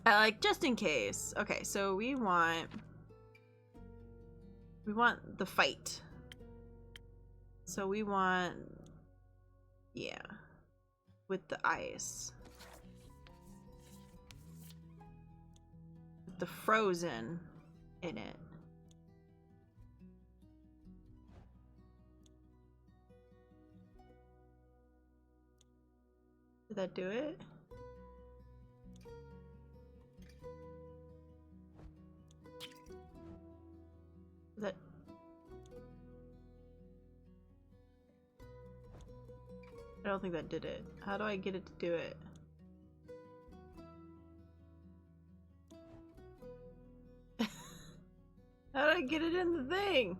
Like, just in case. Okay, so we want the fight. So we want, yeah, with the ice. With the frozen in it. Did that do it? That... I don't think that did it. How do I get it to do it? How do I get it in the thing?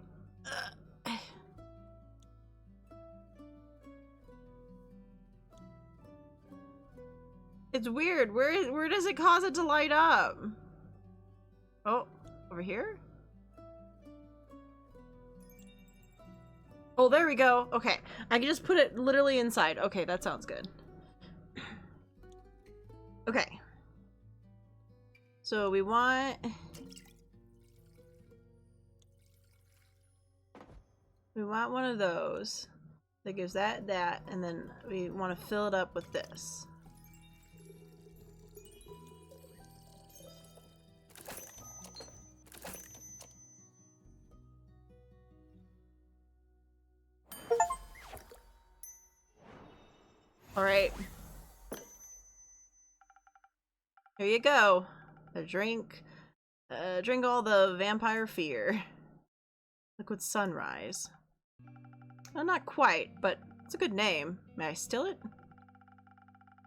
It's weird. Where does it cause it to light up? Oh, over here? Oh, there we go. Okay. I can just put it literally inside. Okay, that sounds good. Okay. So we want... We want one of those. That gives that, and then we want to fill it up with this. Alright. Here you go. A drink. Drink all the vampire fear. Liquid sunrise. Well, not quite, but it's a good name. May I steal it? You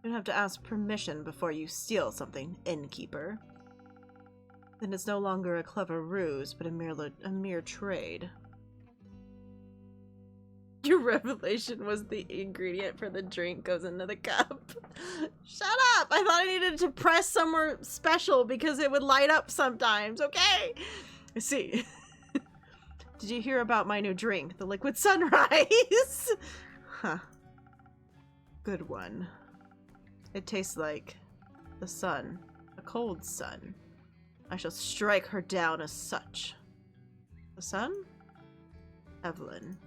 don't have to ask permission before you steal something, innkeeper. Then it's no longer a clever ruse, but a mere trade. Your revelation was the ingredient for the drink goes into the cup. Shut up! I thought I needed to press somewhere special because it would light up sometimes, okay? I see. Did you hear about my new drink, the liquid sunrise? Huh. Good one. It tastes like the sun, a cold sun. I shall strike her down as such. The sun? Evelyn.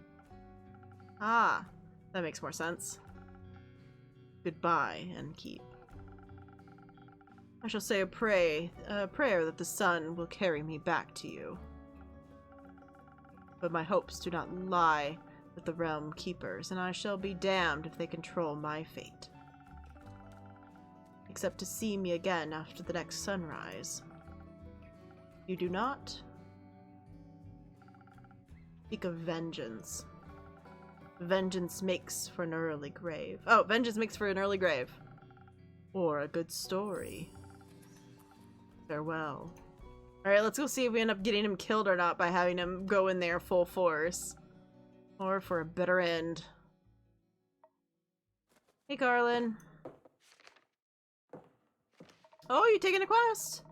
Ah, that makes more sense. Goodbye, and keep. I shall say a prayer that the sun will carry me back to you. But my hopes do not lie with the realm keepers, and I shall be damned if they control my fate. Except to see me again after the next sunrise. You do not? Speak of vengeance. Vengeance makes for an early grave. Oh, vengeance makes for an early grave. Or a good story. Farewell. Alright, let's go see if we end up getting him killed or not by having him go in there full force. Or for a bitter end. Hey, Garland. Oh, you taking a quest?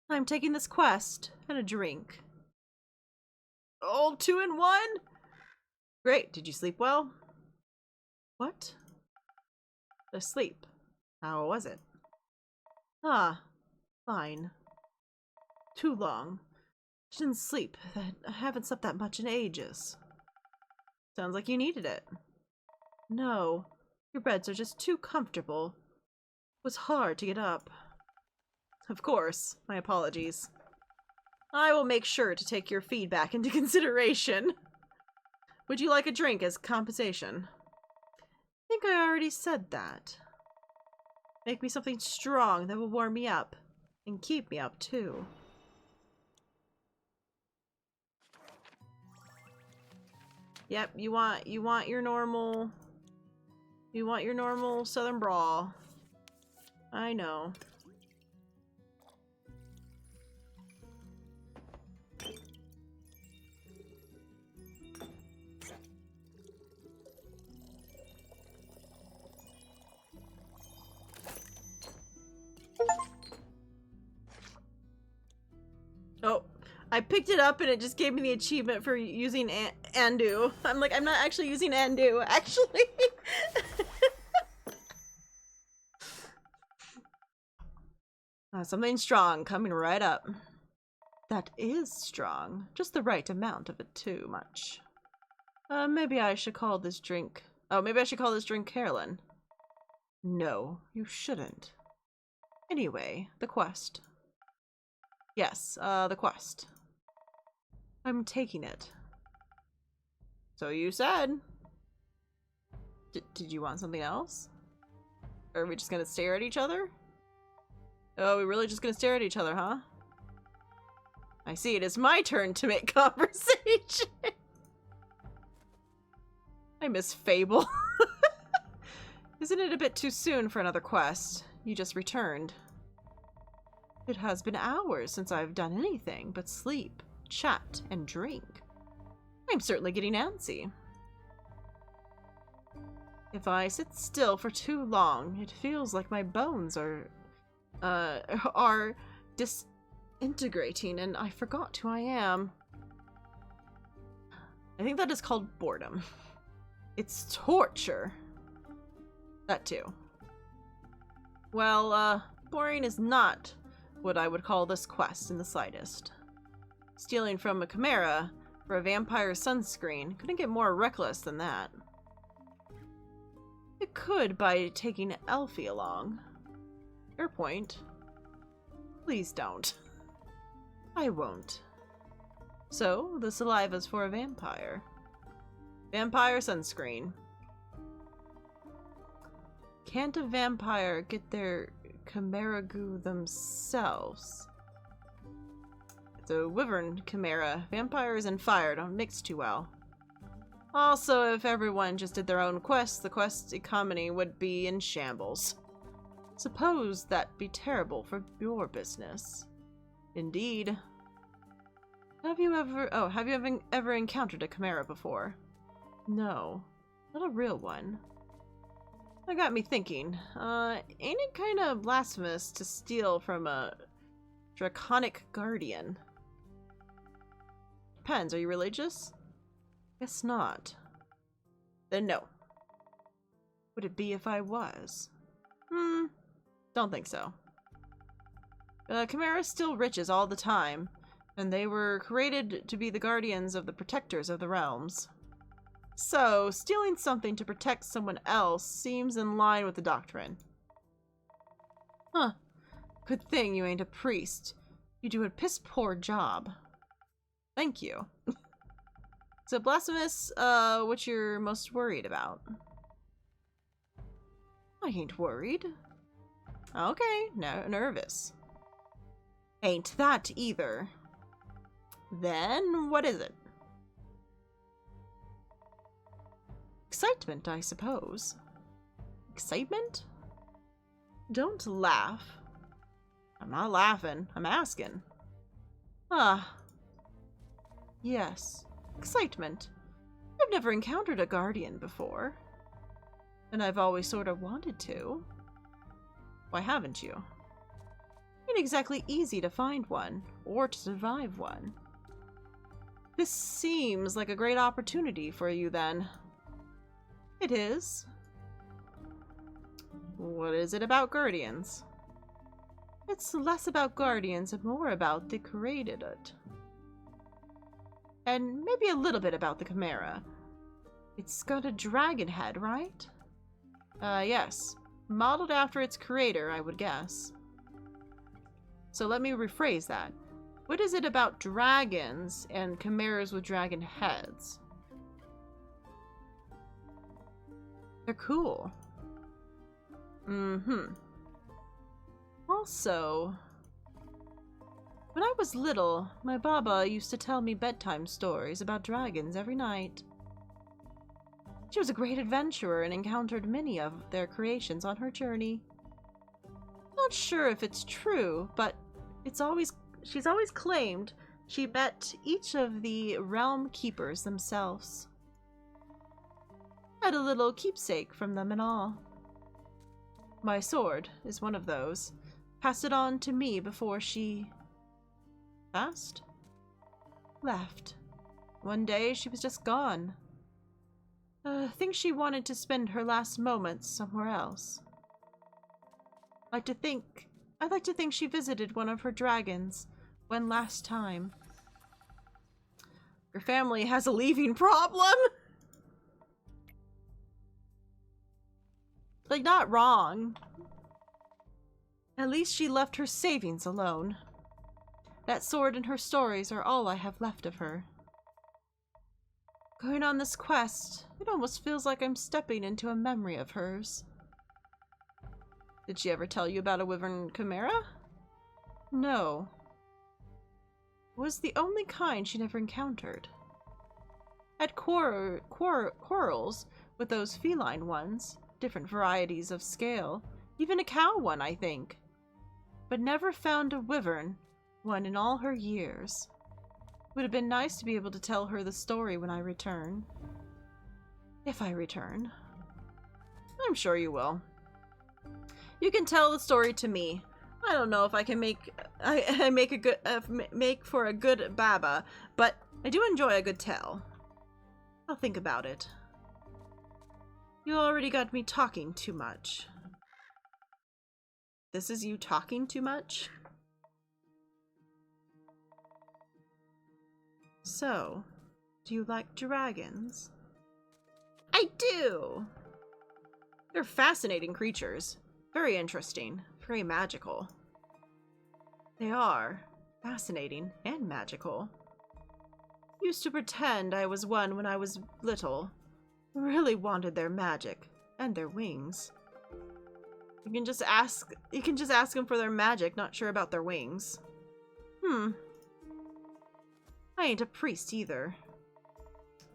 I'm taking this quest and a drink. Oh, 2 in 1? Great. Did you sleep well? What? Asleep. How was it? Ah, fine. Too long. Didn't sleep. I haven't slept that much in ages. Sounds like you needed it. No, your beds are just too comfortable. It was hard to get up. Of course, my apologies. I will make sure to take your feedback into consideration. Would you like a drink as compensation? I think I already said that. Make me something strong that will warm me up. And keep me up, too. Yep, you want your normal... You want your normal Southern Brawl. I know. Oh, I picked it up and it just gave me the achievement for using Andu. I'm like, I'm not actually using Andu, actually. Something strong coming right up. That is strong. Just the right amount of it, too much. Maybe I should call this drink... Oh, maybe I should call this drink Carolyn. No, you shouldn't. Anyway, the quest. Yes, the quest. I'm taking it. So you said. Did you want something else? Or are we just gonna stare at each other? Oh, we're really just gonna stare at each other, huh? I see, it is my turn to make conversation. I miss Fable. Isn't it a bit too soon for another quest? You just returned. It has been hours since I've done anything but sleep, chat, and drink. I'm certainly getting antsy. If I sit still for too long, it feels like my bones are disintegrating and I forgot who I am. I think that is called boredom. It's torture. That too. Well, boring is not what I would call this quest in the slightest. Stealing from a chimera for a vampire sunscreen couldn't get more reckless than that. It could by taking Elfie along. Fair point. Please don't. I won't. So, the saliva's for a vampire. Vampire sunscreen. Can't a vampire get their chimera goo themselves? It's a wyvern chimera. Vampires and fire don't mix too well. Also, if everyone just did their own quests, the quest economy would be in shambles. Suppose that'd be terrible for your business. Indeed. Have you ever encountered a chimera before? No, not a real one. That got me thinking, ain't it kind of blasphemous to steal from a draconic guardian? Depends, are you religious? Guess not. Then no. Would it be if I was? Don't think so. Chimeras steal riches all the time, and they were created to be the guardians of the protectors of the realms. So, stealing something to protect someone else seems in line with the doctrine. Huh. Good thing you ain't a priest. You do a piss-poor job. Thank you. So Blasphemous, what you're most worried about? I ain't worried. Okay, no, nervous. Ain't that either. Then what is it? Excitement, I suppose. Excitement? Don't laugh. I'm not laughing, I'm asking. Ah. Yes, excitement. I've never encountered a guardian before. And I've always sort of wanted to. Why haven't you? It ain't exactly easy to find one, or to survive one. This seems like a great opportunity for you then. It is. What is it about guardians? It's less about guardians and more about the created it. And maybe a little bit about the Chimera. It's got a dragon head, right? Yes. Modeled after its creator, I would guess. So let me rephrase that. What is it about dragons and chimeras with dragon heads? They're cool. Mm-hmm. Also, when I was little, my Baba used to tell me bedtime stories about dragons every night. She was a great adventurer and encountered many of their creations on her journey. Not sure if it's true, but she's always claimed she met each of the realm keepers themselves. Had a little keepsake from them and all. My sword is one of those. Passed it on to me before she passed? Left. One day she was just gone. Think she wanted to spend her last moments somewhere else. I'd like to think she visited one of her dragons when last time. Your family has a leaving problem? Like, not wrong. At least she left her savings alone. That sword and her stories are all I have left of her. Going on this quest, it almost feels like I'm stepping into a memory of hers. Did she ever tell you about a wyvern chimera? No. It was the only kind she never encountered. Had quarrels with those feline ones, different varieties of scale, even a cow one, I think. But never found a wyvern one in all her years. Would have been nice to be able to tell her the story when I return. If I return. I'm sure you will. You can tell the story to me. I don't know if I can make for a good baba, but I do enjoy a good tell. I'll think about it. You already got me talking too much. This is you talking too much? So, do you like dragons? I do! They're fascinating creatures. Very interesting. Very magical. They are. Fascinating and magical. Used to pretend I was one when I was little. Really wanted their magic. And their wings. You can just ask them for their magic, not sure about their wings. I ain't a priest either.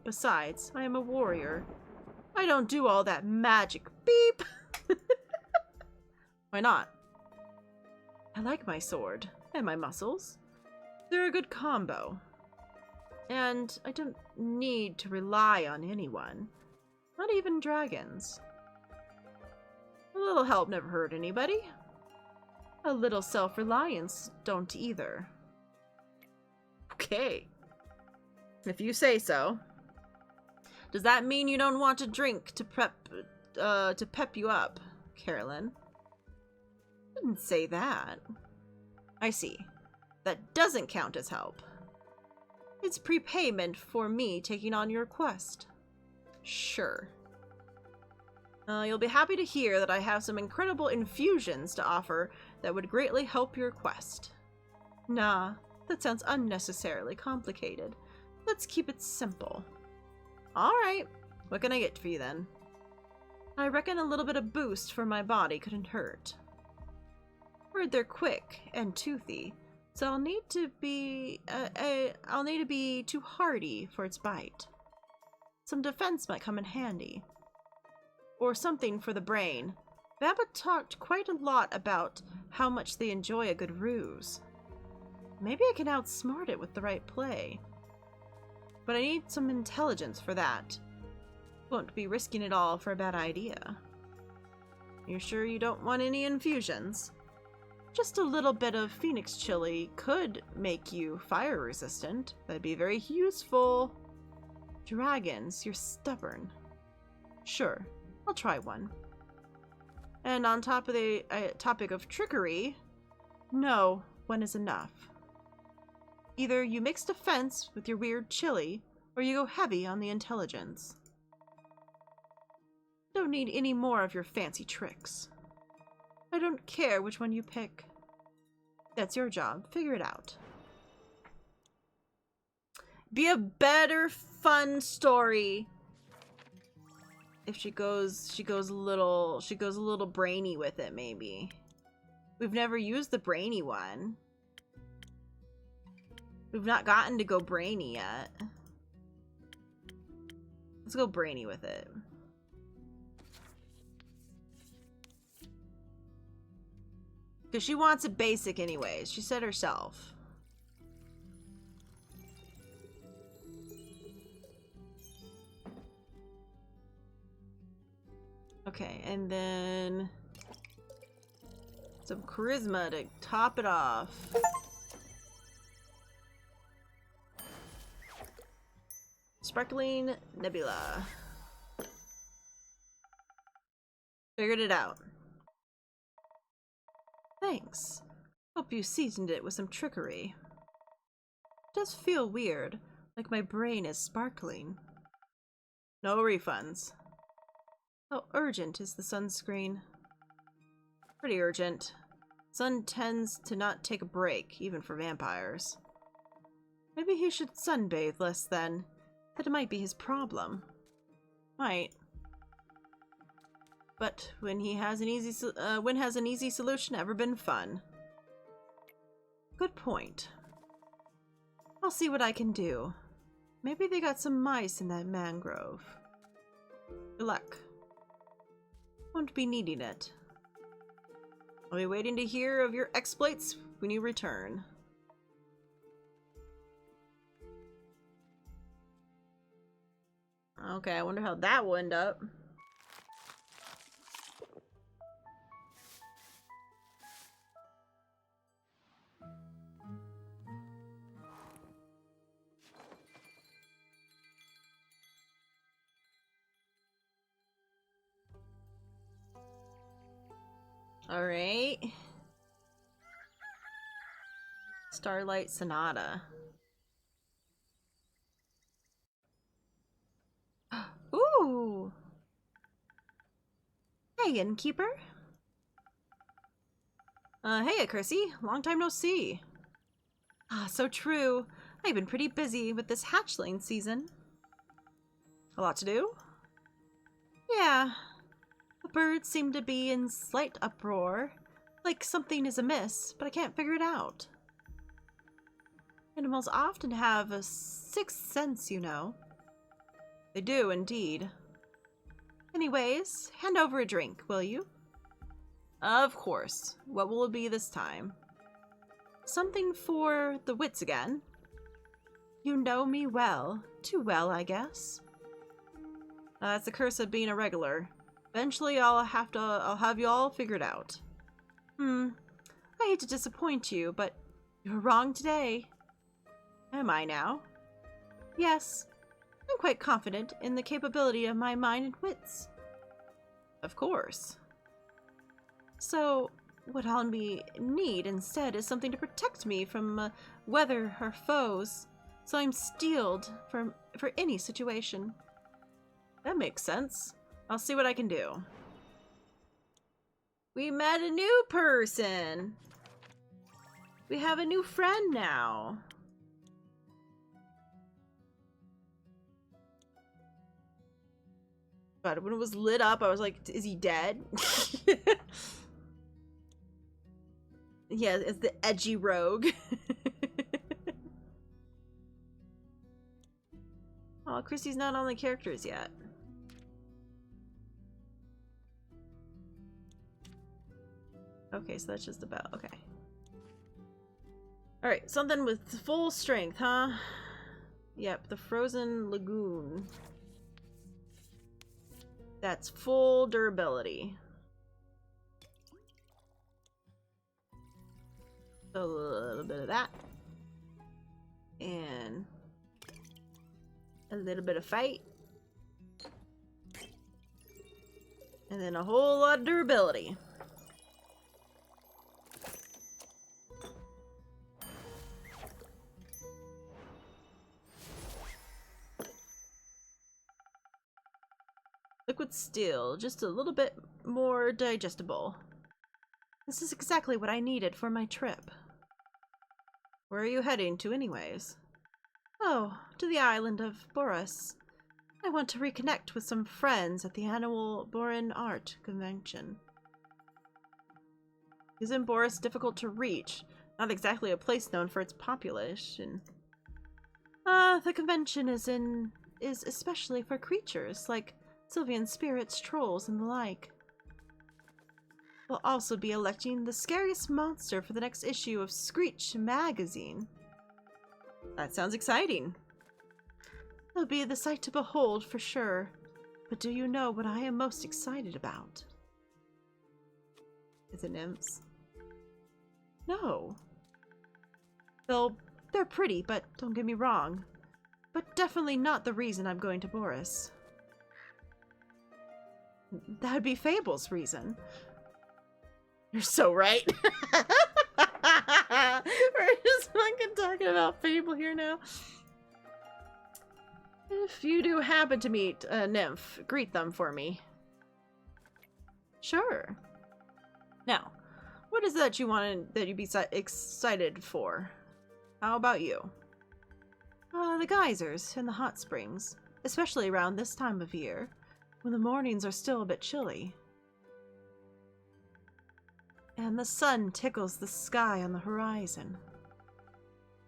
Besides, I am a warrior. I don't do all that magic. Beep! Why not? I like my sword and my muscles. They're a good combo. And I don't need to rely on anyone. Not even dragons. A little help never hurt anybody. A little self-reliance don't either. Okay. If you say so. Does that mean you don't want a drink to pep you up, Carolyn? Didn't say that. I see. That doesn't count as help. It's prepayment for me taking on your quest. Sure. You'll be happy to hear that I have some incredible infusions to offer that would greatly help your quest. Nah, that sounds unnecessarily complicated. Let's keep it simple. Alright, what can I get for you then? I reckon a little bit of boost for my body couldn't hurt. Heard they're quick and toothy, so I'll need to be too hardy for its bite. Some defense might come in handy. Or something for the brain. Baba talked quite a lot about how much they enjoy a good ruse. Maybe I can outsmart it with the right play. But I need some intelligence for that. Won't be risking it all for a bad idea. You're sure you don't want any infusions? Just a little bit of phoenix chili could make you fire resistant. That'd be very useful. Dragons, you're stubborn. Sure, I'll try one. And on top of the topic of trickery, no, one is enough. Either you mix defense with your weird chili, or you go heavy on the intelligence. Don't need any more of your fancy tricks. I don't care which one you pick. That's your job. Figure it out. Be a better fun story if she goes a little brainy with it, maybe. We've never used the brainy one. We've not gotten to go brainy yet. Let's go brainy with it. Because she wants it basic anyways. She said herself. Okay, and then some charisma to top it off. Sparkling Nebula. Figured it out. Thanks. Hope you seasoned it with some trickery. It does feel weird, like my brain is sparkling. No refunds. How urgent is the sunscreen? Pretty urgent. Sun tends to not take a break, even for vampires. Maybe he should sunbathe less then. That might be his problem. Might. But when has an easy solution ever been fun? Good point. I'll see what I can do. Maybe they got some mice in that mangrove. Good luck. Won't be needing it. I'll be waiting to hear of your exploits when you return. Okay, I wonder how that will end up. Alright. Starlight Sonata. Ooh! Hey, innkeeper. Hey, Kersey. Long time no see. Ah, so true. I've been pretty busy with this hatchling season. A lot to do? Yeah. The birds seem to be in slight uproar, like something is amiss, but I can't figure it out. Animals often have a sixth sense, you know. They do, indeed. Anyways, hand over a drink, will you? Of course. What will it be this time? Something for the wits again. You know me well. Too well, I guess. That's the curse of being a regular. Eventually, I'll have you all figured out. I hate to disappoint you, but you're wrong today. Am I now? Yes, I'm quite confident in the capability of my mind and wits. Of course. So, what I'll need instead is something to protect me from weather or foes, so I'm steeled for any situation. That makes sense. I'll see what I can do. We met a new person. We have a new friend now. But when it was lit up, I was like, is he dead? Yeah, it's the edgy rogue. Oh, Christy's not on the characters yet. Okay, so that's just about, okay. Alright, something with full strength, huh? Yep, the Frozen Lagoon. That's full durability. A little bit of that. And a little bit of fight. And then a whole lot of durability. Liquid steel, just a little bit more digestible. This is exactly what I needed for my trip. Where are you heading to anyways? Oh, to the island of Boris. I want to reconnect with some friends at the annual Boran Art Convention. Isn't Boris difficult to reach? Not exactly a place known for its population. The convention is especially for creatures like Sylvian spirits, trolls, and the like. We'll also be electing the scariest monster for the next issue of Screech magazine. That sounds exciting. It'll be the sight to behold for sure. But do you know what I am most excited about? Is it nymphs? No. They're pretty, but don't get me wrong. But definitely not the reason I'm going to Boris. That'd be Fable's reason. You're so right. We're just fucking talking about Fable here now. If you do happen to meet a nymph, greet them for me. Sure. Now, what is that you wanted that you'd be excited for? How about you? The geysers and the hot springs, especially around this time of year, when the mornings are still a bit chilly. And the sun tickles the sky on the horizon.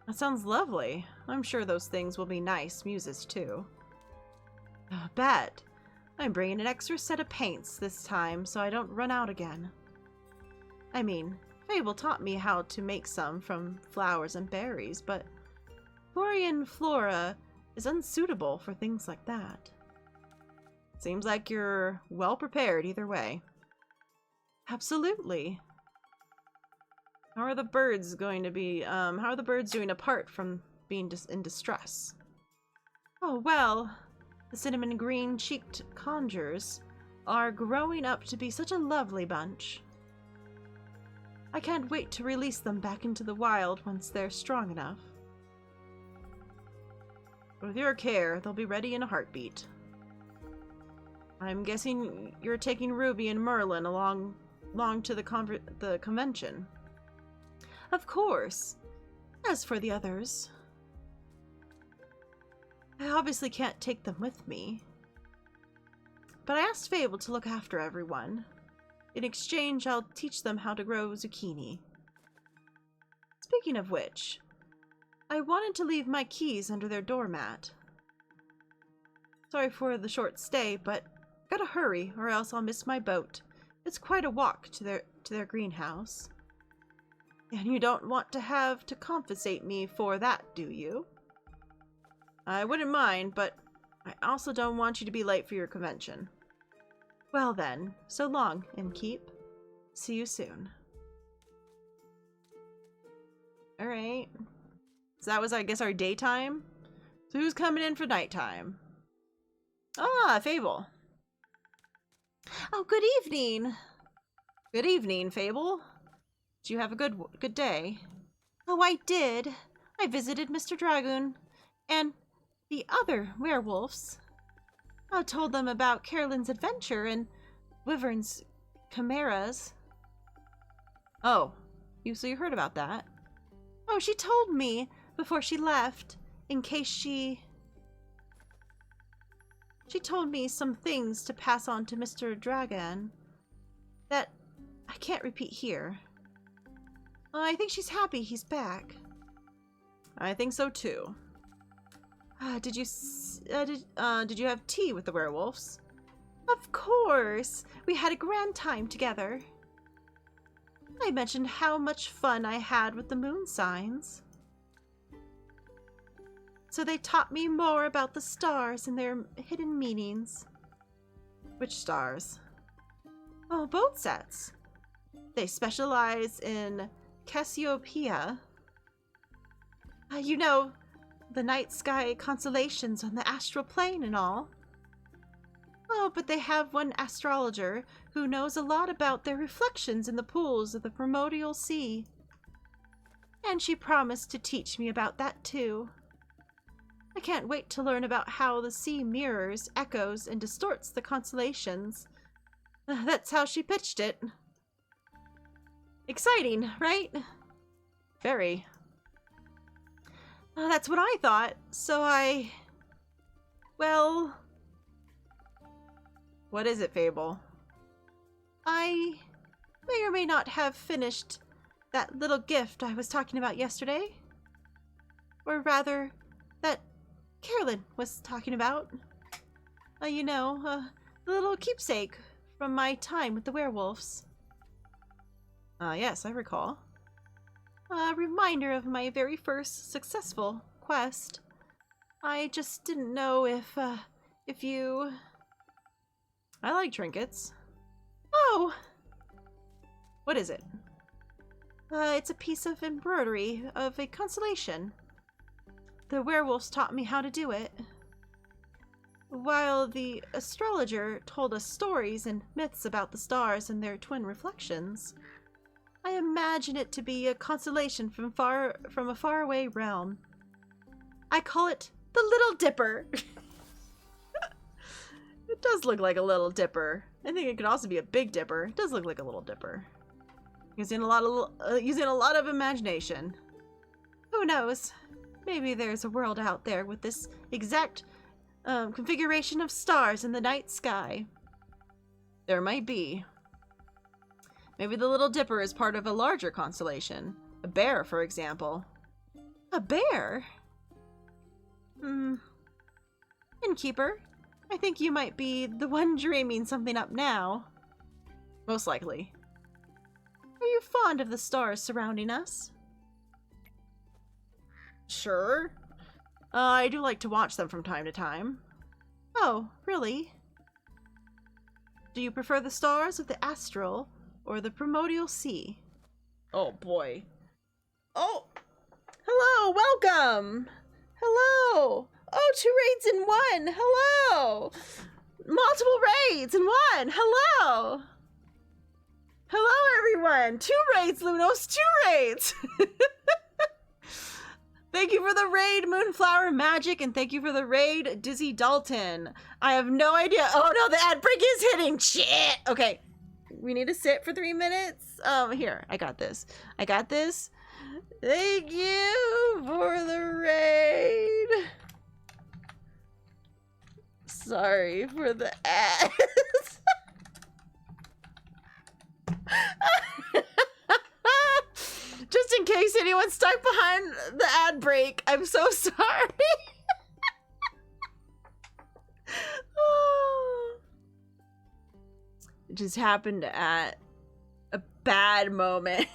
That sounds lovely. I'm sure those things will be nice muses too. Bet. I'm bringing an extra set of paints this time so I don't run out again. I mean, Fable taught me how to make some from flowers and berries, but Borean flora is unsuitable for things like that. Seems like you're well prepared either way. Absolutely. How are the birds going to be, how are the birds doing apart from being in distress? Oh, well, the cinnamon green-cheeked conjures are growing up to be such a lovely bunch. I can't wait to release them back into the wild once they're strong enough. With your care, they'll be ready in a heartbeat. I'm guessing you're taking Ruby and Merlin along to the convention. Of course. As for the others, I obviously can't take them with me. But I asked Fable to look after everyone. In exchange, I'll teach them how to grow zucchini. Speaking of which, I wanted to leave my keys under their doormat. Sorry for the short stay, but gotta hurry or else I'll miss my boat. It's quite a walk to their greenhouse. And you don't want to have to compensate me for that, do you? I wouldn't mind, but I also don't want you to be late for your convention. Well then, so long, Innkeep. See you soon. Alright. So that was, I guess, our daytime? So who's coming in for nighttime? Ah, Fable. Oh, good evening. Good evening, Fable. Did you have a good day? Oh, I did. I visited Mr. Dragoon and the other werewolves. I told them about Carolyn's adventure and Wyvern's chimeras. Oh, so you heard about that? Oh, she told me before she left, in case she... She told me some things to pass on to Mr. Dragon that I can't repeat here. I think she's happy he's back. I think so too. Did you have tea with the werewolves? Of course! We had a grand time together. I mentioned how much fun I had with the moon signs. So they taught me more about the stars and their hidden meanings. Which stars? Oh, both sets. They specialize in Cassiopeia. You know, the night sky constellations on the astral plane and all. Oh, but they have one astrologer who knows a lot about their reflections in the pools of the primordial sea. And she promised to teach me about that too. I can't wait to learn about how the sea mirrors, echoes, and distorts the constellations. That's how she pitched it. Exciting, right? Very. That's what I thought, so well... What is it, Fable? I may or may not have finished that little gift I was talking about yesterday. Or rather, that Carolyn was talking about. You know, the little keepsake from my time with the werewolves. Yes, I recall. A reminder of my very first successful quest. I just didn't know if you... I like trinkets. Oh! What is it? It's a piece of embroidery of a constellation. The werewolves taught me how to do it. While the astrologer told us stories and myths about the stars and their twin reflections, I imagine it to be a constellation from a faraway realm. I call it the Little Dipper. It does look like a Little Dipper. I think it could also be a Big Dipper. It does look like a Little Dipper. Using a lot of imagination. Who knows? Maybe there's a world out there with this exact configuration of stars in the night sky. There might be. Maybe the Little Dipper is part of a larger constellation. A bear, for example. A bear? Innkeeper, I think you might be the one dreaming something up now. Most likely. Are you fond of the stars surrounding us? Sure. I do like to watch them from time to time. Oh, really? Do you prefer the stars of the astral or the primordial sea? Oh boy. Oh! Hello, welcome! Hello! Oh, 2 raids in 1! Hello! Multiple raids in 1! Hello! Hello, everyone! 2 raids, Lunos! 2 raids! Thank you for the raid, Moonflower Magic, and thank you for the raid, Dizzy Dalton. I have no idea. Oh no, the ad break is hitting! Shit! Okay, we need to sit for 3 minutes. Here, I got this. I got this. Thank you for the raid. Sorry for the ads. Just in case anyone's stuck behind the ad break, I'm so sorry. It just happened at a bad moment.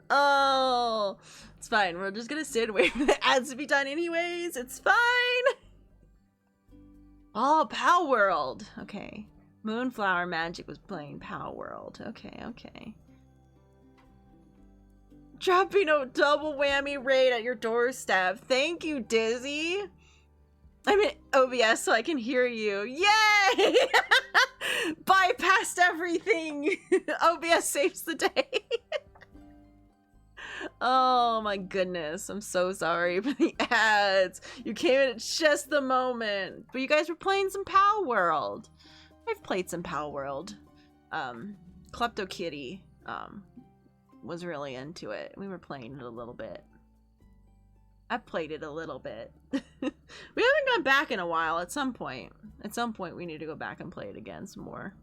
Oh, it's fine. We're just gonna sit and wait for the ads to be done anyways. It's fine. Oh, Pow World. Okay. Moonflower Magic was playing Pow World. Okay, okay. Dropping a double whammy raid at your doorstep. Thank you, Dizzy. I'm in OBS so I can hear you. Yay! Bypassed everything. OBS saves the day. Oh my goodness. I'm so sorry for the ads. You came in at just the moment. But you guys were playing some Pow World. I've played some Pow World. Klepto Kitty was really into it. We were playing it a little bit. I played it a little bit. We haven't gone back in a while. At some point we need to go back and play it again some more.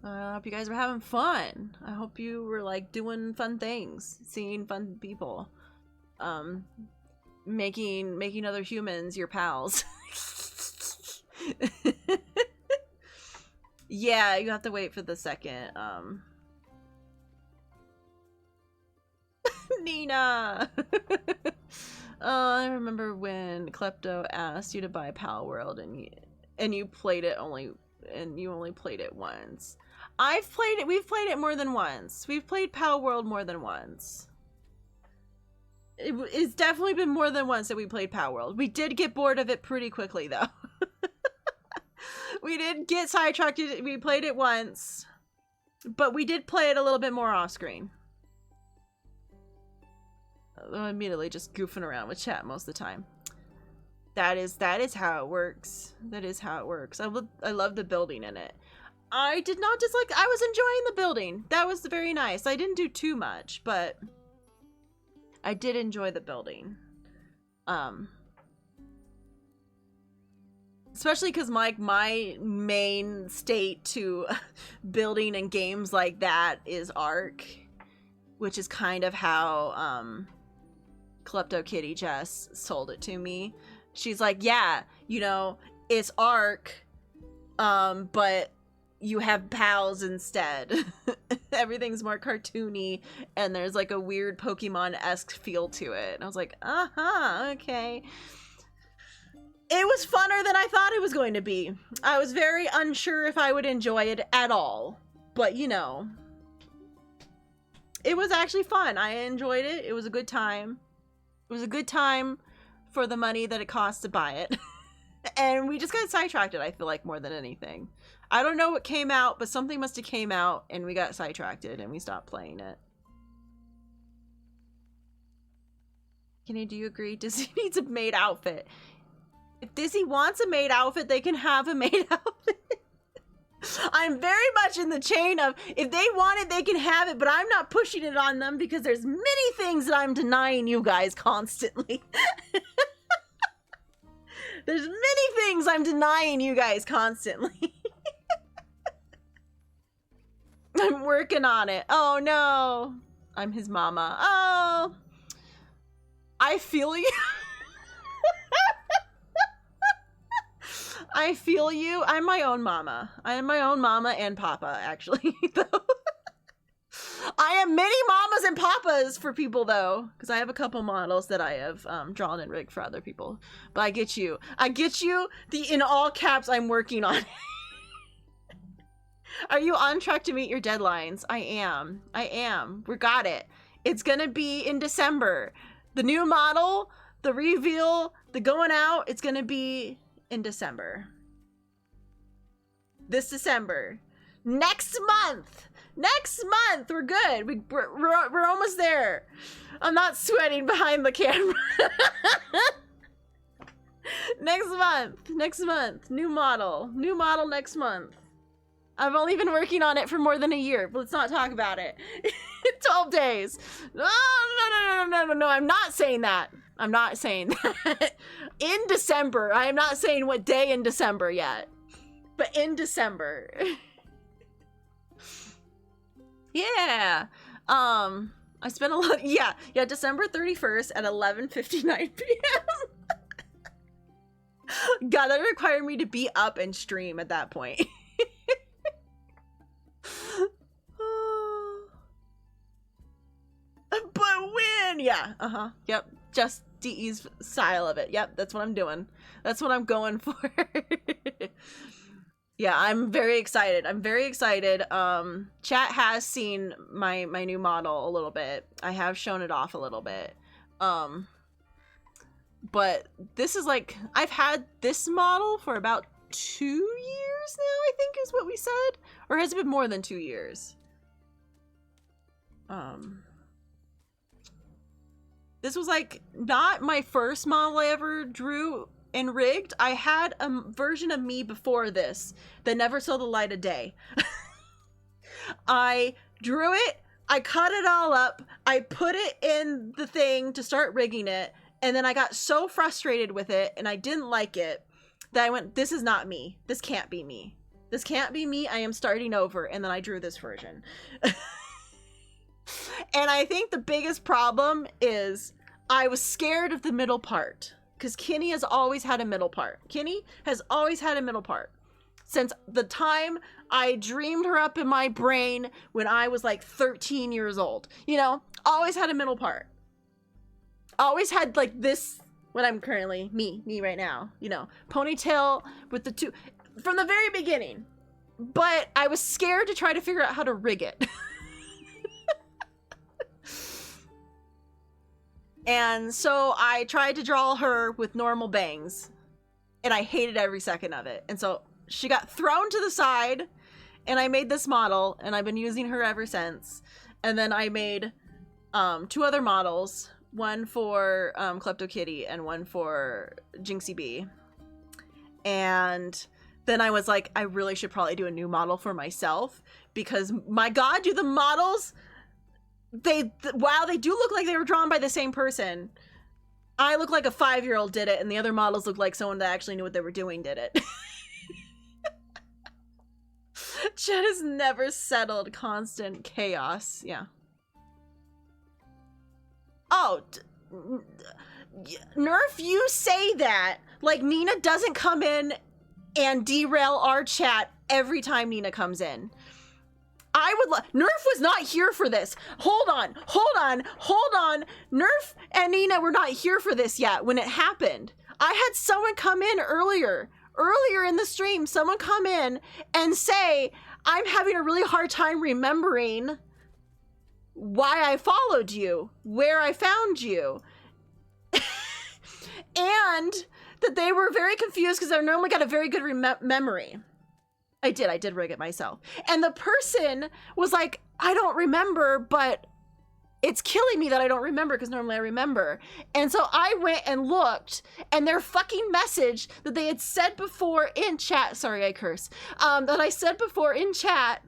I hope you guys were having fun. I hope you were like doing fun things, seeing fun people, making other humans your pals. Yeah, you have to wait for the second. Nina. I remember when Klepto asked you to buy Pal World and you played it you only played it once. We've played it more than once. We've played Pal World more than once. It's definitely been more than once that we played Pal World. We did get bored of it pretty quickly though. We did get sidetracked. We played it once, but we did play it a little bit more off screen. I'm immediately just goofing around with chat most of the time. That is how it works. That is how it works. I love the building in it. I did not dislike. I was enjoying the building. That was very nice. I didn't do too much, but I did enjoy the building. Especially because my main state to building and games like that is Ark, which is kind of how Klepto Kitty Jess sold it to me. She's like, yeah, you know, it's Ark, but you have pals instead. Everything's more cartoony, and there's like a weird Pokemon-esque feel to it. And I was like, okay. It was funner than I thought it was going to be. I was very unsure if I would enjoy it at all. But, you know, it was actually fun. I enjoyed it. It was a good time. It was a good time for the money that it cost to buy it. And we just got sidetracked, I feel like, more than anything. I don't know what came out, but something must have came out and we got sidetracked and we stopped playing it. Kenny, do you agree? Disney needs a maid outfit. If Disney wants a maid outfit, they can have a maid outfit. I'm very much in the chain of, if they want it, they can have it, but I'm not pushing it on them because there's many things that I'm denying you guys constantly. There's many things I'm denying you guys constantly. I'm working on it. Oh no. I'm his mama. Oh. I feel you. I feel you. I'm my own mama. I am my own mama and papa, actually, though. I am many mamas and papas for people, though, because I have a couple models that I have drawn and rigged for other people. But I get you. I get you. In all caps, I'm working on it. Are you on track to meet your deadlines? I am. I am. We got it. It's going to be in December. The new model, the reveal, the going out, it's going to be in December. This December. Next month. Next month. We're good. We're almost there. I'm not sweating behind the camera. Next month. Next month. New model. New model next month. I've only been working on it for more than a year, but let's not talk about it. 12 days. No, I'm not saying that. I'm not saying that. In December. I am not saying what day in December yet. But in December. Yeah. I spent a lot. Yeah, December 31st at 11:59 p.m. God, that required me to be up and stream at that point. But when? Yeah, yep, just DE's style of it. Yep, that's what I'm doing. That's what I'm going for. Yeah, I'm very excited. I'm very excited. Chat has seen my new model a little bit. I have shown it off a little bit. But this is like, I've had this model for about 2 years now, I think is what we said. Or has it been more than 2 years? This was like not my first model I ever drew and rigged. I had a version of me before this that never saw the light of day. I drew it, I cut it all up. I put it in the thing to start rigging it. And then I got so frustrated with it and I didn't like it that I went, this is not me. This can't be me. This can't be me. I am starting over. And then I drew this version. And I think the biggest problem is I was scared of the middle part. Because Kinney has always had a middle part. Kinney has always had a middle part. Since the time I dreamed her up in my brain when I was like 13 years old. You know, always had a middle part. Always had like this, what I'm currently, me right now. You know, ponytail with the two, from the very beginning. But I was scared to try to figure out how to rig it. And so I tried to draw her with normal bangs. And I hated every second of it. And so she got thrown to the side. And I made this model. And I've been using her ever since. And then I made 2 other models. One for Klepto Kitty and one for Jinxie B. And then I was like, I really should probably do a new model for myself. Because, my God, do the models... while they do look like they were drawn by the same person, I look like a 5-year-old did it, and the other models look like someone that actually knew what they were doing did it. Chet has never settled. Constant chaos. Yeah. Oh, Nerf, you say that like Nina doesn't come in and derail our chat every time Nina comes in. Nerf was not here for this. Hold on. Nerf and Nina were not here for this yet when it happened. I had someone come in earlier in the stream, someone come in and say, I'm having a really hard time remembering why I followed you, where I found you. And that they were very confused because I normally got a very good memory. I did rig it myself. And the person was like, I don't remember, but it's killing me that I don't remember because normally I remember. And so I went and looked, and their fucking message that they had said before in chat, sorry, I curse, that I said before in chat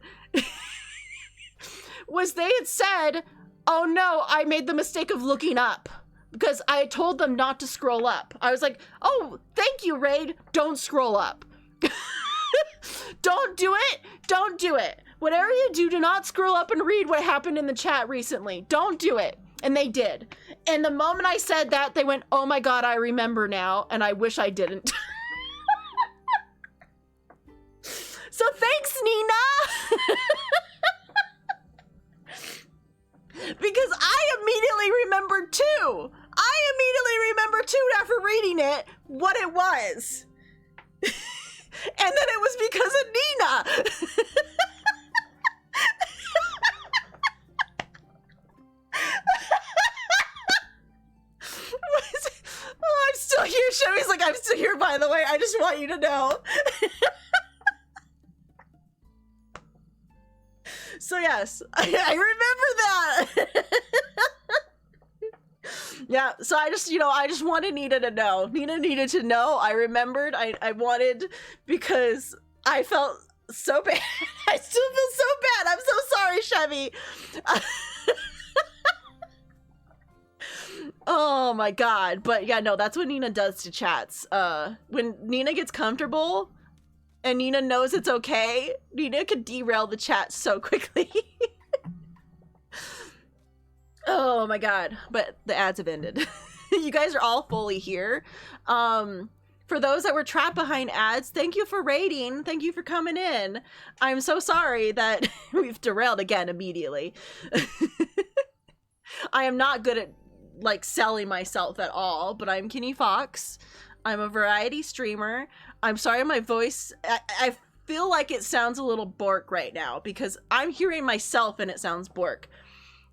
was they had said, oh no, I made the mistake of looking up because I told them not to scroll up. I was like, oh, thank you, Raid. Don't scroll up. Don't do it. Whatever you do not scroll up and read what happened in the chat recently. Don't do it. And they did. And the moment I said that, they went, oh my God, I remember now, and I wish I didn't. So thanks, Nina. Because I immediately remembered too. After reading it what it was. And then it was because of Nina. Oh, I'm still here. Chevy's like, I'm still here, by the way. I just want you to know. So yes, I remember that. Yeah, so I just wanted Nina to know. Nina needed to know. I remembered. I wanted, because I felt so bad. I still feel so bad. I'm so sorry, Chevy. Oh my God. But yeah, no, that's what Nina does to chats. When Nina gets comfortable and Nina knows it's okay, Nina could derail the chat so quickly. Oh my God, but the ads have ended. You guys are all fully here. For those that were trapped behind ads, thank you for raiding. Thank you for coming in. I'm so sorry that we've derailed again immediately. I am not good at like selling myself at all, but I'm Kinney Fox. I'm a variety streamer. I'm sorry my voice, I feel like it sounds a little Bork right now because I'm hearing myself and it sounds Bork.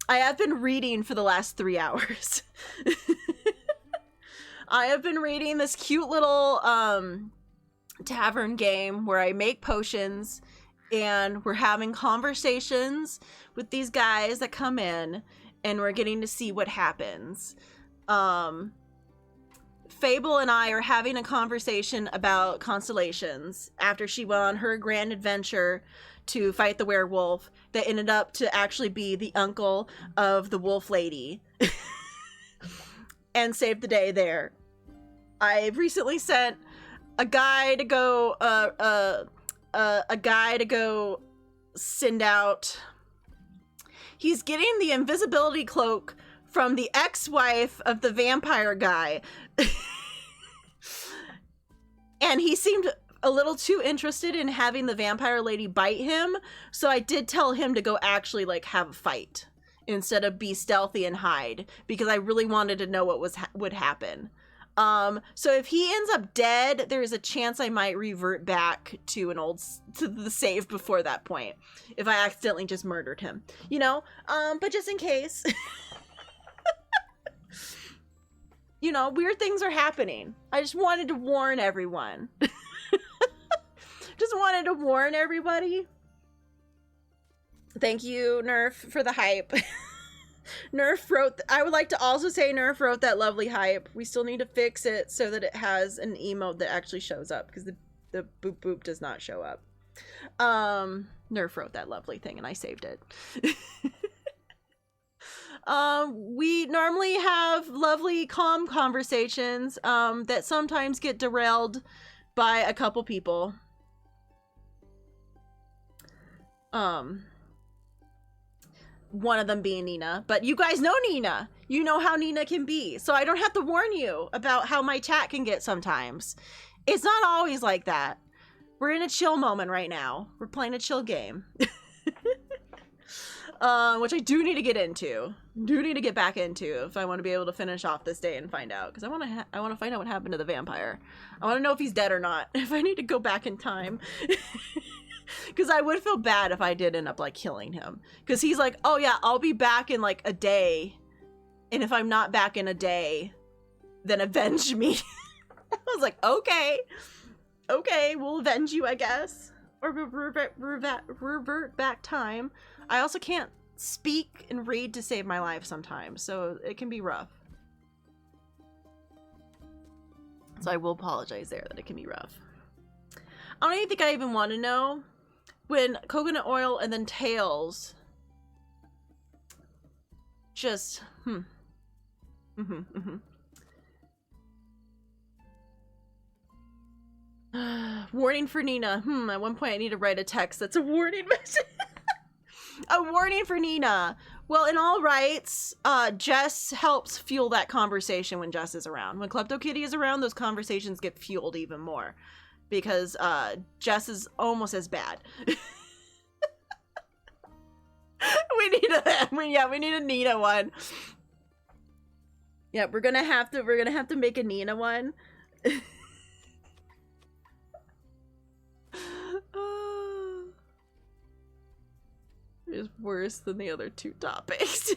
I have been reading for the last 3 hours. I have been reading this cute little tavern game where I make potions and we're having conversations with these guys that come in and we're getting to see what happens. Fable and I are having a conversation about constellations after she went on her grand adventure to fight the werewolf that ended up to actually be the uncle of the wolf lady and saved the day there. I've recently sent a guy to go send out. He's getting the invisibility cloak from the ex-wife of the vampire guy. And he seemed a little too interested in having the vampire lady bite him, so I did tell him to go actually like have a fight instead of be stealthy and hide, because I really wanted to know what would happen. So if he ends up dead, there's a chance I might revert back to the save before that point if I accidentally just murdered him, you know? But just in case. You know, weird things are happening. I just wanted to warn everyone. Just wanted to warn everybody. Thank you, Nerf, for the hype. Nerf wrote, I would like to also say Nerf wrote that lovely hype. We still need to fix it so that it has an emote that actually shows up, because the boop boop does not show up. Nerf wrote that lovely thing and I saved it. We normally have lovely, calm conversations that sometimes get derailed by a couple people. One of them being Nina, but you guys know Nina. You know how Nina can be, so I don't have to warn you about how my chat can get sometimes. It's not always like that. We're in a chill moment right now. We're playing a chill game. Which I do need to get into. Do need to get back into if I want to be able to finish off this day and find out, because I want to find out what happened to the vampire. I want to know if he's dead or not. If I need to go back in time. Because I would feel bad if I did end up like killing him, because he's like, oh yeah, I'll be back in like a day, and if I'm not back in a day, then avenge me. I was like, okay, we'll avenge you, I guess, or revert back time. I also can't speak and read to save my life sometimes, so it can be rough. So I will apologize there that it can be rough. I don't even think I even want to know when coconut oil and then tails just warning for Nina. At one point I need to write a text that's a warning message. A warning for Nina. Well, in all rights, Jess helps fuel that conversation when Jess is around. When KleptoKitty is around, those conversations get fueled even more, because Jess is almost as bad. we need a Nina one. Yeah, we're gonna have to make a Nina one. Is worse than the other two topics.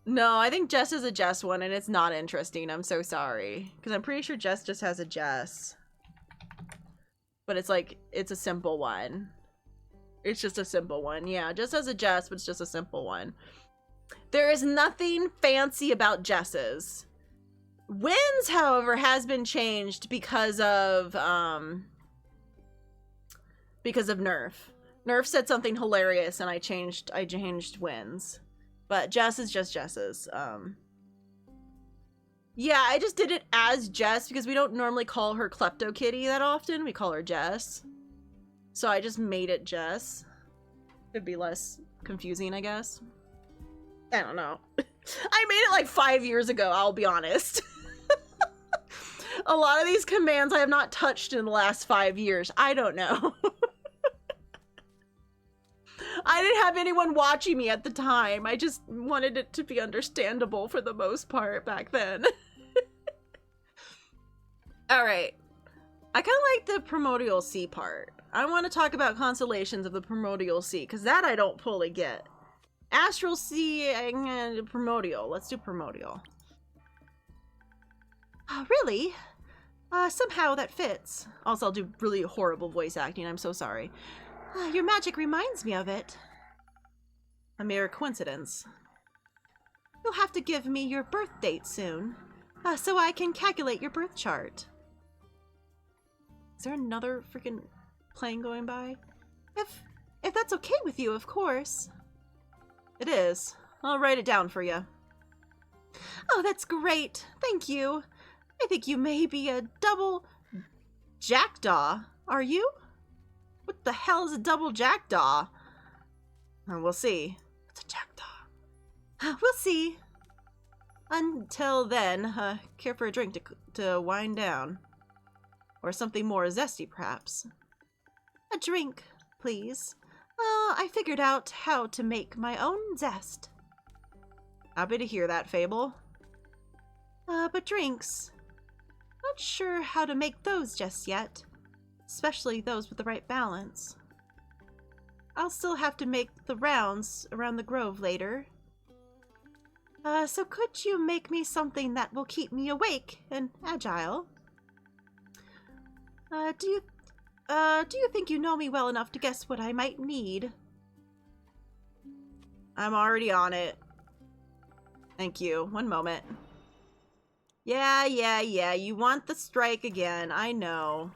No, I think Jess is a Jess one, and it's not interesting. I'm so sorry, because I'm pretty sure Jess just has a Jess, but it's like, it's a simple one. It's just a simple one. Yeah, Jess has a Jess, but it's just a simple one. There is nothing fancy about Jess's. Wynn's, however, has been changed because of Nerf. Nerf said something hilarious, and I changed Wynn's. But Jess is just Jess's. Yeah, I just did it as Jess because we don't normally call her KleptoKitty that often. We call her Jess. So I just made it Jess. It'd be less confusing, I guess. I don't know. I made it like 5 years ago, I'll be honest. A lot of these commands I have not touched in the last 5 years. I don't know. I didn't have anyone watching me at the time. I just wanted it to be understandable for the most part back then. Alright. I kind of like the Primordial Sea part. I want to talk about constellations of the Primordial Sea, because that I don't fully get. Astral Sea and Primordial. Let's do Primordial. Oh, really? Somehow that fits. Also, I'll do really horrible voice acting. I'm so sorry. Your magic reminds me of it. A mere coincidence. You'll have to give me your birth date soon. so I can calculate your birth chart. Is there another freaking plane going by? If that's okay with you, of course. It is. I'll write it down for you. Oh, that's great. Thank you. I think you may be a double jackdaw. Are you? What the hell is a double jackdaw? We'll see. It's a jackdaw. We'll see. Until then, care for a drink to wind down. Or something more zesty, perhaps. A drink, please. I figured out how to make my own zest. Happy to hear that, Fable. But drinks. Not sure how to make those just yet. Especially those with the right balance. I'll still have to make the rounds around the grove later. So could you make me something that will keep me awake and agile? Do you think you know me well enough to guess what I might need? I'm already on it. Thank you. One moment. Yeah, you want the strike again. I know.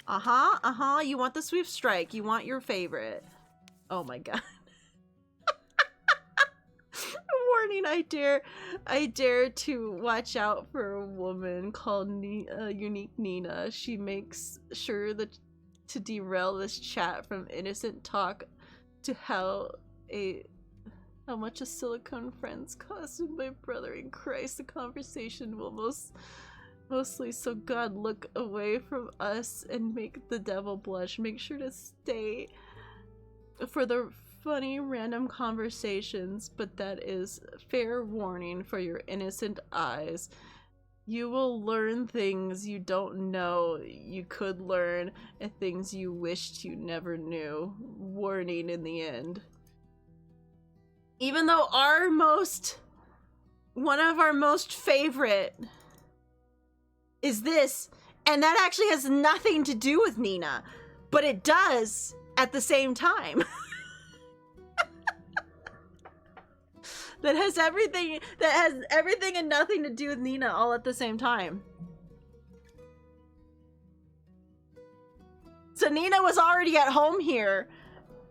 You want the sweep strike. You want your favorite. Oh my god. Warning, I dare to watch out for a woman called Unique Nina. She makes sure that to derail this chat from innocent talk to how much a silicone friends cost with my brother in Christ. The conversation will mostly so God look away from us and make the devil blush. Make sure to stay for the funny random conversations, but that is fair warning for your innocent eyes. You will learn things you don't know you could learn, and things you wished you never knew. Warning in the end. Even though one of our most favorite is this, and that actually has nothing to do with Nina, but it does at the same time. that has everything and nothing to do with Nina all at the same time. So Nina was already at home here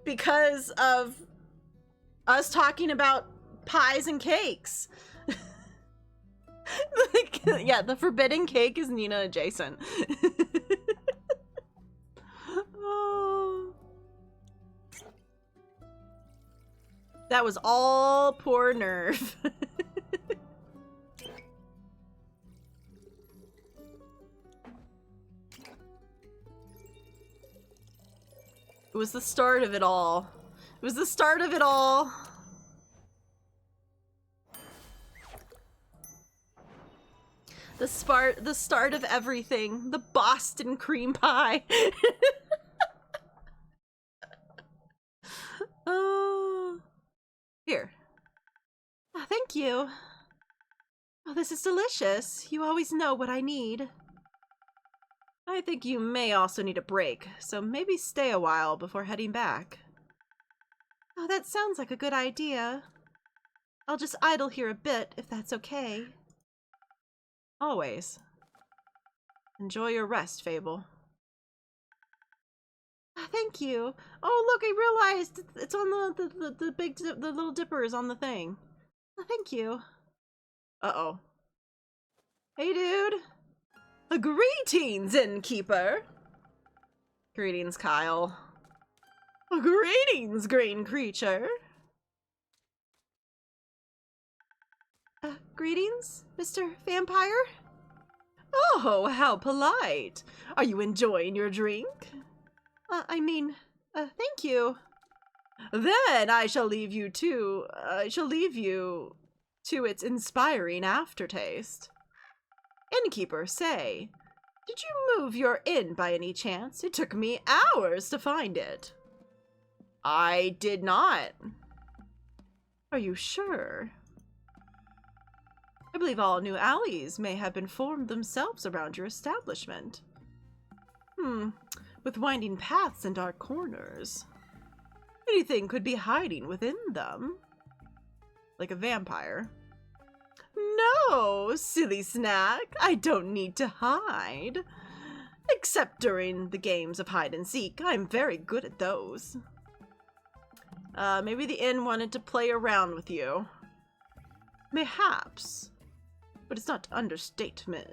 because of us talking about pies and cakes. Yeah, the forbidden cake is Nina adjacent. Oh. That was all poor nerve. It was the start of it all. It was the start of it all. The start of everything. The Boston cream pie. Oh. Here. Oh, thank you. Oh, this is delicious. You always know what I need. I think you may also need a break, so maybe stay a while before heading back. Oh, that sounds like a good idea. I'll just idle here a bit, if that's okay. Always. Enjoy your rest, Fable. Thank you. Oh, look, I realized it's on the little dipper is on the thing. Thank you. Uh-oh. Hey, dude. Greetings, innkeeper. Greetings, Kyle. Greetings, green creature. Greetings, Mr. Vampire? Oh, how polite. Are you enjoying your drink? Thank you. Then I shall leave you to its inspiring aftertaste. Innkeeper, say, did you move your inn by any chance? It took me hours to find it. I did not. Are you sure? I believe all new alleys may have been formed themselves around your establishment. With winding paths and dark corners. Anything could be hiding within them. Like a vampire. No, silly snack. I don't need to hide. Except during the games of hide and seek. I'm very good at those. Maybe the inn wanted to play around with you. Mayhaps. But it's not understatement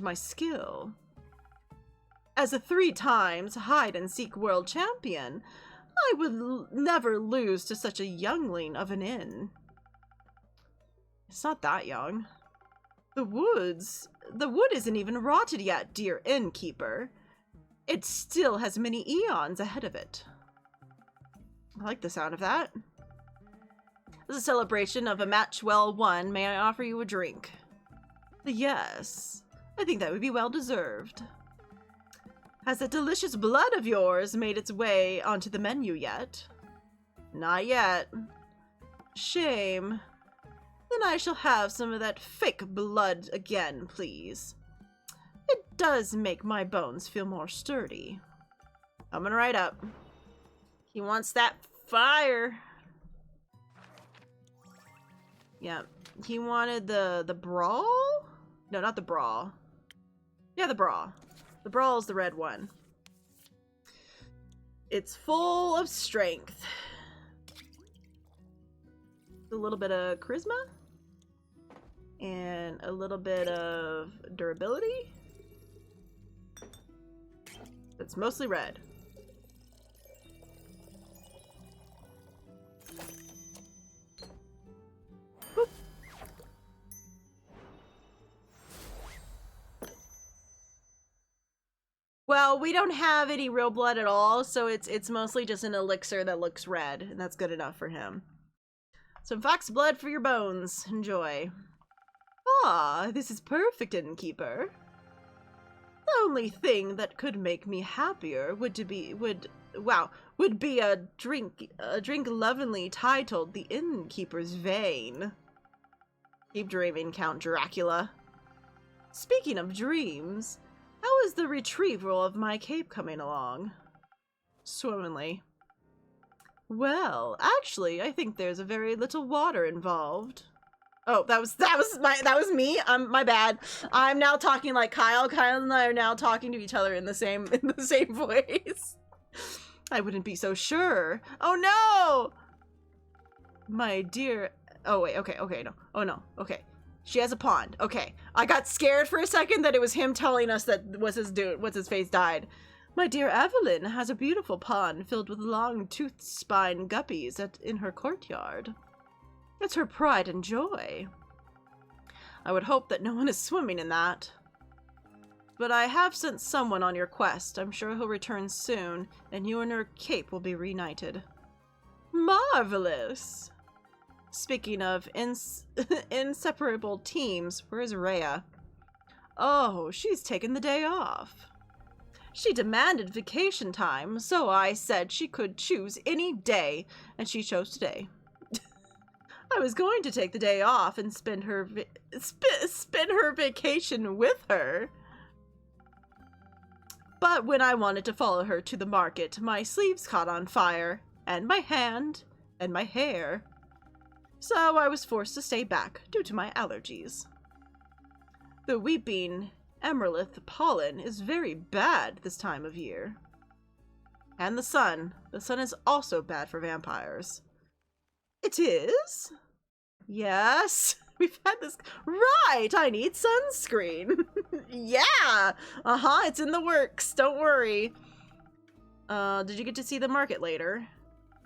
my skill. As a 3 times hide and seek world champion, I would never lose to such a youngling of an inn. It's not that young. The wood isn't even rotted yet, dear innkeeper. It still has many eons ahead of it. I like the sound of that. As a celebration of a match well won, may I offer you a drink? Yes, I think that would be well deserved. Has that delicious blood of yours made its way onto the menu yet? Not yet. Shame. Then I shall have some of that fake blood again, please. It does make my bones feel more sturdy. Coming right up. He wants that fire. Yeah, he wanted the brawl? No, not the brawl. Yeah, the brawl. The brawl is the red one. It's full of strength. A little bit of charisma. And a little bit of durability. It's mostly red. Boop. Well, we don't have any real blood at all, so it's mostly just an elixir that looks red, and that's good enough for him. Some fox blood for your bones. Enjoy. Ah, this is perfect, innkeeper. The only thing that could make me happier would be a drink lovingly titled The Innkeeper's Vein. Keep dreaming, Count Dracula. Speaking of dreams, how is the retrieval of my cape coming along? Swimmingly. Well, actually, I think there's a very little water involved. Oh, that was me. My bad. I'm now talking like Kyle. Kyle and I are now talking to each other in the same voice. I wouldn't be so sure. Oh no! My dear. Oh wait. Okay. No. Oh no. Okay. She has a pond. Okay. I got scared for a second that it was him telling us that what's his face died. My dear Evelyn has a beautiful pond filled with long toothed spine guppies in her courtyard. It's her pride and joy. I would hope that no one is swimming in that. But I have sent someone on your quest. I'm sure he'll return soon, and you and her cape will be reunited. Marvelous! Speaking of inseparable teams, where is Rhea? Oh, she's taken the day off. She demanded vacation time, so I said she could choose any day, and she chose today. I was going to take the day off and spend her vacation with her. But when I wanted to follow her to the market, my sleeves caught on fire, and my hand, and my hair. So I was forced to stay back due to my allergies. The weeping emerald pollen is very bad this time of year. And the sun. The sun is also bad for vampires. It is? Yes. We've had this. Right, I need sunscreen. Yeah. It's in the works. Don't worry. Did you get to see the market later?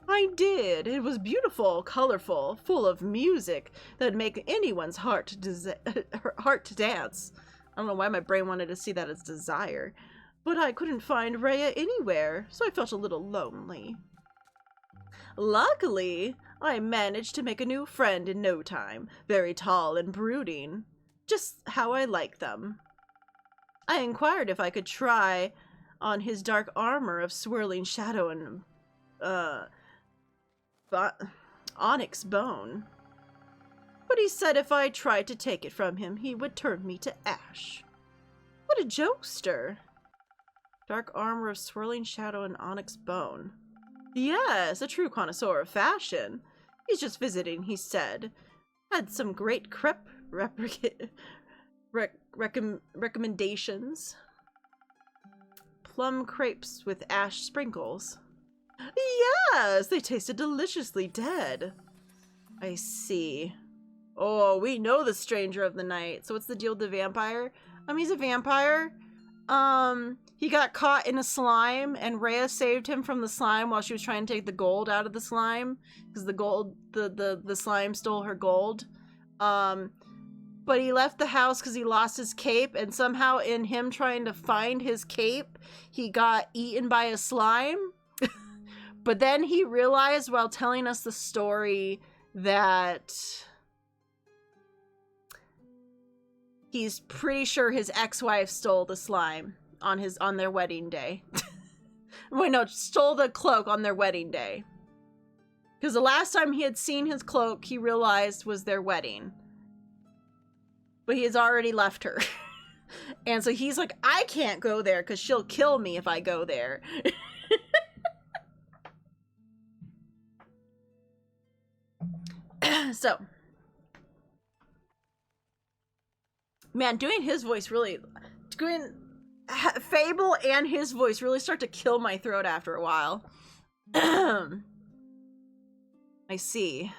I did. It was beautiful, colorful, full of music that would make anyone's heart to dance. I don't know why my brain wanted to see that as desire. But I couldn't find Rhea anywhere, so I felt a little lonely. Luckily, I managed to make a new friend in no time, very tall and brooding, just how I like them. I inquired if I could try on his dark armor of swirling shadow and, onyx bone. But he said if I tried to take it from him, he would turn me to ash. What a jokester! Dark armor of swirling shadow and onyx bone. Yes, a true connoisseur of fashion. He's just visiting, he said. Had some great crepe recommendations. Plum crepes with ash sprinkles. Yes, they tasted deliciously dead. I see. Oh, we know the stranger of the night. So what's the deal with the vampire? He's a vampire. He got caught in a slime, and Rhea saved him from the slime while she was trying to take the gold out of the slime, because the slime stole her gold. But he left the house because he lost his cape, and somehow in him trying to find his cape, he got eaten by a slime. But then he realized while telling us the story that he's pretty sure his ex-wife stole the slime on their wedding day. Wait, no, stole the cloak on their wedding day. Because the last time he had seen his cloak, he realized was their wedding. But he has already left her. And so he's like, I can't go there because she'll kill me if I go there. So, man, doing his voice really, doing Fable and his voice really start to kill my throat after a while. I see.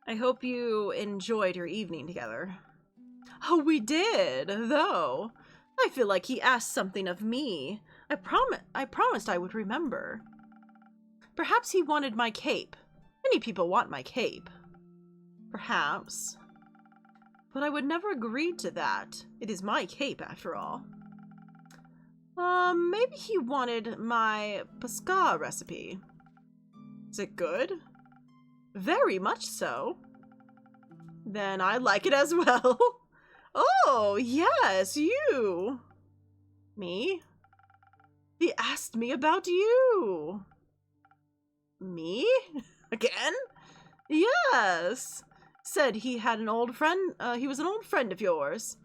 I hope you enjoyed your evening together. Oh, we did, though. I feel like he asked something of me. I promised I would remember. Perhaps he wanted my cape. Many people want my cape. Perhaps. But I would never agree to that. It is my cape, after all. Maybe he wanted my Pascal recipe. Is it good? Very much so. Then I like it as well. Oh, yes, you. Me? He asked me about you. Me? Again? Yes. Said he had an old friend, he was an old friend of yours.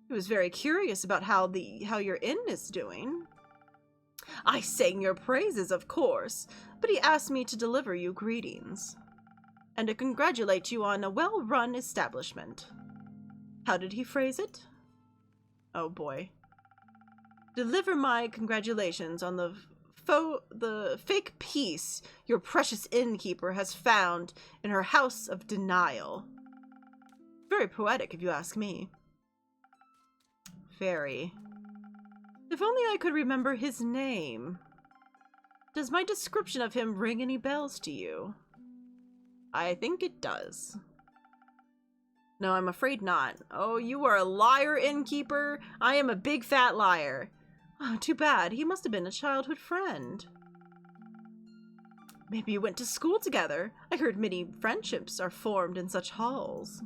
He was very curious about how your inn is doing. I sang your praises, of course, but he asked me to deliver you greetings and to congratulate you on a well-run establishment. How did he phrase it? Oh boy. Deliver my congratulations on the fake peace your precious innkeeper has found in her house of denial. Very poetic, if you ask me. Very. If only I could remember his name. Does my description of him ring any bells to you? I think it does. No, I'm afraid not. Oh, you are a liar, innkeeper. I am a big fat liar. Oh, too bad. He must have been a childhood friend. Maybe you went to school together. I heard many friendships are formed in such halls.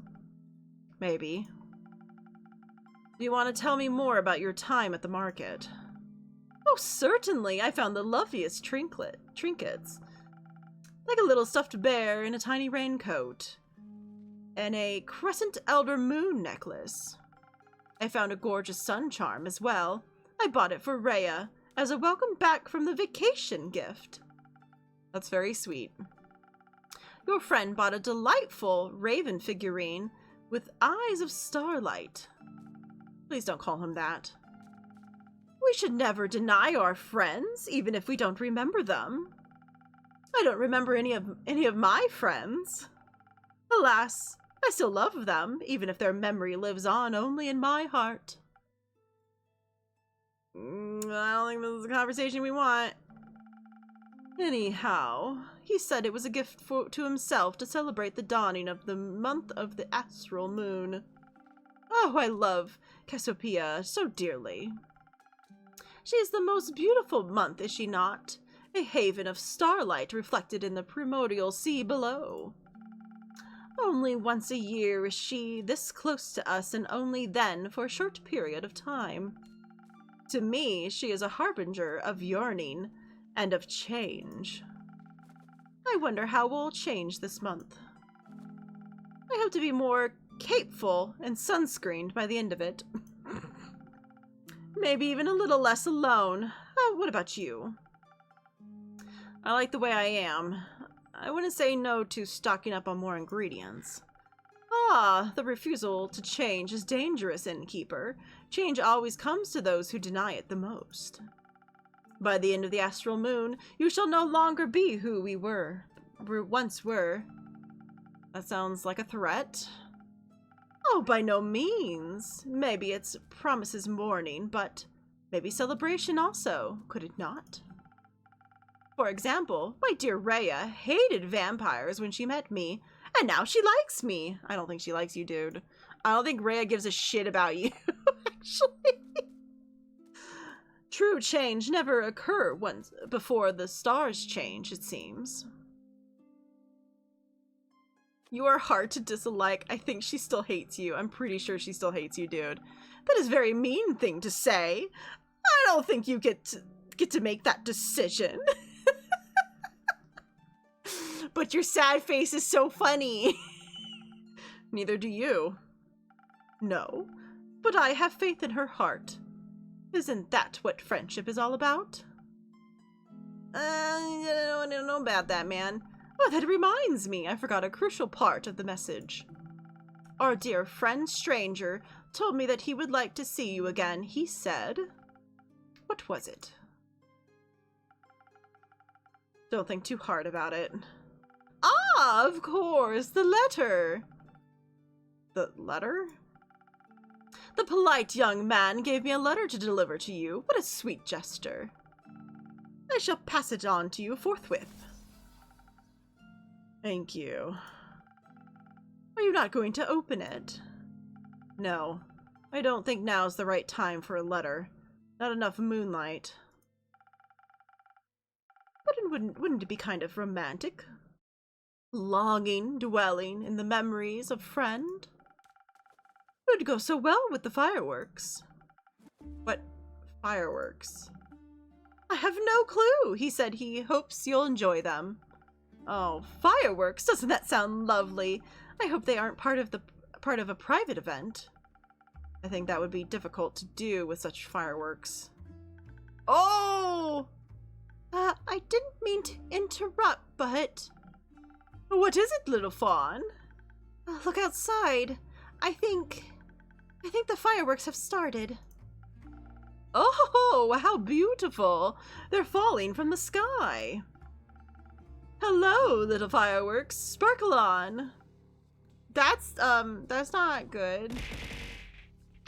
Maybe. Do you want to tell me more about your time at the market? Oh, certainly. I found the loveliest trinkets. Like a little stuffed bear in a tiny raincoat. And a crescent elder moon necklace. I found a gorgeous sun charm as well. I bought it for Rhea as a welcome back from the vacation gift. That's very sweet. Your friend bought a delightful raven figurine with eyes of starlight. Please don't call him that. We should never deny our friends, even if we don't remember them. I don't remember any of my friends. Alas, I still love them, even if their memory lives on only in my heart. I don't think this is a conversation we want. Anyhow, he said it was a gift to himself to celebrate the dawning of the month of the astral moon. Oh, I love Cassiopeia so dearly. She is the most beautiful month, is she not? A haven of starlight reflected in the primordial sea below. Only once a year is she this close to us, and only then for a short period of time. To me, she is a harbinger of yearning and of change. I wonder how we'll change this month. I hope to be more capeful and sunscreened by the end of it. Maybe even a little less alone. Oh, what about you? I like the way I am. I wouldn't say no to stocking up on more ingredients. Ah, the refusal to change is dangerous, innkeeper. Change always comes to those who deny it the most. By the end of the astral moon, you shall no longer be who we once were. That sounds like a threat. Oh, by no means. Maybe it's promises mourning, but maybe celebration also, could it not? For example, my dear Rhea hated vampires when she met me, and now she likes me. I don't think she likes you, dude. I don't think Rhea gives a shit about you, actually. True change never occur once before the stars change, it seems. You are hard to dislike. I think she still hates you. I'm pretty sure she still hates you, dude. That is a very mean thing to say. I don't think you get to make that decision. But your sad face is so funny. Neither do you. No, but I have faith in her heart. Isn't that what friendship is all about? I don't know about that, man. Oh, that reminds me, I forgot a crucial part of the message. Our dear friend stranger told me that he would like to see you again. He said... What was it? Don't think too hard about it. Ah, of course, the letter. The letter? The polite young man gave me a letter to deliver to you. What a sweet gesture. I shall pass it on to you forthwith. Thank you. Are you not going to open it? No, I don't think now's the right time for a letter. Not enough moonlight. But wouldn't it be kind of romantic? Longing, dwelling in the memories of friend? It would go so well with the fireworks. What fireworks? I have no clue. He said he hopes you'll enjoy them. Oh, fireworks! Doesn't that sound lovely? I hope they aren't part of a private event. I think that would be difficult to do with such fireworks. Oh! I didn't mean to interrupt, but... What is it, little fawn? Look outside. I think the fireworks have started. Oh, how beautiful! They're falling from the sky. Hello, little fireworks. Sparkle on. That's not good.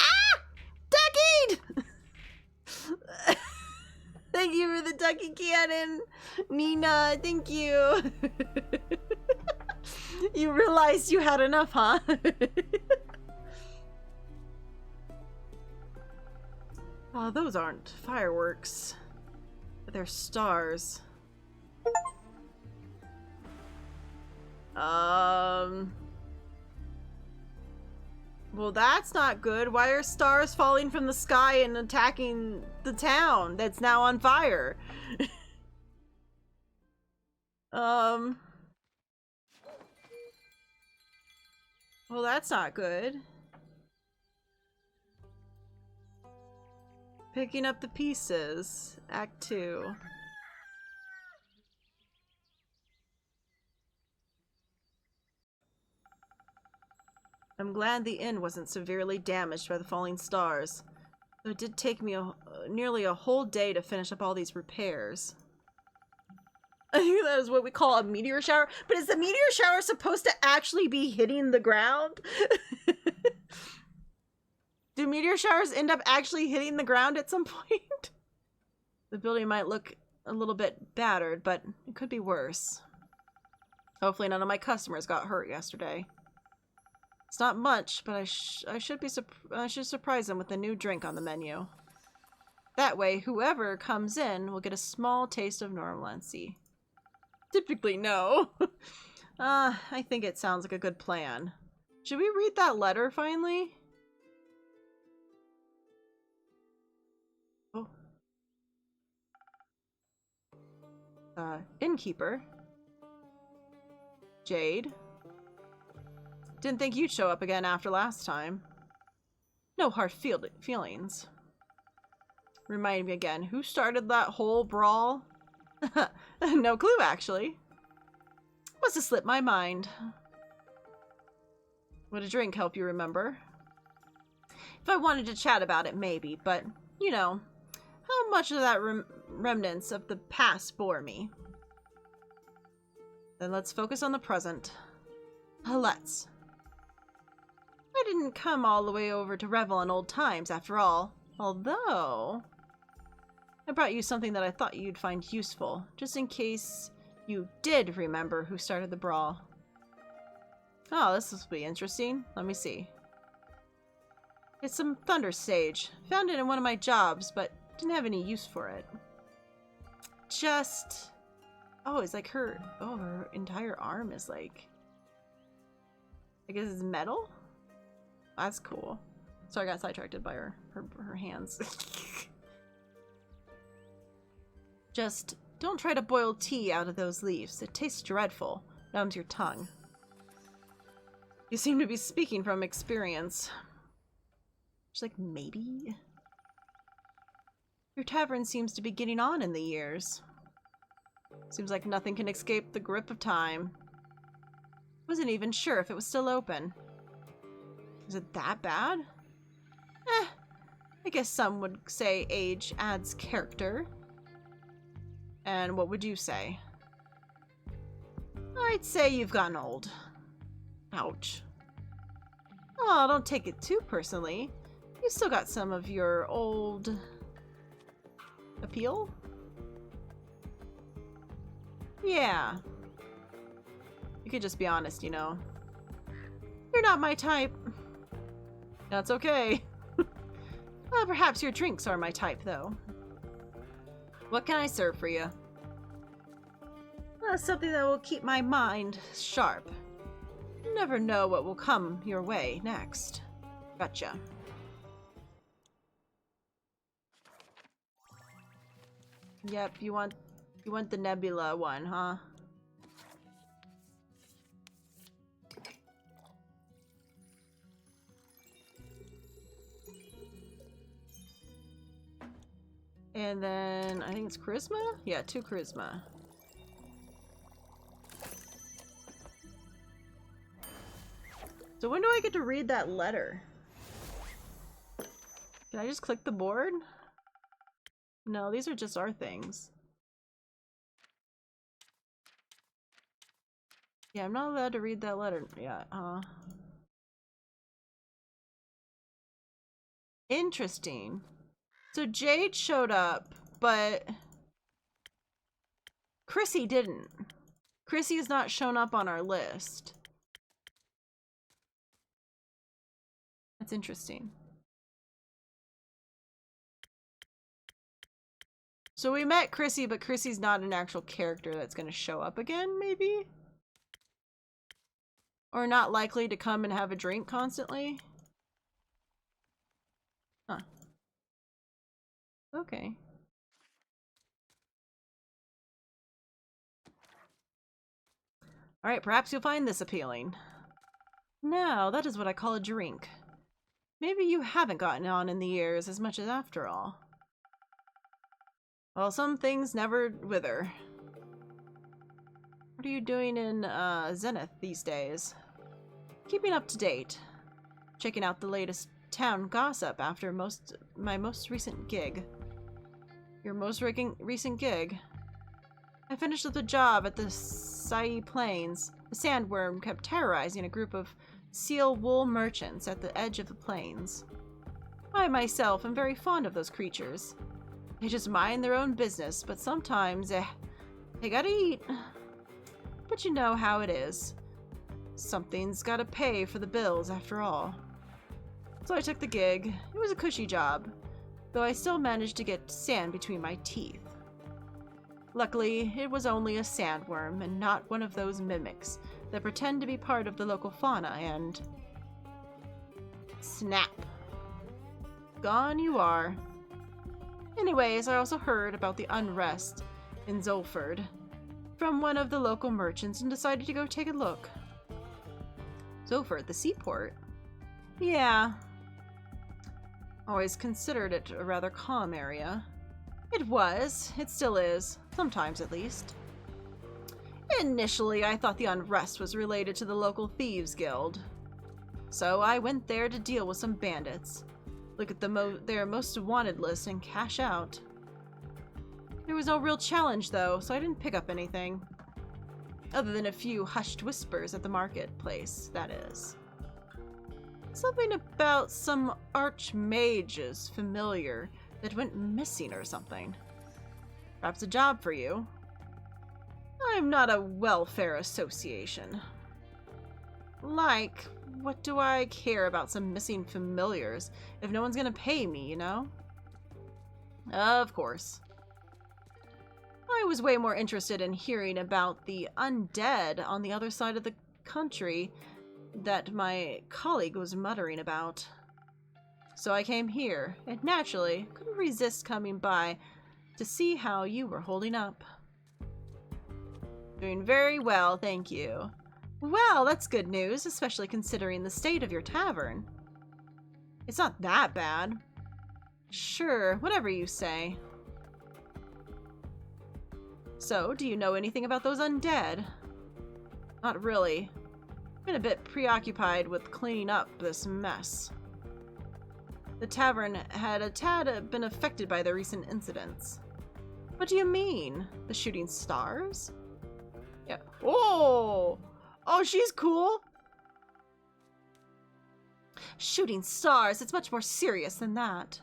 Ah! Duckied! Thank you for the ducky cannon, Nina. Thank you. You realized you had enough, huh? Oh, those aren't fireworks. They're stars. Well, that's not good. Why are stars falling from the sky and attacking the town that's now on fire? Well, that's not good. Picking up the pieces. Act 2. I'm glad the inn wasn't severely damaged by the falling stars. Though it did take me nearly a whole day to finish up all these repairs. I think that is what we call a meteor shower. But is the meteor shower supposed to actually be hitting the ground? Do meteor showers end up actually hitting the ground at some point? The building might look a little bit battered, but it could be worse. Hopefully none of my customers got hurt yesterday. It's not much, but I should surprise them with a new drink on the menu. That way, whoever comes in will get a small taste of normalcy. Typically, no. I think it sounds like a good plan. Should we read that letter finally? Oh. Innkeeper. Jade. Didn't think you'd show up again after last time. No hard feelings. Remind me again, who started that whole brawl? No clue, actually. Must have slipped my mind. Would a drink help you remember? If I wanted to chat about it, maybe, but, you know, how much of that remnants of the past bore me? Then let's focus on the present. Let's. I didn't come all the way over to revel in old times, after all. Although, I brought you something that I thought you'd find useful, just in case you did remember who started the brawl. Oh, this will be interesting. Let me see. It's some thunder sage. Found it in one of my jobs, but didn't have any use for it. Just... Oh, it's like her... Oh, her entire arm is like... I guess it's metal? That's cool. So I got sidetracked by her hands. Just don't try to boil tea out of those leaves. It tastes dreadful. Numbs your tongue. You seem to be speaking from experience. She's like, maybe? Your tavern seems to be getting on in the years. Seems like nothing can escape the grip of time. Wasn't even sure if it was still open. Is it that bad? I guess some would say age adds character. And what would you say? I'd say you've gotten old. Ouch. Oh, don't take it too personally. You still got some of your old... appeal? Yeah. You could just be honest, you know. You're not my type. That's okay. Well, perhaps your drinks are my type, though. What can I serve for you? Something that will keep my mind sharp. You never know what will come your way next. Gotcha. Yep, you want the nebula one, huh? And then I think it's charisma? Yeah, 2 charisma. So when do I get to read that letter? Can I just click the board? No, these are just our things. Yeah, I'm not allowed to read that letter yet, huh? Interesting. So Jade showed up, but Chrissy didn't. Chrissy has not shown up on our list. That's interesting. So we met Chrissy, but Chrissy's not an actual character that's going to show up again, maybe? Or not likely to come and have a drink constantly? Huh. Okay. Alright, perhaps you'll find this appealing. Now, that is what I call a drink. Maybe you haven't gotten on in the years as much as after all. Well, some things never wither. What are you doing in Zenith these days? Keeping up to date. Checking out the latest town gossip after my most recent gig. Your most recent gig? I finished up the job at the Sai Plains. The sandworm kept terrorizing a group of seal wool merchants at the edge of the plains. I myself am very fond of those creatures. They just mind their own business, but sometimes, they gotta eat. But you know how it is. Something's gotta pay for the bills after all. So I took the gig. It was a cushy job, though I still managed to get sand between my teeth. Luckily, it was only a sandworm and not one of those mimics that pretend to be part of the local fauna and... Snap. Gone you are. Anyways, I also heard about the unrest in Zolford from one of the local merchants and decided to go take a look. Zolford, the seaport? Yeah. Always considered it a rather calm area. It was. It still is. Sometimes, at least. Initially, I thought the unrest was related to the local thieves guild. So I went there to deal with some bandits, look at their most wanted list, and cash out. There was no real challenge, though, so I didn't pick up anything. Other than a few hushed whispers at the marketplace, that is. Something about some archmage's familiar that went missing or something. Perhaps a job for you. I'm not a welfare association. Like, what do I care about some missing familiars if no one's gonna pay me, you know? Of course. I was way more interested in hearing about the undead on the other side of the country that my colleague was muttering about. So I came here, and naturally couldn't resist coming by to see how you were holding up. Doing very well, thank you. Well, that's good news, especially considering the state of your tavern. It's not that bad. Sure, whatever you say. So, do you know anything about those undead? Not really. Been a bit preoccupied with cleaning up this mess. The tavern had a tad been affected by the recent incidents. What do you mean? The shooting stars? Yeah. Oh! Oh, she's cool! Shooting stars, it's much more serious than that.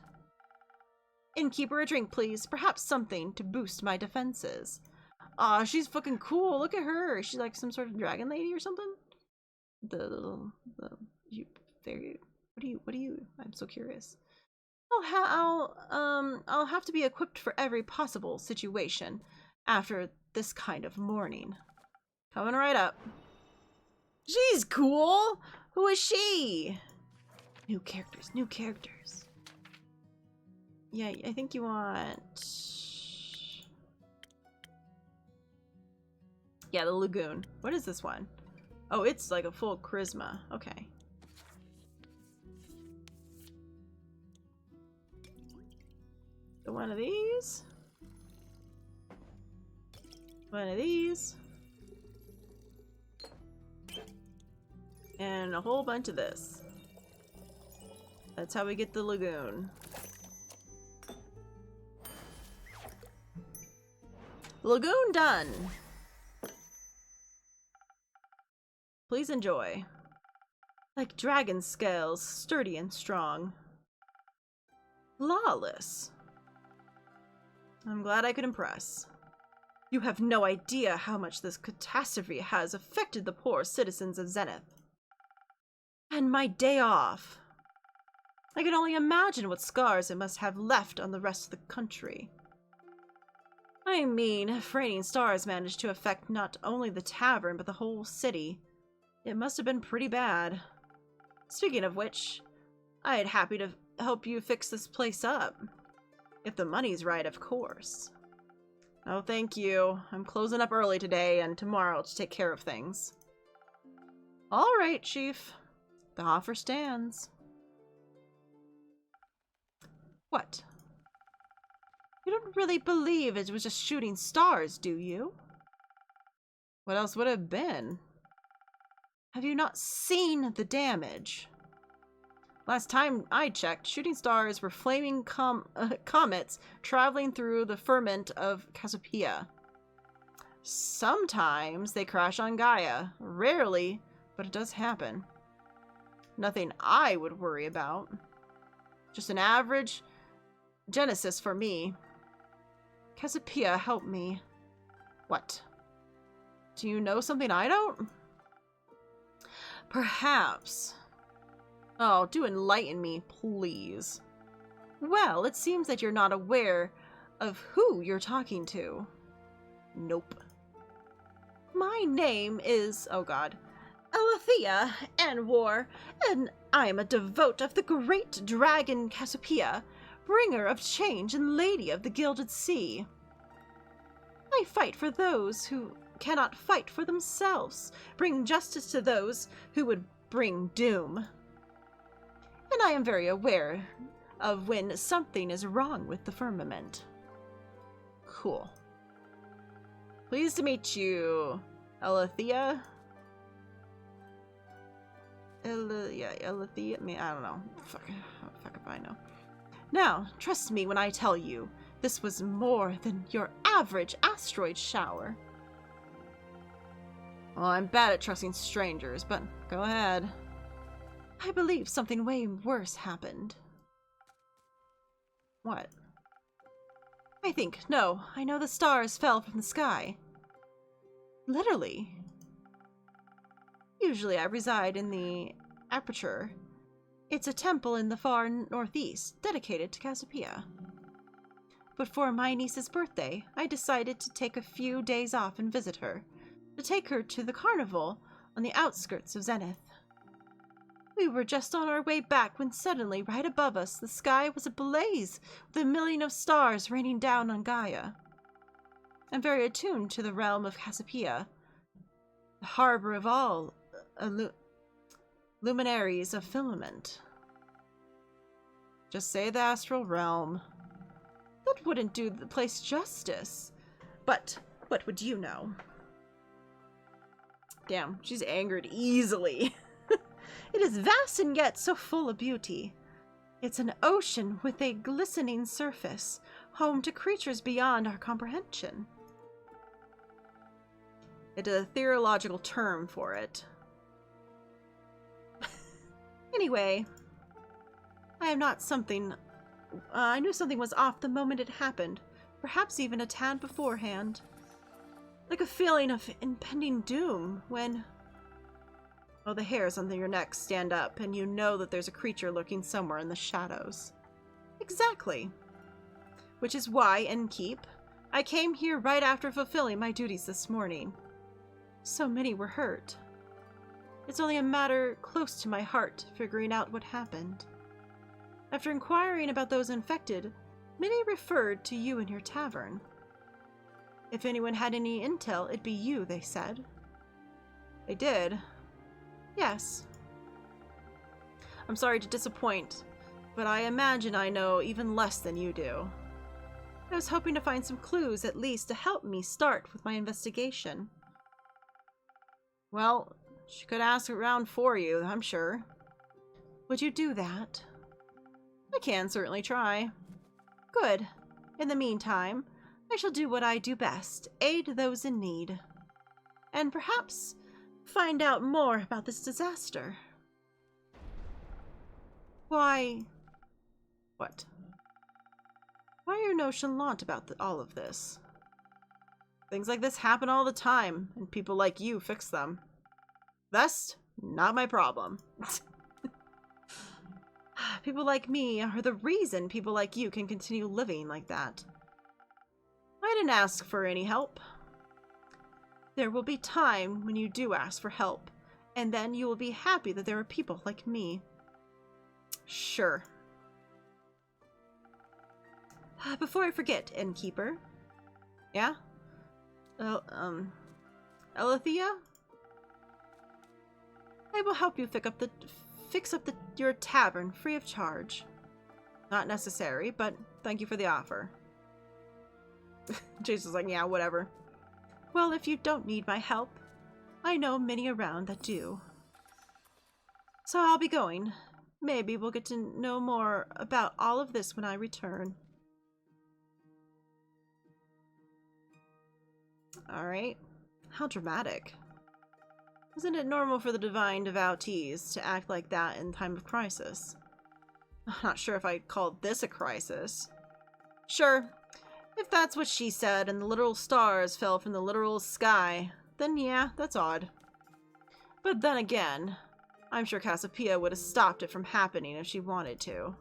Innkeeper, a drink, please. Perhaps something to boost my defenses. Aw, she's fucking cool. Look at her. She's like some sort of dragon lady or something? What do you, I'm so curious. I'll have to be equipped for every possible situation after this kind of morning. Coming right up. She's cool! Who is she? New characters, new characters. Yeah, I think you want... Yeah, the Lagoon. What is this one? Oh, it's like a full charisma. Okay. So one of these. One of these. And a whole bunch of this. That's how we get the Lagoon. Lagoon done. Please enjoy. Like dragon scales, sturdy and strong. Flawless. I'm glad I could impress. You have no idea how much this catastrophe has affected the poor citizens of Zenith. And my day off. I can only imagine what scars it must have left on the rest of the country. I mean, if raining stars managed to affect not only the tavern, but the whole city, it must have been pretty bad. Speaking of which, I'd happy to help you fix this place up. If the money's right, of course. Oh, thank you. I'm closing up early today and tomorrow to take care of things. All right, Chief. The offer stands. What? You don't really believe it was just shooting stars, do you? What else would it have been? Have you not seen the damage? Last time I checked, shooting stars were flaming comets traveling through the firmament of Cassiopeia. Sometimes they crash on Gaia. Rarely, but it does happen. Nothing I would worry about. Just an average Genesis for me. Cassiopeia, help me. What? Do you know something I don't? Perhaps. Oh, do enlighten me, please. Well, it seems that you're not aware of who you're talking to. Nope. My name is, oh god, Alethea Anwar, and I am a devote of the great dragon Cassiopeia, bringer of change and lady of the gilded sea. I fight for those who cannot fight for themselves, bring justice to those who would bring doom. And I am very aware of when something is wrong with the firmament. Cool. Pleased to meet you, Alethea. Elithia? I mean, I don't know. Fuck if I know. Now, trust me when I tell you, this was more than your average asteroid shower. Well, I'm bad at trusting strangers, but go ahead. I believe something way worse happened. What? I know the stars fell from the sky. Literally. Usually I reside in the Aperture. It's a temple in the far northeast, dedicated to Cassiopeia. But for my niece's birthday, I decided to take a few days off and visit her, to take her to the carnival on the outskirts of Zenith. We were just on our way back when suddenly, right above us, the sky was ablaze with a million of stars raining down on Gaia. I'm very attuned to the realm of Cassiopeia, the harbor of all luminaries of filament. Just say the astral realm. That wouldn't do the place justice. But what would you know? Damn, she's angered easily. It is vast and yet so full of beauty. It's an ocean with a glistening surface, home to creatures beyond our comprehension. It is a theological term for it. Anyway, I knew something was off the moment it happened, perhaps even a tad beforehand. Like a feeling of impending doom when... Oh, the hairs on your neck stand up, and you know that there's a creature lurking somewhere in the shadows. Exactly. Which is why, in keep, I came here right after fulfilling my duties this morning. So many were hurt. It's only a matter close to my heart, figuring out what happened. After inquiring about those infected, many referred to you and your tavern. If anyone had any intel, it'd be you, they said. They did. Yes. I'm sorry to disappoint, but I imagine I know even less than you do. I was hoping to find some clues at least to help me start with my investigation. Well, she could ask around for you, I'm sure. Would you do that? I can certainly try. Good. In the meantime, I shall do what I do best, aid those in need. And perhaps find out more about this disaster. Why... What? Why are you nonchalant about all of this? Things like this happen all the time, and people like you fix them. That's not my problem. People like me are the reason people like you can continue living like that. I didn't ask for any help. There will be time when you do ask for help, and then you will be happy that there are people like me. Sure. Before I forget, innkeeper. Yeah? Elithia? I will help you fix up your tavern free of charge. Not necessary, but thank you for the offer. Jason's like, yeah, whatever. Well, if you don't need my help, I know many around that do. So I'll be going. Maybe we'll get to know more about all of this when I return. Alright. How dramatic. Isn't it normal for the divine devotees to act like that in time of crisis? I'm not sure if I'd call this a crisis. Sure. If that's what she said and the literal stars fell from the literal sky, then yeah, that's odd. But then again, I'm sure Cassiopeia would have stopped it from happening if she wanted to.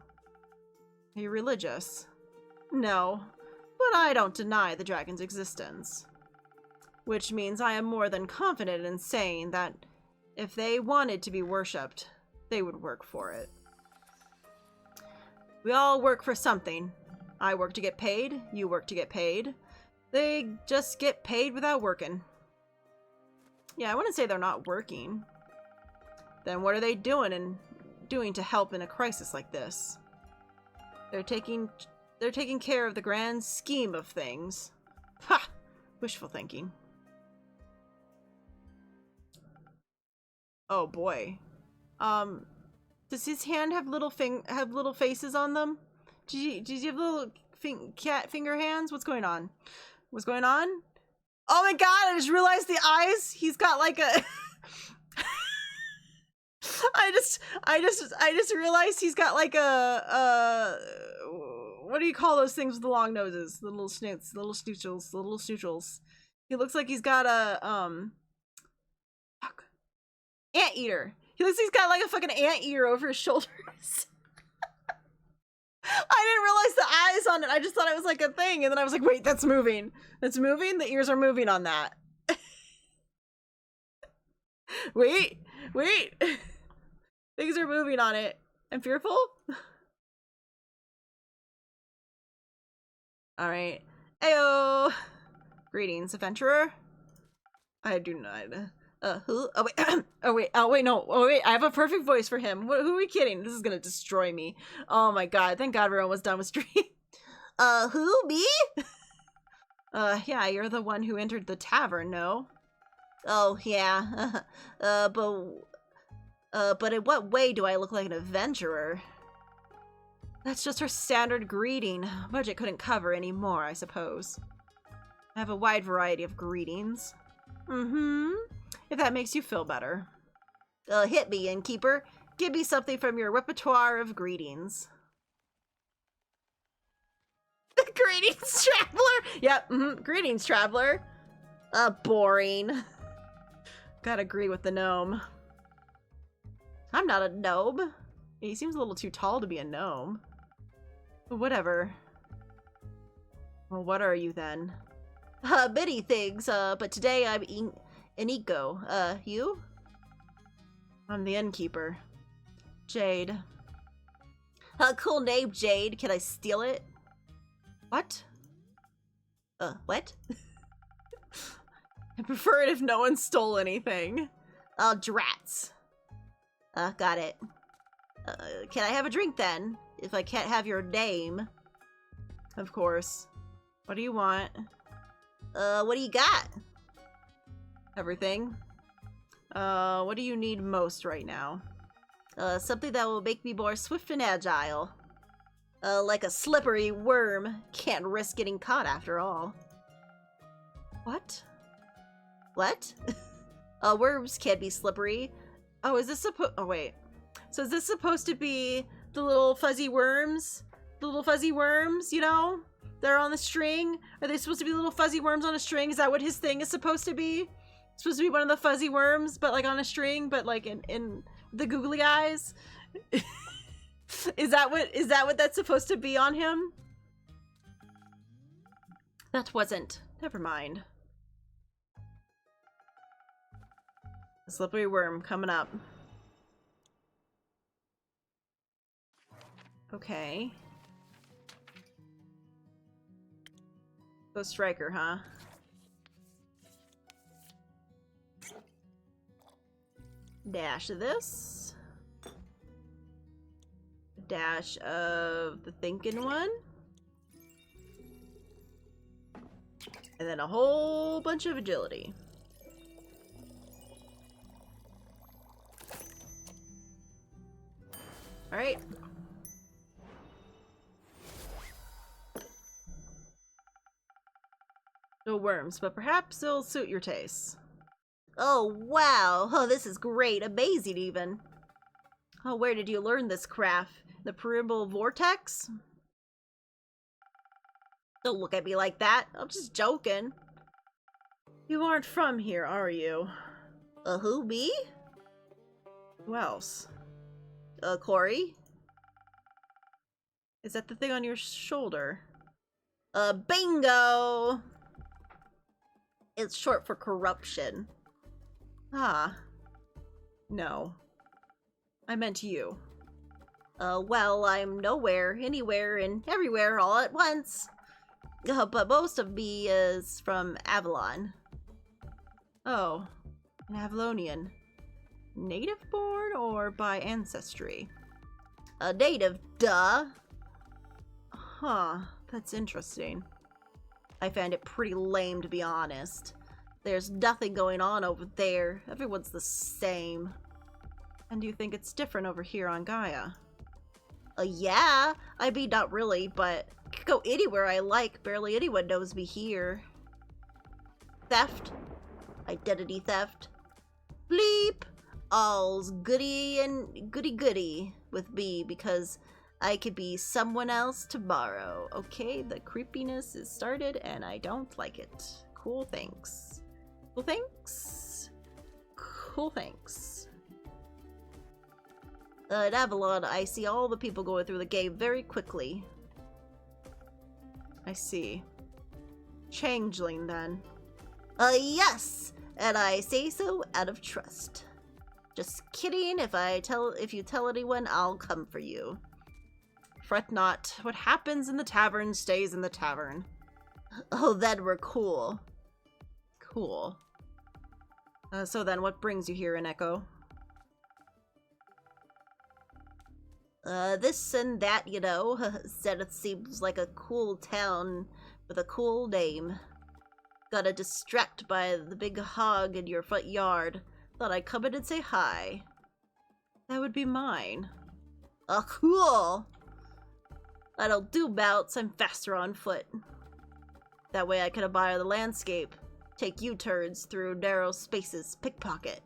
Are you religious? No, but I don't deny the dragon's existence. Which means I am more than confident in saying that if they wanted to be worshipped, they would work for it. We all work for something. I work to get paid, you work to get paid. They just get paid without working. Yeah, I wouldn't say they're not working. Then what are they doing to help in a crisis like this? They're taking care of the grand scheme of things. Ha! Wishful thinking. Oh boy. Does his hand have little faces on them? Did you have little cat finger hands? What's going on? What's going on? Oh my god, I just realized the eyes. He's got like a I just realized he's got like a what do you call those things with the long noses? The little snoots, the little snoochels. He looks like he's got a fuck. Anteater. He looks like he's got like a fucking anteater over his shoulders. I didn't realize the eyes on it. I just thought it was like a thing, and then I was like, wait, that's moving. That's moving? The ears are moving on that. Wait. Things are moving on it. I'm fearful? Alright. Ayo! Greetings, adventurer. I do not. Who? Oh wait, no. I have a perfect voice for him. Who are we kidding? This is gonna destroy me. Oh my god, thank god everyone was done with stream. Who? Me? Yeah, you're the one who entered the tavern, no? Oh, yeah. But in what way do I look like an adventurer? That's just her standard greeting. Budget couldn't cover any more, I suppose. I have a wide variety of greetings. If that makes you feel better. Hit me, innkeeper. Give me something from your repertoire of greetings. Greetings, traveler! Yep, greetings, traveler. Boring. Gotta agree with the gnome. I'm not a gnome. He seems a little too tall to be a gnome. But whatever. Well, what are you then? Many things, but today I'm Iniko. You? I'm the innkeeper. Jade. Cool name, Jade. Can I steal it? What? What? I prefer it if no one stole anything. Drats. Got it. Can I have a drink then? If I can't have your name. Of course. What do you want? What do you got? Everything. What do you need most right now? Something that will make me more swift and agile. Like a slippery worm. Can't risk getting caught after all. What? What? Worms can't be slippery. Oh, is this oh, wait. So is this supposed to be the little fuzzy worms? The little fuzzy worms, you know? They're on the string? Are they supposed to be little fuzzy worms on a string? Is that what his thing is supposed to be? It's supposed to be one of the fuzzy worms, but like on a string, but like in the googly eyes? Is that what that's supposed to be on him? That wasn't. Never mind. A slippery worm coming up. Okay. Go striker, huh? Dash of this. Dash of the thinking one. And then a whole bunch of agility. Alright. No worms, but perhaps it'll suit your tastes. Oh, wow. Oh, this is great. Amazing, even. Oh, where did you learn this craft? The Perimeter Vortex? Don't look at me like that. I'm just joking. You aren't from here, are you? Who, me? Who else? Corey? Is that the thing on your shoulder? Bingo! It's short for corruption. Ah. No. I meant you. Well, I'm nowhere, anywhere, and everywhere all at once. But most of me is from Avalon. Oh, an Avalonian. Native born or by ancestry? A native, duh. Huh, that's interesting. I find it pretty lame, to be honest. There's nothing going on over there. Everyone's the same. And do you think it's different over here on Gaia? Yeah. I mean, not really, but I could go anywhere I like. Barely anyone knows me here. Theft. Identity theft. Bleep. All's goody and goody with me because I could be someone else tomorrow. Okay, the creepiness is started and I don't like it. Cool, thanks. Cool, thanks. Cool, thanks. In Avalon, I see all the people going through the game very quickly. I see. Changeling, then. Yes! And I say so out of trust. Just kidding, if you tell anyone, I'll come for you. Fret not. What happens in the tavern stays in the tavern. Oh, then we're cool. Cool. So then, what brings you here in Echo? This and that, you know. Zenith seems like a cool town with a cool name. Got distracted by the big hog in your front yard. Thought I'd come in and say hi. That would be mine. Oh, cool! I don't do mounts, I'm faster on foot. That way I can admire the landscape, take U-turns through narrow spaces, pickpocket.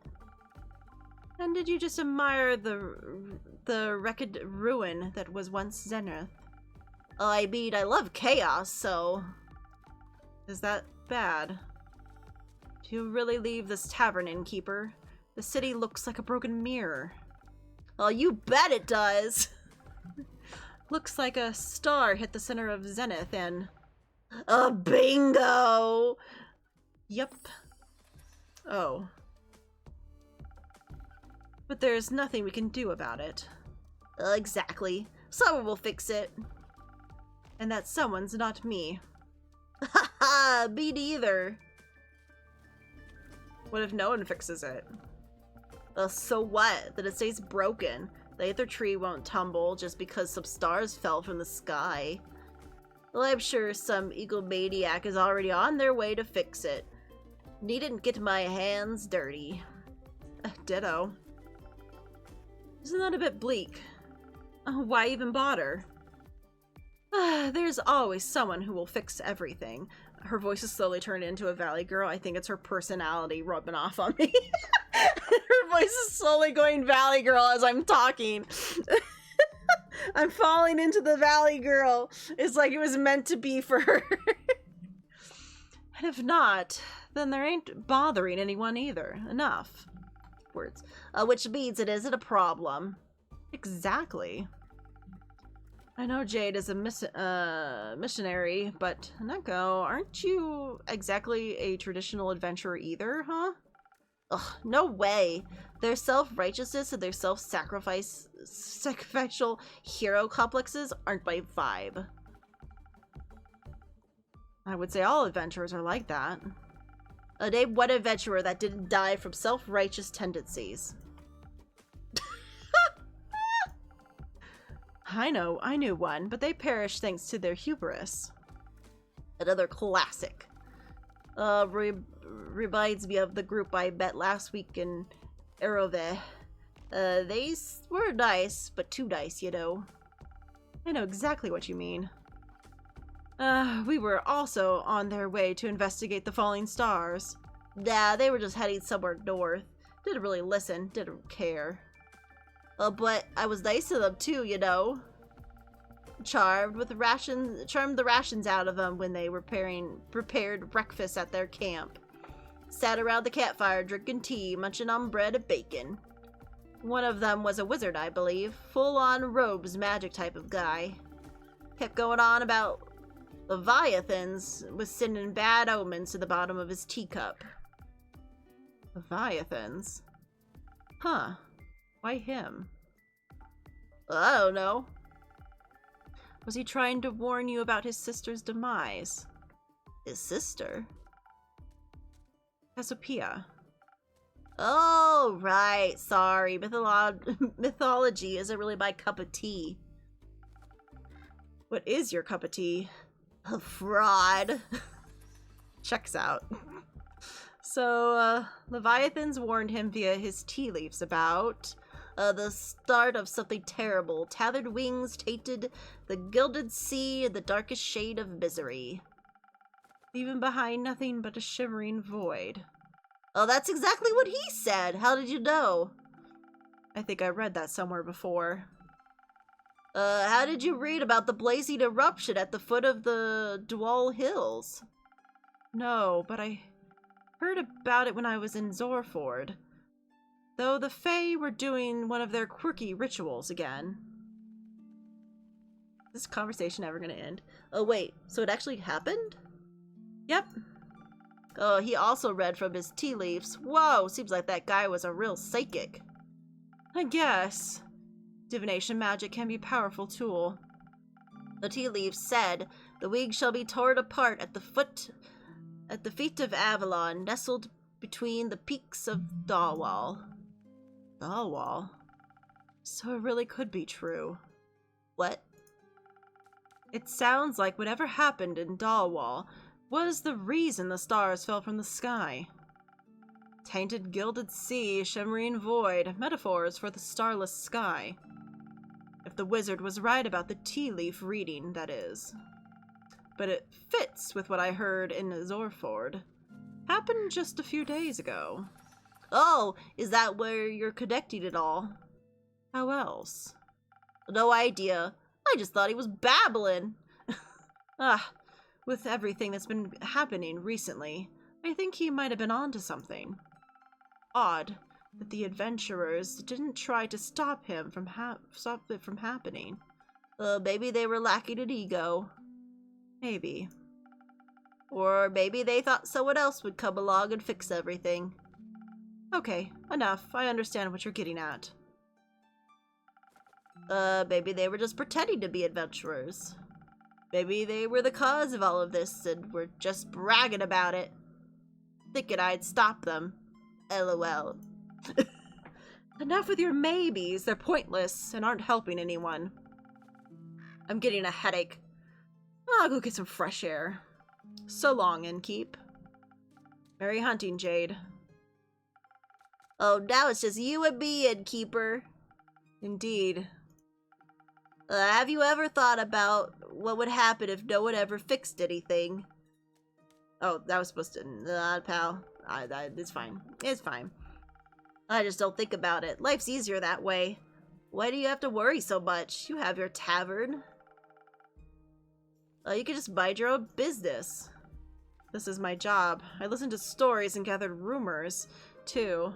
And did you just admire the wrecked ruin that was once Zenith? Oh, I mean, I love chaos, so... Is that bad? Do you really leave this tavern, innkeeper? The city looks like a broken mirror. Oh, you bet it does! Looks like a star hit the center of Zenith and... A bingo! Yep. Oh. But there's nothing we can do about it. Exactly. Someone will fix it. And that someone's not me. Ha ha! Me neither. What if no one fixes it? So what? Then it stays broken. The Aether Tree won't tumble just because some stars fell from the sky. Well, I'm sure some egomaniac is already on their way to fix it. Needn't get my hands dirty. Ditto. Isn't that a bit bleak? Why even bother? There's always someone who will fix everything. Her voice is slowly turned into a valley girl. I think it's her personality rubbing off on me. Her voice is slowly going valley girl as I'm talking. I'm falling into the valley girl. It's like it was meant to be for her. And if not, then there ain't bothering anyone either. Enough. Words. Which means it isn't a problem. Exactly. I know Jade is a missionary, but Neko, aren't you exactly a traditional adventurer either, huh? Ugh, no way. Their self-righteousness and their sacrificial hero complexes aren't my vibe. I would say all adventurers are like that. Name one adventurer that didn't die from self-righteous tendencies. I knew one, but they perished thanks to their hubris. Another classic. Reminds me of the group I met last week in Erove. They were nice, but too nice, you know. I know exactly what you mean. We were also on their way to investigate the falling stars. Nah, they were just heading somewhere north. Didn't really listen, didn't care. But I was nice to them too, you know. Charmed the rations out of them when they were prepared breakfast at their camp. Sat around the campfire drinking tea, munching on bread and bacon. One of them was a wizard, I believe. Full-on robes magic type of guy. Kept going on about Leviathans, was sending bad omens to the bottom of his teacup. Leviathans? Huh. Why him? I don't know. Was he trying to warn you about his sister's demise? His sister? Cassiopeia. Oh, right. Sorry. Mythology isn't really my cup of tea. What is your cup of tea? A fraud. Checks out. So, Leviathans warned him via his tea leaves about The start of something terrible. Tethered wings tainted the gilded sea in the darkest shade of misery. Leaving behind nothing but a shimmering void. Oh, that's exactly what he said. How did you know? I think I read that somewhere before. How did you read about the blazing eruption at the foot of the Dual Hills? No, but I heard about it when I was in Zorford. Though the Fae were doing one of their quirky rituals again. Is this conversation ever gonna end? Oh wait, so it actually happened? Yep. Oh, he also read from his tea leaves. Whoa, seems like that guy was a real psychic. I guess. Divination magic can be a powerful tool. The tea leaves said, "The wings shall be torn apart at the feet of Avalon, nestled between the peaks of Dalwall." Dalwall? So it really could be true. What? It sounds like whatever happened in Dalwall was the reason the stars fell from the sky. Tainted gilded sea, shimmering void, metaphors for the starless sky. If the wizard was right about the tea leaf reading, that is. But it fits with what I heard in Zorford. Happened just a few days ago. Oh, is that where you're connecting it all? How else? No idea. I just thought he was babbling. With everything that's been happening recently, I think he might have been onto something. Odd that the adventurers didn't try to stop him from stop it from happening. Maybe they were lacking in ego. Maybe. Or maybe they thought someone else would come along and fix everything. Okay, enough. I understand what you're getting at. Maybe they were just pretending to be adventurers. Maybe they were the cause of all of this and were just bragging about it. Thinking I'd stop them. LOL. Enough with your maybes. They're pointless and aren't helping anyone. I'm getting a headache. I'll go get some fresh air. So long, Innkeep. Merry hunting, Jade. Oh, now it's just you and me, Innkeeper. Indeed. Have you ever thought about what would happen if no one ever fixed anything? Oh, that was supposed to... pal. It's fine. It's fine. I just don't think about it. Life's easier that way. Why do you have to worry so much? You have your tavern. You can just mind your own business. This is my job. I listened to stories and gathered rumors, too.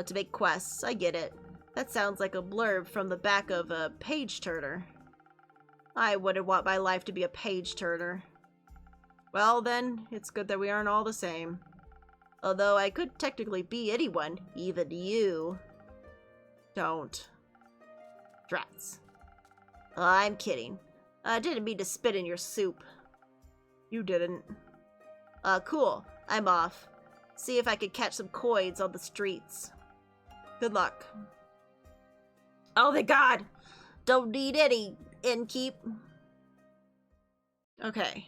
To make quests. I get it. That sounds like a blurb from the back of a page-turner. I wouldn't want my life to be a page-turner. Well, then, it's good that we aren't all the same. Although I could technically be anyone, even you. Don't. Drats. I'm kidding. I didn't mean to spit in your soup. You didn't. Cool. I'm off. See if I can catch some coins on the streets. Good luck. Oh, thank God! Don't need any, Innkeep. Okay.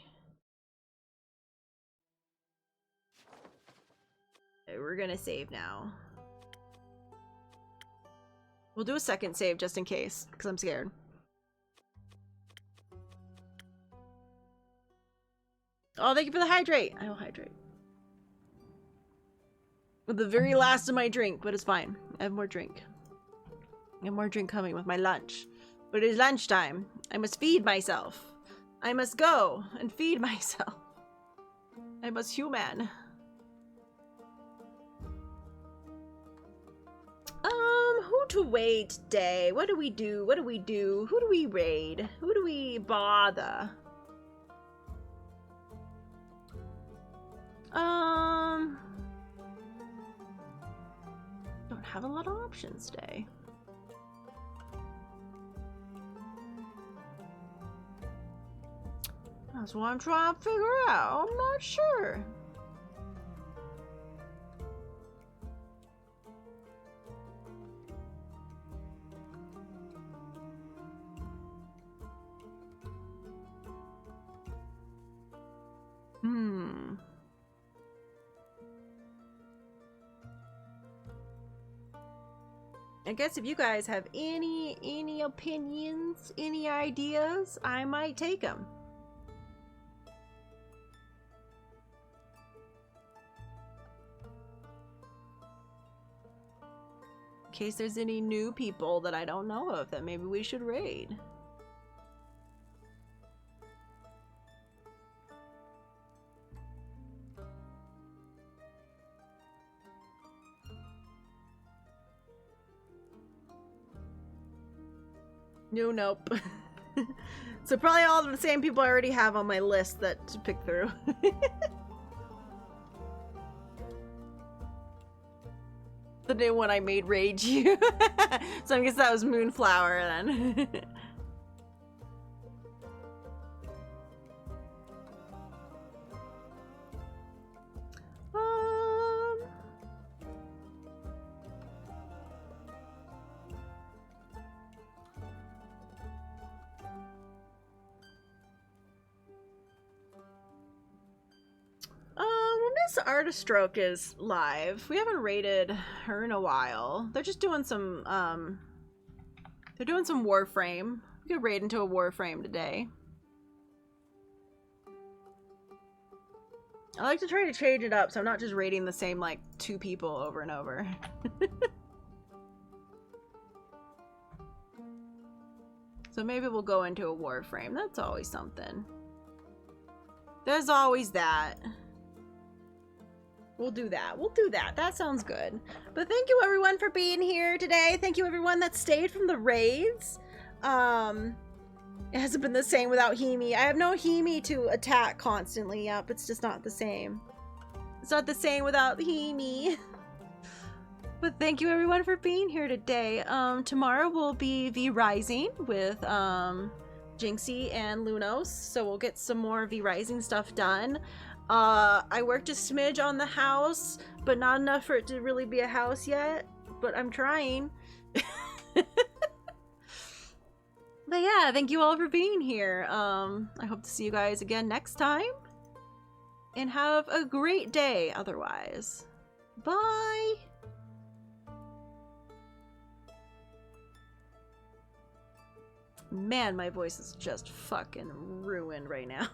We're gonna save now. We'll do a second save just in case, because I'm scared. Oh, thank you for the hydrate! I will hydrate. With the very last of my drink, but it's fine. I have more drink. I have more drink coming with my lunch. But it is lunchtime. I must feed myself. I must go and feed myself. I must human. Who to raid today? What do we do? What do we do? Who do we raid? Who do we bother? Don't have a lot of options today. That's what I'm trying to figure out. I'm not sure. I guess if you guys have any opinions, any ideas, I might take them. In case there's any new people that I don't know of that maybe we should raid. Nope. So probably all the same people I already have on my list that to pick through. The new one I made rage you. So I guess that was Moonflower then. When Miss Artist Stroke is live, we haven't raided her in a while. They're just doing some, they're doing some Warframe. We could raid into a Warframe today. I like to try to change it up so I'm not just raiding the same, like, 2 people over and over. So maybe we'll go into a Warframe. That's always something. There's always that. We'll do that. We'll do that. That sounds good. But thank you everyone for being here today. Thank you everyone that stayed from the raids. It hasn't been the same without Hemi. I have no Hemi to attack constantly. Yep, it's just not the same. It's not the same without Hemi. But thank you everyone for being here today. Tomorrow will be V Rising with Jinxie and Lunos, so we'll get some more V Rising stuff done. I worked a smidge on the house, but not enough for it to really be a house yet, but I'm trying. But yeah, thank you all for being here. I hope to see you guys again next time, and have a great day otherwise. Bye! Man, my voice is just fucking ruined right now.